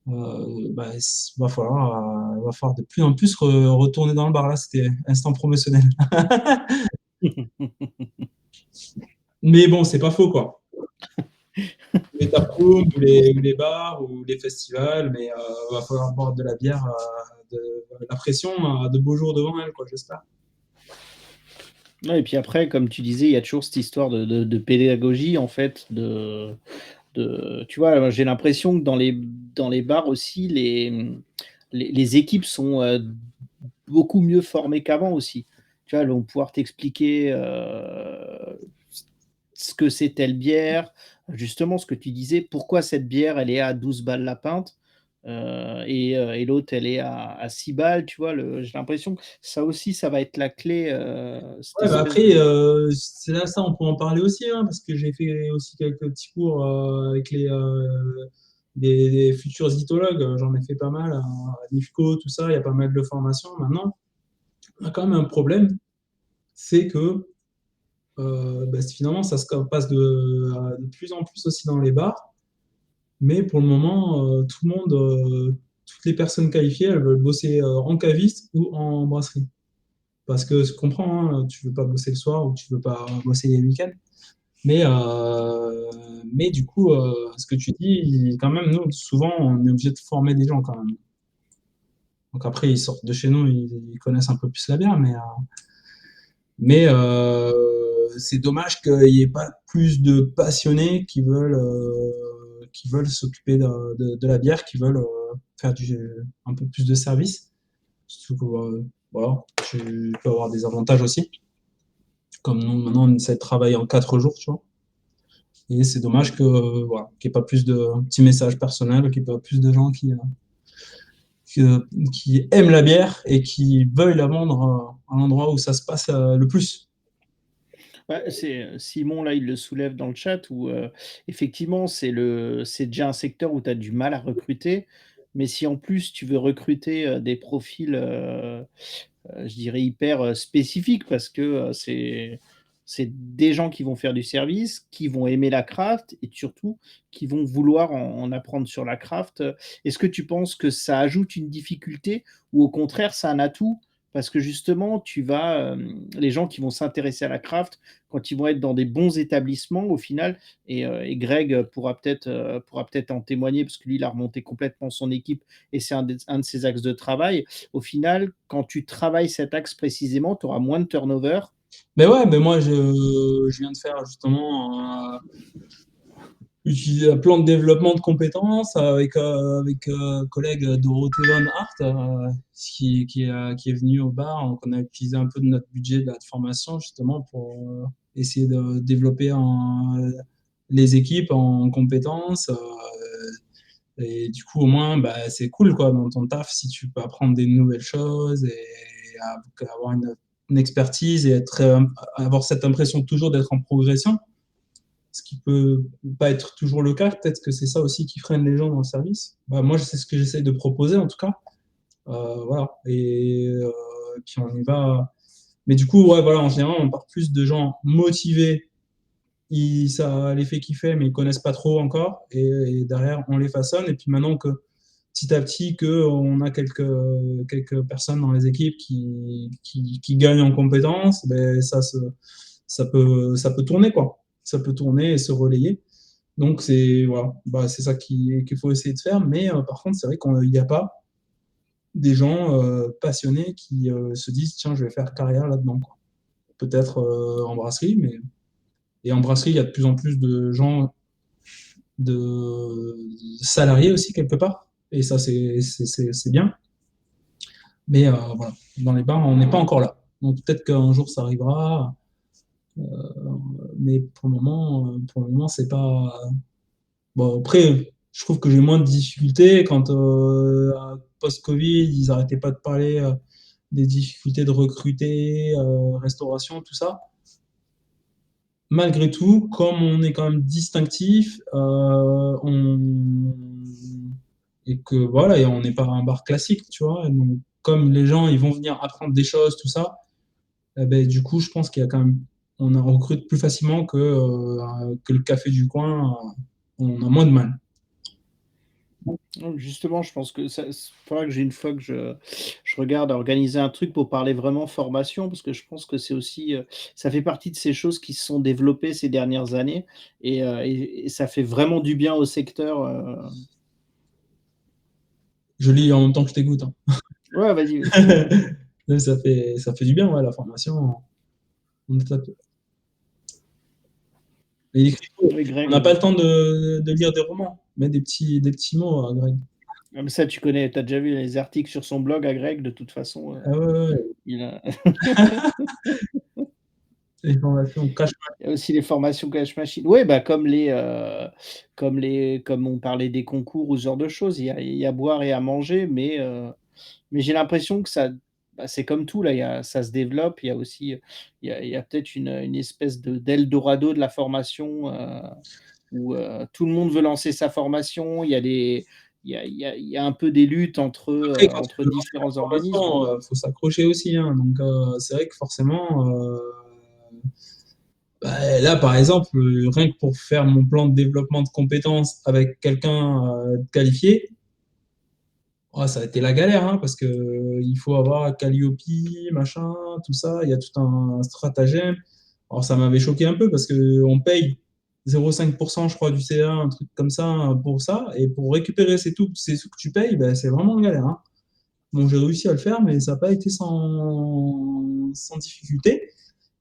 B: Bah, va falloir de plus en plus retourner dans le bar. Là, c'était instant promotionnel. Mais bon, c'est pas faux, quoi. Les taprooms, ou les bars, ou les festivals, mais va falloir boire de la bière, la pression a de beaux jours devant elle, quoi, j'espère.
A: Ouais, et puis après, comme tu disais, il y a toujours cette histoire de pédagogie, en fait, tu vois, j'ai l'impression que dans les bars aussi, les équipes sont beaucoup mieux formées qu'avant aussi. Tu vois, elles vont pouvoir t'expliquer ce que c'est telle bière, justement ce que tu disais, pourquoi cette bière, elle est à 12 balles la pinte, et l'autre, elle est à 6 balles, tu vois. J'ai l'impression que ça aussi, ça va être la clé, cette
B: Ouais, bah
A: espèce
B: après,
A: de...
B: c'est là, ça, on peut en parler aussi, hein, parce que j'ai fait aussi quelques petits cours avec des futurs zytologues. J'en ai fait pas mal à l'IFCO, tout ça. Il y a pas mal de formations. Maintenant, on a quand même un problème, c'est que bah, finalement, ça se passe de plus en plus aussi dans les bars. Mais pour le moment, toutes les personnes qualifiées, elles veulent bosser en caviste ou en brasserie. Parce que je comprends, hein, tu veux pas bosser le soir ou tu veux pas bosser les week-ends. Mais du coup, ce que tu dis, quand même, nous, souvent, on est obligé de former des gens quand même. Donc après, ils sortent de chez nous, ils connaissent un peu plus la bière, mais c'est dommage qu'il n'y ait pas plus de passionnés qui veulent s'occuper de la bière, qui veulent faire un peu plus de service. Surtout que, voilà, tu peux avoir des avantages aussi. Comme nous, maintenant, on essaie de travailler en 4 jours, tu vois. Et c'est dommage voilà, qu'il n'y ait pas plus de petits messages personnels, qu'il n'y ait pas plus de gens qui aiment la bière et qui veuillent la vendre à l'endroit où ça se passe le plus.
A: Ouais, c'est Simon, là, il le soulève dans le chat où effectivement, c'est déjà un secteur où tu as du mal à recruter. Mais si en plus tu veux recruter des profils, je dirais, hyper spécifiques, parce que c'est des gens qui vont faire du service, qui vont aimer la craft et surtout qui vont vouloir en apprendre sur la craft. Est-ce que tu penses que ça ajoute une difficulté ou au contraire, c'est un atout? Parce que justement, les gens qui vont s'intéresser à la craft, quand ils vont être dans des bons établissements, au final, et Greg pourra peut-être en témoigner, parce que lui, il a remonté complètement son équipe, et c'est un de ses axes de travail. Au final, quand tu travailles cet axe précisément, tu auras moins de turnover.
B: Mais ouais, mais moi, je viens de faire justement utiliser un plan de développement de compétences avec collègue Dorothée Van Hart, qui est venue au bar. Donc, on a utilisé un peu de notre budget de formation justement pour essayer de développer les équipes en compétences. Et du coup, au moins, bah, c'est cool quoi, dans ton taf si tu peux apprendre des nouvelles choses et avoir une expertise et avoir cette impression toujours d'être en progression, ce qui peut pas être toujours le cas. Peut-être que c'est ça aussi qui freine les gens dans le service. Bah, moi, c'est ce que j'essaie de proposer en tout cas. Voilà. Et puis on y va. Mais du coup, ouais, voilà, en général, on part plus de gens motivés, ça les fait kiffer, mais ils connaissent pas trop encore. Et derrière, on les façonne. Et puis maintenant que petit à petit, que on a quelques personnes dans les équipes qui gagnent en compétences, ben, ça peut tourner, quoi. Ça peut tourner et se relayer. Donc, c'est voilà, bah, c'est ça qu'il faut essayer de faire. Mais par contre, c'est vrai qu'il n'y a pas des gens passionnés qui se disent, tiens, je vais faire carrière là-dedans, quoi. Peut-être en brasserie, mais et en brasserie, il y a de plus en plus de gens, de salariés aussi, quelque part. Et ça, c'est bien. Mais voilà, dans les bars, on n'est pas encore là. Donc peut-être qu'un jour, ça arrivera. Euh, mais pour le moment, c'est pas. Bon, après, je trouve que j'ai moins de difficultés quand, post-Covid, ils n'arrêtaient pas de parler des difficultés de recruter, restauration, tout ça. Malgré tout, comme on est quand même distinctif, et que voilà, et on n'est pas un bar classique, tu vois. Donc, comme les gens, ils vont venir apprendre des choses, tout ça, ben, du coup, je pense qu'il y a quand même, on recrute plus facilement que le café du coin. On a moins de mal.
A: Donc justement, je pense que ça faudra que j'ai une fois que je regarde à organiser un truc pour parler vraiment formation, parce que je pense que c'est aussi, ça fait partie de ces choses qui se sont développées ces dernières années et ça fait vraiment du bien au secteur,
B: Je lis en même temps que je t'écoute, hein.
A: Ouais, vas-y, vas-y.
B: Ça fait du bien, ouais, la formation. On est top. Et l'écriture,
A: Oui,
B: on
A: Greg,
B: n'a pas le temps de lire des romans, mais des petits mots, Greg.
A: ah mais ça tu connais, tu as déjà vu les articles sur son blog à Greg de toute façon,
B: Ah ouais, ouais, ouais.
A: il a
B: Les formations cash.
A: il y a aussi les formations cash machine. Ouais, bah, comme on parlait des concours ou ce genre de choses, il y a à boire et à manger, mais j'ai l'impression que ça bah, c'est comme tout là, ça se développe. Il y a aussi, il y a peut-être une espèce d'eldorado de la formation, où, tout le monde veut lancer sa formation. Il y a un peu des luttes
B: Après, quand tu
A: entre
B: veux lancer
A: différents
B: la
A: organismes.
B: formation, faut s'accrocher aussi, hein. Donc, c'est vrai que forcément, bah, là, par exemple, rien que pour faire mon plan de développement de compétences avec quelqu'un de qualifié, oh, ça a été la galère, hein, parce que il faut avoir Calliope, machin, tout ça. Il y a tout un stratagème. Alors, ça m'avait choqué un peu parce que on paye 0,5%, je crois, du CA, un truc comme ça, hein, pour ça. Et pour récupérer ces sous que tu payes, ben, c'est vraiment une galère, hein. Bon, j'ai réussi à le faire, mais ça n'a pas été sans difficulté.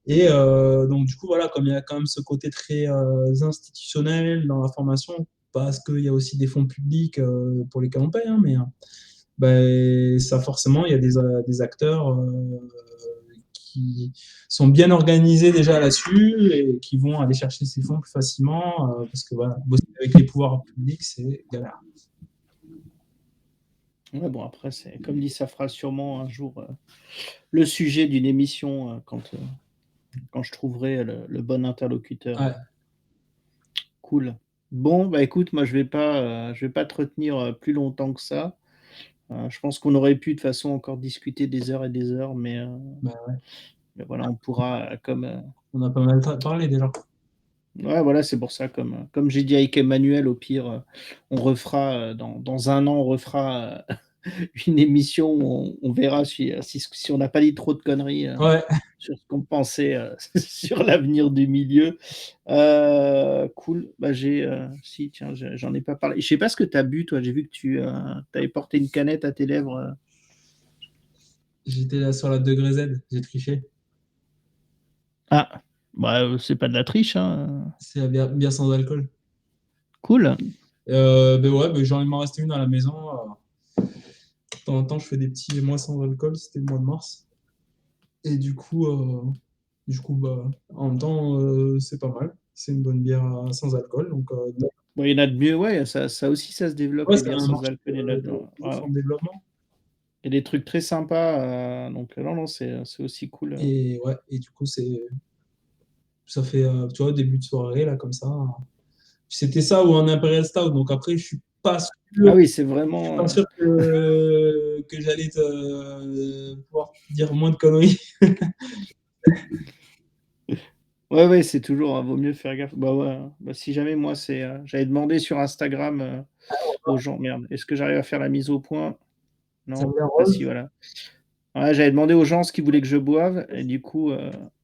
B: Et donc, du coup, voilà, comme il y a quand même ce côté très institutionnel dans la formation, parce qu'il y a aussi des fonds publics pour lesquels on paye, hein, mais ben, ça forcément, il y a des acteurs qui sont bien organisés déjà là-dessus et qui vont aller chercher ces fonds plus facilement, parce que voilà, bosser avec les pouvoirs publics, c'est galère.
A: Ouais, bon après c'est comme dit, ça fera sûrement un jour, le sujet d'une émission, quand je trouverai le bon interlocuteur.
B: Ouais.
A: Cool. Bon, bah, écoute, moi je vais pas te retenir, plus longtemps que ça. Je pense qu'on aurait pu de toute façon encore discuter des heures et des heures,
B: Ben ouais.
A: mais voilà, on pourra,
B: On a pas mal parlé déjà.
A: ouais, voilà, c'est pour ça, comme j'ai dit avec Emmanuel, au pire, on refera, dans un an, on refera, une émission où on verra si on n'a pas dit trop de conneries,
B: Ouais.
A: sur ce qu'on pensait, sur l'avenir du milieu. Cool. Bah, si tiens, j'en ai pas parlé. Je sais pas ce que tu as bu toi? J'ai vu que tu avais porté une canette à tes lèvres,
B: J'étais là sur la degré Z, j'ai triché.
A: Ah! Bah, c'est pas de la triche, hein,
B: C'est la bière sans alcool.
A: Cool.
B: Ben ouais, ben j'en ai m'en resté une à la maison. De temps en temps, je fais des petits mois sans alcool, c'était le mois de mars. Et du coup bah, en même temps, c'est pas mal. C'est une bonne bière sans alcool. Donc,
A: Bon, il y en a de mieux, ouais, ça aussi, ça se développe,
B: ouais,
A: les
B: c'est
A: bières
B: un
A: sans
B: marché
A: alcool, il y en a de
B: de ouf
A: ouais,
B: en développement.
A: il y a des trucs très sympas, donc non, non, c'est aussi cool,
B: Et ouais, et du coup, ça fait, tu vois, début de soirée, là, comme ça. C'était ça ou un Imperial Stout. Donc après,
A: Ah oui, c'est
B: je suis
A: vraiment,
B: pas sûr que j'allais pouvoir dire moins de conneries.
A: Ouais, ouais, c'est toujours, vaut mieux faire gaffe. Bah, ouais, bah, si jamais moi c'est, j'avais demandé sur Instagram, aux gens merde, est-ce que j'arrive à faire la mise au point?
B: Ça
A: Non?
B: me
A: Ah
B: rose.
A: si, voilà. Ouais, j'avais demandé aux gens ce qu'ils voulaient que je boive et du coup,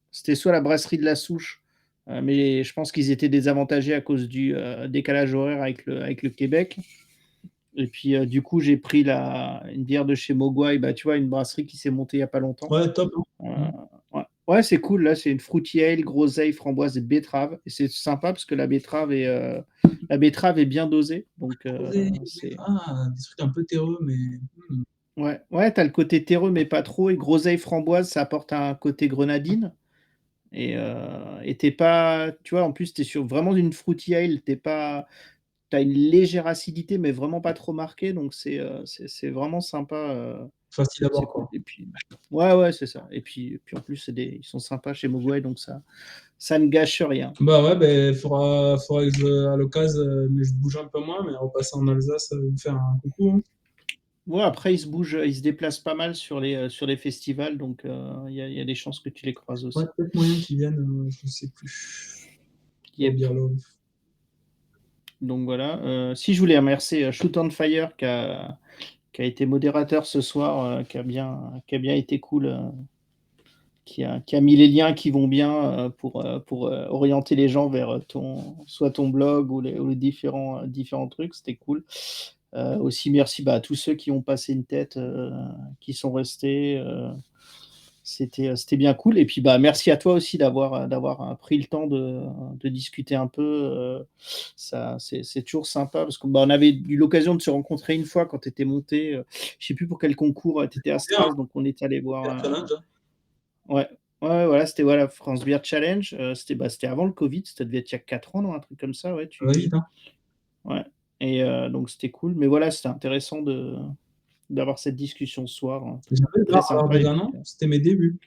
A: c'était soit la brasserie de la Souche, mais je pense qu'ils étaient désavantagés à cause du, décalage horaire avec le Québec et puis, du coup, j'ai pris la une bière de chez Mogwai, bah, tu vois, une brasserie qui s'est montée il y a pas longtemps.
B: Ouais, top, hein.
A: Heu,
B: Mmh.
A: ouais. Ouais, c'est cool, là, c'est une fruity ale, groseille, framboise et betterave et c'est sympa parce que la betterave est bien dosée donc
B: Rosé,
A: c'est
B: des trucs un peu terreux, mais
A: ouais, ouais, tu as le côté terreux mais pas trop et groseille, framboise, ça apporte un côté grenadine et tu es pas tu vois, en plus, tu es sur vraiment une fruity ale, tu es pas tu as une légère acidité mais vraiment pas trop marquée donc c'est vraiment sympa,
B: facile à
A: c'est
B: boire,
A: cool
B: quoi.
A: et puis ouais, ouais, c'est ça et puis en plus, c'est des ils sont sympas chez Mogwai donc ça ne gâche rien.
B: Bah, ouais, beh, faudra que je à l'occasion, mais je bouge un peu moins, mais repasser en Alsace, vous faire un coucou, hein.
A: Ouais, après ils se déplacent pas mal sur les festivals donc il y a des chances que tu les croises
B: Ouais,
A: aussi.
B: peut-être moyen qu'ils viennent, je sais plus. Au
A: Yep,
B: Beerlove.
A: donc voilà, si je voulais remercier, Shoot on Fire qui a été modérateur ce soir, qui a bien été cool, qui a mis les liens qui vont bien, pour, orienter les gens vers, ton blog ou les différents trucs, c'était cool. Aussi merci, bah, à tous ceux qui ont passé une tête, qui sont restés, c'était bien cool et puis, bah, merci à toi aussi d'avoir pris le temps de discuter un peu, ça c'est toujours sympa parce que, bah, on avait eu l'occasion de se rencontrer une fois quand tu étais monté, je sais plus pour quel concours, tu étais à
B: Trop bien, hein,
A: Stras donc on est allé
B: Beer
A: voir,
B: Challenge, hein.
A: ouais, ouais, voilà, c'était voilà France Beer Challenge, c'était avant le covid, ça devait être il y a 4 ans, non? Un truc comme ça, ouais,
B: Ça va vite, hein.
A: ouais et donc c'était cool mais voilà, c'était intéressant d'avoir cette discussion ce soir,
B: J'avais le
A: très
B: bar alors
A: sympa et
B: déjà,
A: puis,
B: non? C'était mes débuts.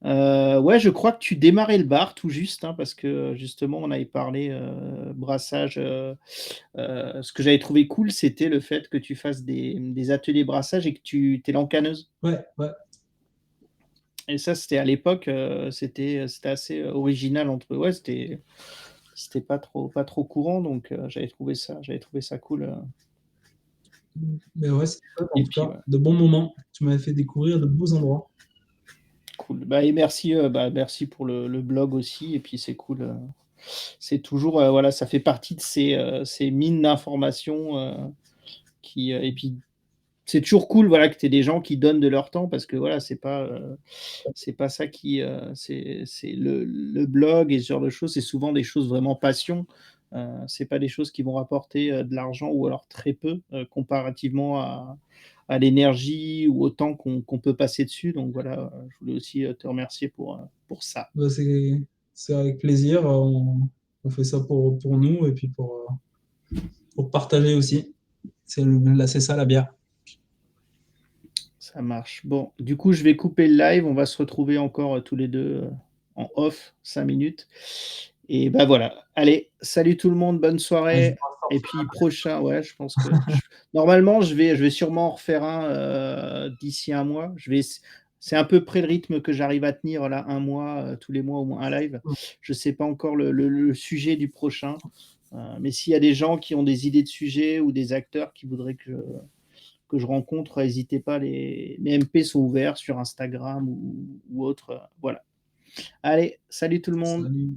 A: ouais, je crois que tu démarrais le bar tout juste, hein, parce que justement on avait parlé, brassage, ce que j'avais trouvé cool, c'était le fait que tu fasses des ateliers brassage et que tu es l'encanneuse
B: Ouais, ouais.
A: et ça, c'était à l'époque, c'était assez, original entre ouais, c'était pas trop courant donc j'avais trouvé ça cool,
B: Mais ouais, c'était top en
A: et
B: tout
A: puis
B: cas.
A: ouais,
B: De bons moments. Tu m'avais fait découvrir de beaux endroits.
A: cool. Bah et merci, merci pour le blog aussi et puis c'est cool, c'est toujours, voilà, ça fait partie de ces mines d'informations, et puis c'est toujours cool, voilà, que tu aies des gens qui donnent de leur temps parce que voilà, c'est pas ça qui, c'est le blog et ce genre de choses, c'est souvent des choses vraiment passion. C'est pas des choses qui vont rapporter, de l'argent ou alors très peu, comparativement à l'énergie ou au temps qu'on peut passer dessus donc voilà, je voulais aussi, te remercier pour ça.
B: Bah, c'est avec plaisir, on fait ça pour nous et puis pour partager aussi. C'est ça la bière.
A: Ça marche. Bon, du coup, je vais couper le live. On va se retrouver encore, tous les 2 en off 5 minutes et bah, voilà. Allez, salut tout le monde, bonne
B: Ah, je
A: soirée
B: bois
A: et
B: fort sur
A: puis
B: la bière.
A: prochain ouais, je pense que j normalement, je vais sûrement en refaire un, d'ici un mois. C'est à peu près le rythme que j'arrive à tenir là, un mois, tous les mois au moins un live. Je sais pas encore le sujet du prochain, mais s'il y a des gens qui ont des idées de sujets ou des acteurs qui voudraient que je rencontre, n'hésitez pas, mes MP sont ouverts sur Instagram ou autre, voilà. Allez, salut tout le monde.
B: Salut.